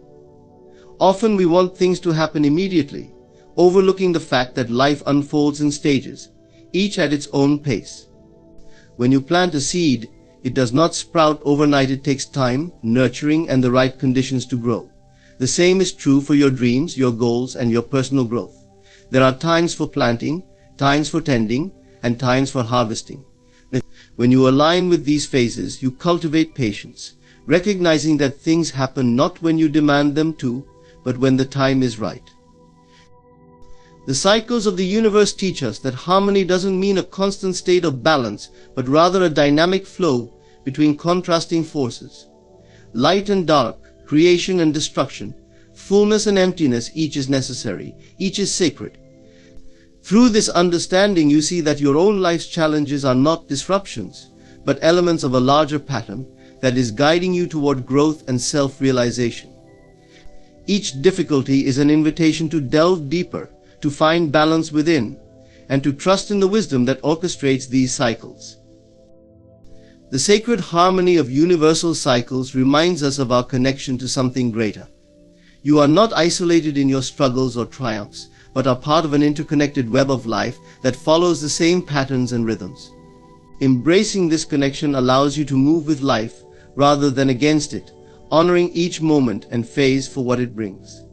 Often we want things to happen immediately, overlooking the fact that life unfolds in stages, each at its own pace. When you plant a seed, it does not sprout overnight. It takes time, nurturing, and the right conditions to grow. The same is true for your dreams, your goals, and your personal growth. There are times for planting, times for tending, and times for harvesting. When you align with these phases, you cultivate patience, recognizing that things happen not when you demand them to, but when the time is right. The cycles of the universe teach us that harmony doesn't mean a constant state of balance, but rather a dynamic flow between contrasting forces. Light and dark, creation and destruction, fullness and emptiness, each is necessary, each is sacred. Through this understanding, you see that your own life's challenges are not disruptions, but elements of a larger pattern that is guiding you toward growth and self-realization. Each difficulty is an invitation to delve deeper, to find balance within, and to trust in the wisdom that orchestrates these cycles. The sacred harmony of universal cycles reminds us of our connection to something greater. You are not isolated in your struggles or triumphs, but are part of an interconnected web of life that follows the same patterns and rhythms. Embracing this connection allows you to move with life rather than against it, honoring each moment and phase for what it brings.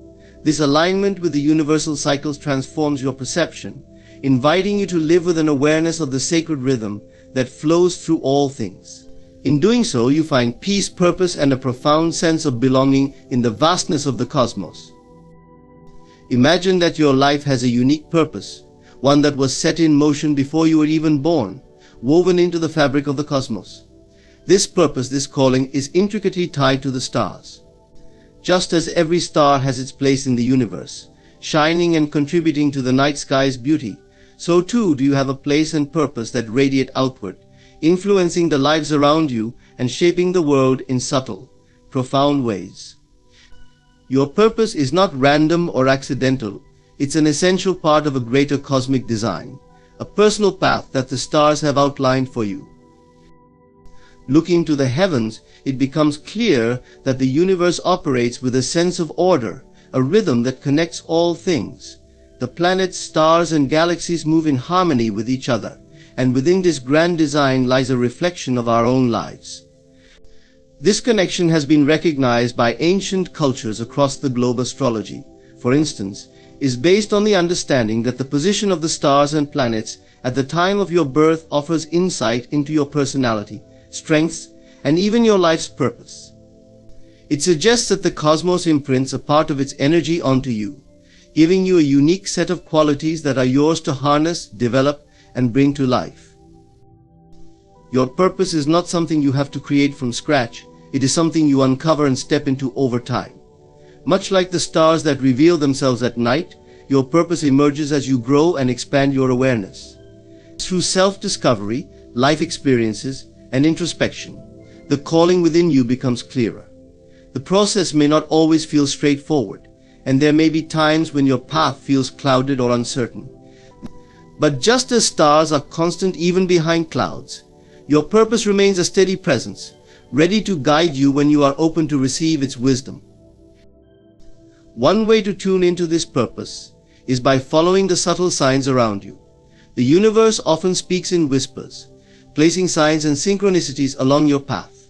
This alignment with the universal cycles transforms your perception, inviting you to live with an awareness of the sacred rhythm that flows through all things. In doing so, you find peace, purpose, and a profound sense of belonging in the vastness of the cosmos. Imagine that your life has a unique purpose, one that was set in motion before you were even born, woven into the fabric of the cosmos. This purpose, this calling, is intricately tied to the stars. Just as every star has its place in the universe, shining and contributing to the night sky's beauty, so too do you have a place and purpose that radiate outward, influencing the lives around you and shaping the world in subtle, profound ways. Your purpose is not random or accidental. It's an essential part of a greater cosmic design, a personal path that the stars have outlined for you. Looking to the heavens, it becomes clear that the universe operates with a sense of order, a rhythm that connects all things. The planets, stars, and galaxies move in harmony with each other, and within this grand design lies a reflection of our own lives. This connection has been recognized by ancient cultures across the globe. Astrology, for instance, is based on the understanding that the position of the stars and planets at the time of your birth offers insight into your personality, strengths, and even your life's purpose. It suggests that the cosmos imprints a part of its energy onto you, giving you a unique set of qualities that are yours to harness, develop, and bring to life. Your purpose is not something you have to create from scratch. It is something you uncover and step into over time. Much like the stars that reveal themselves at night, your purpose emerges as you grow and expand your awareness. Through self-discovery, life experiences, and introspection, the calling within you becomes clearer. The process may not always feel straightforward, and there may be times when your path feels clouded or uncertain. But just as stars are constant even behind clouds, your purpose remains a steady presence, ready to guide you when you are open to receive its wisdom. One way to tune into this purpose is by following the subtle signs around you. The universe often speaks in whispers, placing signs and synchronicities along your path.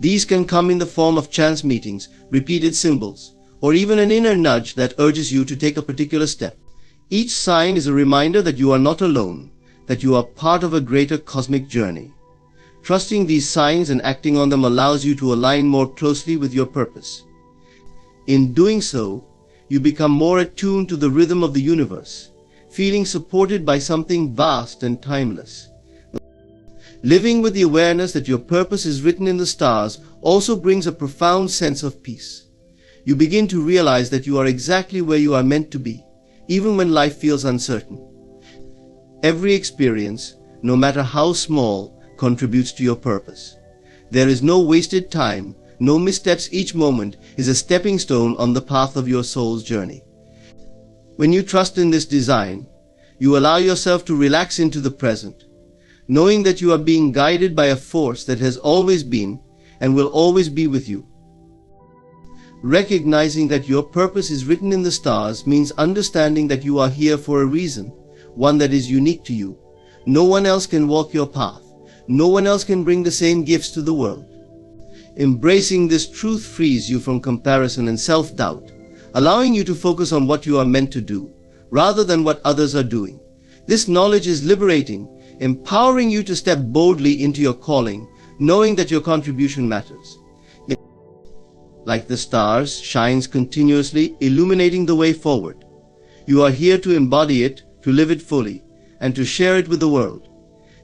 These can come in the form of chance meetings, repeated symbols, or even an inner nudge that urges you to take a particular step. Each sign is a reminder that you are not alone, that you are part of a greater cosmic journey. Trusting these signs and acting on them allows you to align more closely with your purpose. In doing so, you become more attuned to the rhythm of the universe, feeling supported by something vast and timeless. Living with the awareness that your purpose is written in the stars also brings a profound sense of peace. You begin to realize that you are exactly where you are meant to be, even when life feels uncertain. Every experience, no matter how small, contributes to your purpose. There is no wasted time, no missteps. Each moment is a stepping stone on the path of your soul's journey. When you trust in this design, you allow yourself to relax into the present, knowing that you are being guided by a force that has always been and will always be with you. Recognizing that your purpose is written in the stars means understanding that you are here for a reason, one that is unique to you. No one else can walk your path. No one else can bring the same gifts to the world. Embracing this truth frees you from comparison and self-doubt, allowing you to focus on what you are meant to do, rather than what others are doing. This knowledge is liberating, empowering you to step boldly into your calling, knowing that your contribution matters. Like the stars, shines continuously, illuminating the way forward. You are here to embody it, to live it fully, and to share it with the world.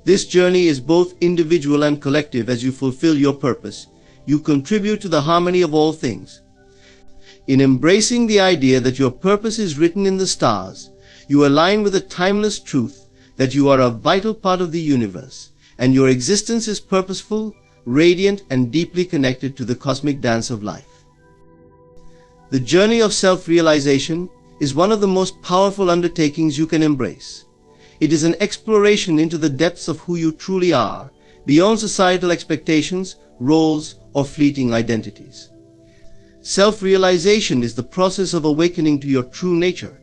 This journey is both individual and collective. As you fulfill your purpose, you contribute to the harmony of all things. In embracing the idea that your purpose is written in the stars, you align with the timeless truth that you are a vital part of the universe, and your existence is purposeful, radiant, and deeply connected to the cosmic dance of life. The journey of self-realization is one of the most powerful undertakings you can embrace. It is an exploration into the depths of who you truly are, beyond societal expectations, roles, or fleeting identities. Self-realization is the process of awakening to your true nature,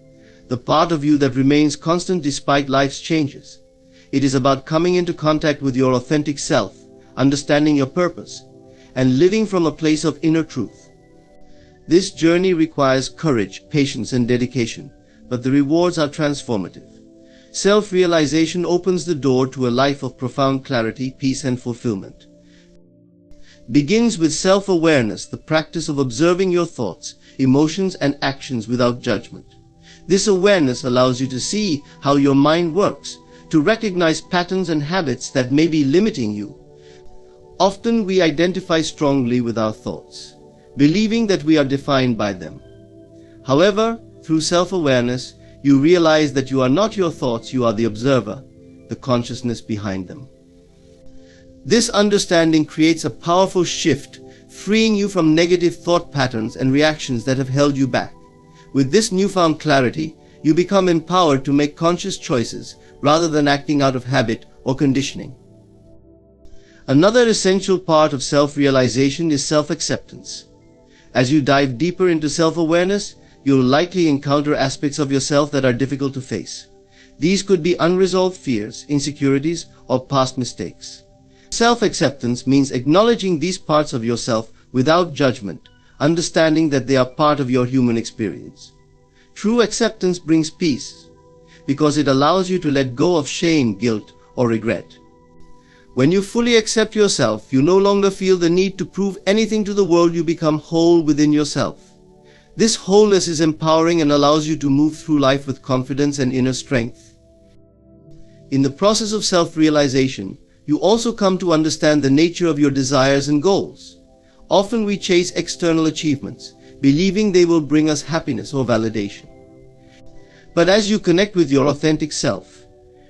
the part of you that remains constant despite life's changes. It is about coming into contact with your authentic self, understanding your purpose, and living from a place of inner truth. This journey requires courage, patience, and dedication, but the rewards are transformative. Self-realization opens the door to a life of profound clarity, peace, and fulfillment. Begins with self-awareness, the practice of observing your thoughts, emotions, and actions without judgment. This awareness allows you to see how your mind works, to recognize patterns and habits that may be limiting you. Often we identify strongly with our thoughts, believing that we are defined by them. However, through self-awareness, you realize that you are not your thoughts, you are the observer, the consciousness behind them. This understanding creates a powerful shift, freeing you from negative thought patterns and reactions that have held you back. With this newfound clarity, you become empowered to make conscious choices rather than acting out of habit or conditioning. Another essential part of self-realization is self-acceptance. As you dive deeper into self-awareness, you'll likely encounter aspects of yourself that are difficult to face. These could be unresolved fears, insecurities, or past mistakes. Self-acceptance means acknowledging these parts of yourself without judgment, understanding that they are part of your human experience. True acceptance brings peace, because it allows you to let go of shame, guilt, or regret. When you fully accept yourself, you no longer feel the need to prove anything to the world. You become whole within yourself. This wholeness is empowering and allows you to move through life with confidence and inner strength. In the process of self-realization, you also come to understand the nature of your desires and goals. Often we chase external achievements, believing they will bring us happiness or validation. But as you connect with your authentic self,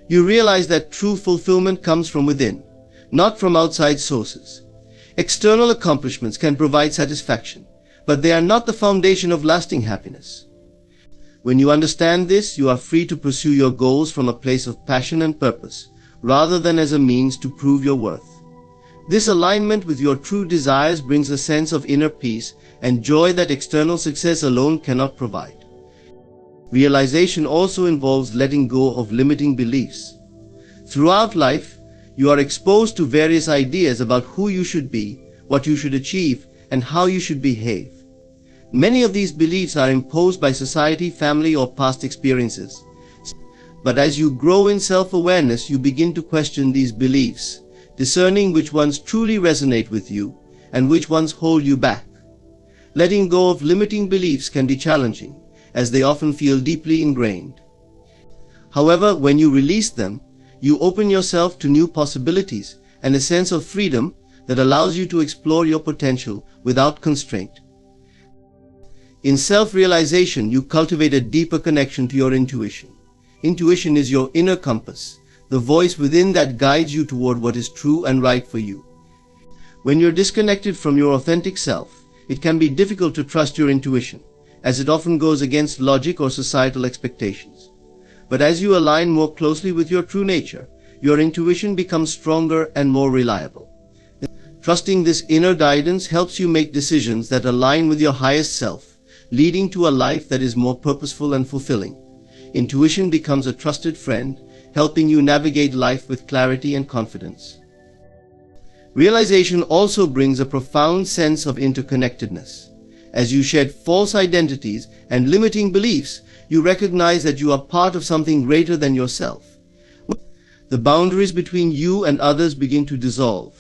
you realize that true fulfillment comes from within, not from outside sources. External accomplishments can provide satisfaction, but they are not the foundation of lasting happiness. When you understand this, you are free to pursue your goals from a place of passion and purpose, rather than as a means to prove your worth. This alignment with your true desires brings a sense of inner peace and joy that external success alone cannot provide. Realization also involves letting go of limiting beliefs. Throughout life, you are exposed to various ideas about who you should be, what you should achieve, and how you should behave. Many of these beliefs are imposed by society, family, or past experiences. But as you grow in self-awareness, you begin to question these beliefs, discerning which ones truly resonate with you and which ones hold you back. Letting go of limiting beliefs can be challenging, as they often feel deeply ingrained. However, when you release them, you open yourself to new possibilities and a sense of freedom that allows you to explore your potential without constraint. In self-realization, you cultivate a deeper connection to your intuition. Intuition is your inner compass, the voice within that guides you toward what is true and right for you. When you're disconnected from your authentic self, it can be difficult to trust your intuition, as it often goes against logic or societal expectations. But as you align more closely with your true nature, your intuition becomes stronger and more reliable. Trusting this inner guidance helps you make decisions that align with your highest self, leading to a life that is more purposeful and fulfilling. Intuition becomes a trusted friend, helping you navigate life with clarity and confidence. Realization also brings a profound sense of interconnectedness. As you shed false identities and limiting beliefs, you recognize that you are part of something greater than yourself. The boundaries between you and others begin to dissolve,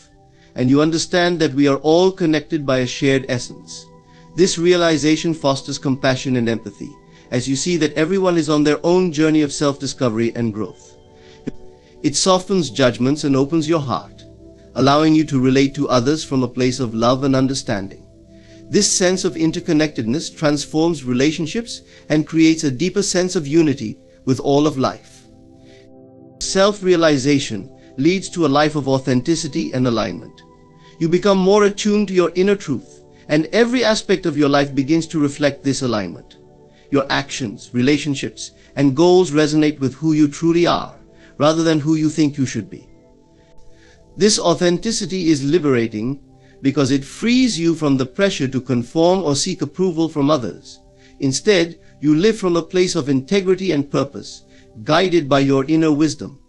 and you understand that we are all connected by a shared essence. This realization fosters compassion and empathy, as you see that everyone is on their own journey of self-discovery and growth. It softens judgments and opens your heart, allowing you to relate to others from a place of love and understanding. This sense of interconnectedness transforms relationships and creates a deeper sense of unity with all of life. Self-realization leads to a life of authenticity and alignment. You become more attuned to your inner truth, and every aspect of your life begins to reflect this alignment. Your actions, relationships, and goals resonate with who you truly are, rather than who you think you should be. This authenticity is liberating because it frees you from the pressure to conform or seek approval from others. Instead, you live from a place of integrity and purpose, guided by your inner wisdom.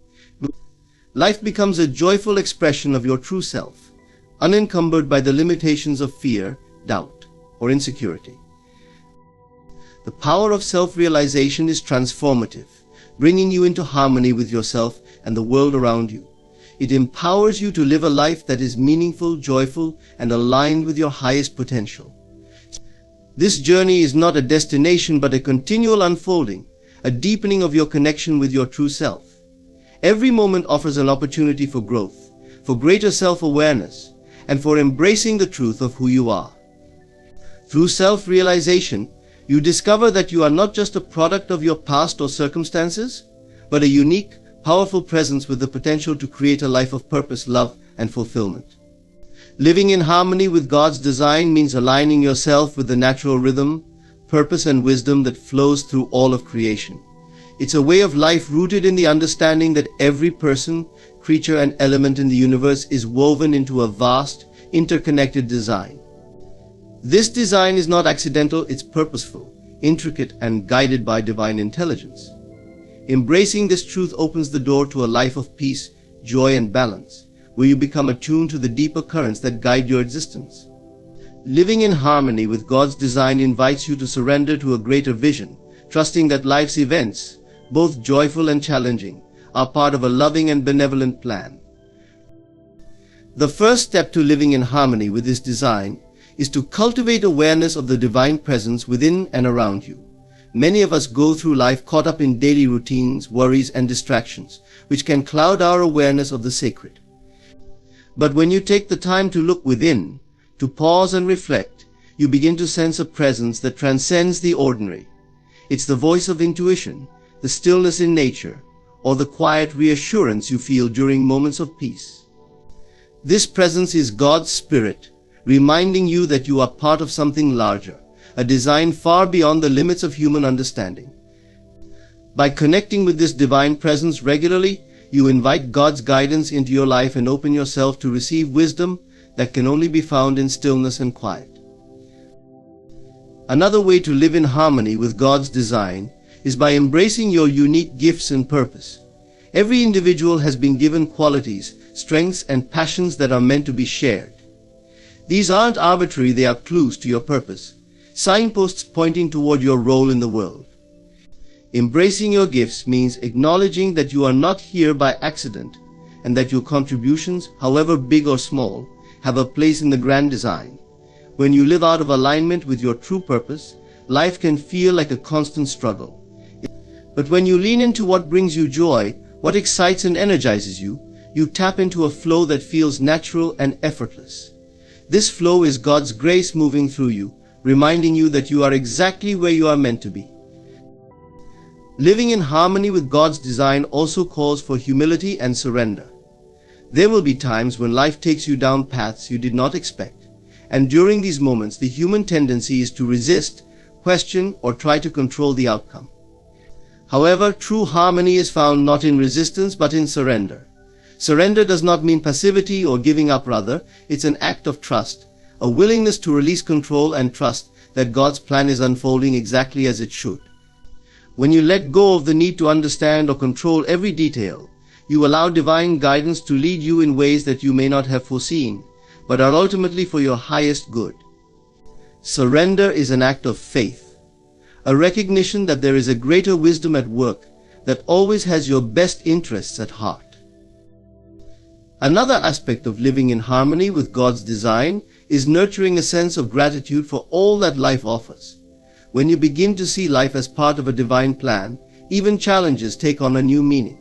Life becomes a joyful expression of your true self, unencumbered by the limitations of fear, doubt, or insecurity. The power of self-realization is transformative, bringing you into harmony with yourself and the world around you. It empowers you to live a life that is meaningful, joyful, and aligned with your highest potential. This journey is not a destination but a continual unfolding, a deepening of your connection with your true self. Every moment offers an opportunity for growth, for greater self-awareness, and for embracing the truth of who you are. Through self-realization, you discover that you are not just a product of your past or circumstances, but a unique, powerful presence with the potential to create a life of purpose, love, and fulfillment. Living in harmony with God's design means aligning yourself with the natural rhythm, purpose, and wisdom that flows through all of creation. It's a way of life rooted in the understanding that every person, creature, and element in the universe is woven into a vast, interconnected design. This design is not accidental, it's purposeful, intricate, and guided by divine intelligence. Embracing this truth opens the door to a life of peace, joy, and balance, where you become attuned to the deeper currents that guide your existence. Living in harmony with God's design invites you to surrender to a greater vision, trusting that life's events, both joyful and challenging, are part of a loving and benevolent plan. The first step to living in harmony with this design is to cultivate awareness of the divine presence within and around you. Many of us go through life caught up in daily routines, worries, and distractions, which can cloud our awareness of the sacred. But when you take the time to look within, to pause and reflect, you begin to sense a presence that transcends the ordinary. It's the voice of intuition, the stillness in nature, or the quiet reassurance you feel during moments of peace. This presence is God's Spirit, reminding you that you are part of something larger, a design far beyond the limits of human understanding. By connecting with this divine presence regularly, you invite God's guidance into your life and open yourself to receive wisdom that can only be found in stillness and quiet. Another way to live in harmony with God's design is by embracing your unique gifts and purpose. Every individual has been given qualities, strengths, and passions that are meant to be shared. These aren't arbitrary, they are clues to your purpose, signposts pointing toward your role in the world. Embracing your gifts means acknowledging that you are not here by accident and that your contributions, however big or small, have a place in the grand design. When you live out of alignment with your true purpose, life can feel like a constant struggle. But when you lean into what brings you joy, what excites and energizes you, you tap into a flow that feels natural and effortless. This flow is God's grace moving through you, reminding you that you are exactly where you are meant to be. Living in harmony with God's design also calls for humility and surrender. There will be times when life takes you down paths you did not expect, and during these moments the human tendency is to resist, question, or try to control the outcome. However, true harmony is found not in resistance but in surrender. Surrender does not mean passivity or giving up, rather, it's an act of trust, a willingness to release control and trust that God's plan is unfolding exactly as it should. When you let go of the need to understand or control every detail, you allow divine guidance to lead you in ways that you may not have foreseen, but are ultimately for your highest good. Surrender is an act of faith, a recognition that there is a greater wisdom at work that always has your best interests at heart. Another aspect of living in harmony with God's design is nurturing a sense of gratitude for all that life offers. When you begin to see life as part of a divine plan, even challenges take on a new meaning.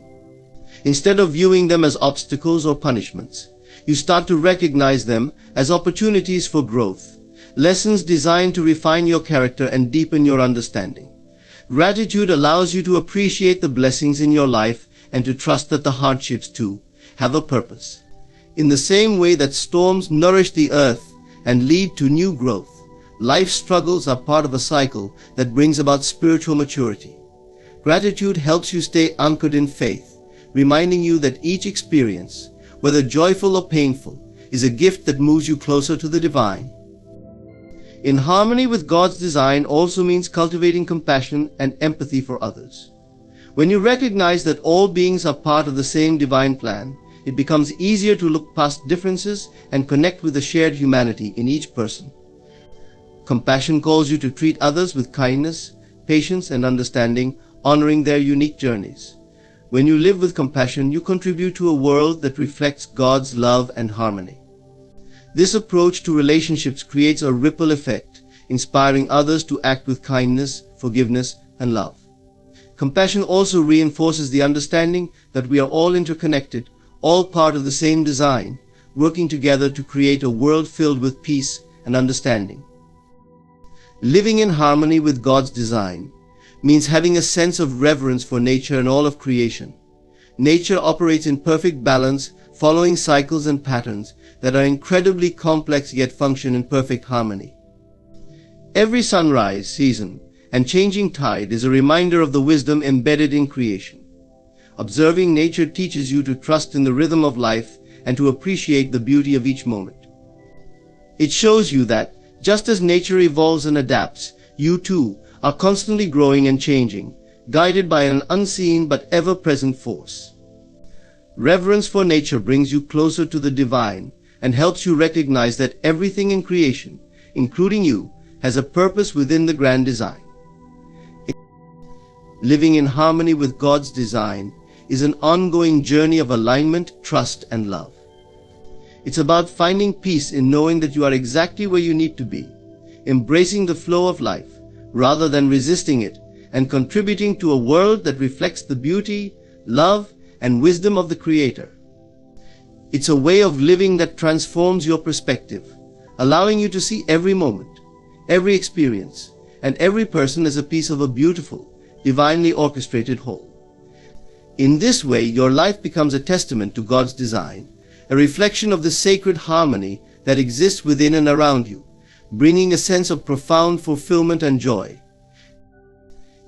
Instead of viewing them as obstacles or punishments, you start to recognize them as opportunities for growth, lessons designed to refine your character and deepen your understanding. Gratitude allows you to appreciate the blessings in your life and to trust that the hardships too have a purpose. In the same way that storms nourish the earth and lead to new growth, life's struggles are part of a cycle that brings about spiritual maturity. Gratitude helps you stay anchored in faith, reminding you that each experience, whether joyful or painful, is a gift that moves you closer to the divine. In harmony with God's design also means cultivating compassion and empathy for others. When you recognize that all beings are part of the same divine plan, it becomes easier to look past differences and connect with the shared humanity in each person. Compassion calls you to treat others with kindness, patience, and understanding, honoring their unique journeys. When you live with compassion, you contribute to a world that reflects God's love and harmony. This approach to relationships creates a ripple effect, inspiring others to act with kindness, forgiveness, and love. Compassion also reinforces the understanding that we are all interconnected, all part of the same design, working together to create a world filled with peace and understanding. Living in harmony with God's design means having a sense of reverence for nature and all of creation. Nature operates in perfect balance, following cycles and patterns that are incredibly complex yet function in perfect harmony. Every sunrise, season, and changing tide is a reminder of the wisdom embedded in creation. Observing nature teaches you to trust in the rhythm of life and to appreciate the beauty of each moment. It shows you that, just as nature evolves and adapts, you too are constantly growing and changing, guided by an unseen but ever-present force. Reverence for nature brings you closer to the divine and helps you recognize that everything in creation, including you, has a purpose within the grand design. Living in harmony with God's design is an ongoing journey of alignment, trust, and love. It's about finding peace in knowing that you are exactly where you need to be, embracing the flow of life rather than resisting it, and contributing to a world that reflects the beauty, love, and wisdom of the Creator. It's a way of living that transforms your perspective, allowing you to see every moment, every experience, and every person as a piece of a beautiful, divinely orchestrated whole. In this way, your life becomes a testament to God's design, a reflection of the sacred harmony that exists within and around you, bringing a sense of profound fulfillment and joy.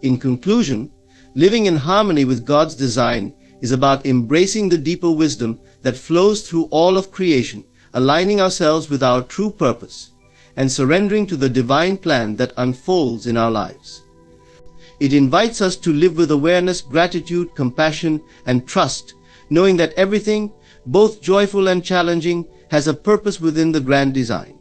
In conclusion, living in harmony with God's design is about embracing the deeper wisdom that flows through all of creation, aligning ourselves with our true purpose, and surrendering to the divine plan that unfolds in our lives. It invites us to live with awareness, gratitude, compassion, and trust, knowing that everything, both joyful and challenging, has a purpose within the grand design.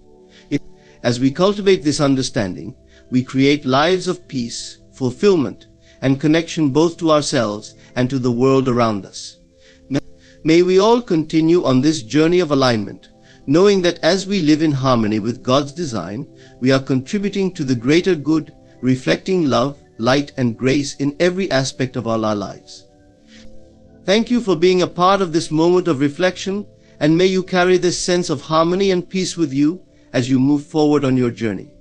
As we cultivate this understanding, we create lives of peace, fulfillment, and connection both to ourselves and to the world around us. May we all continue on this journey of alignment, knowing that as we live in harmony with God's design, we are contributing to the greater good, reflecting love, light, and grace in every aspect of our lives. Thank you for being a part of this moment of reflection, and may you carry this sense of harmony and peace with you as you move forward on your journey.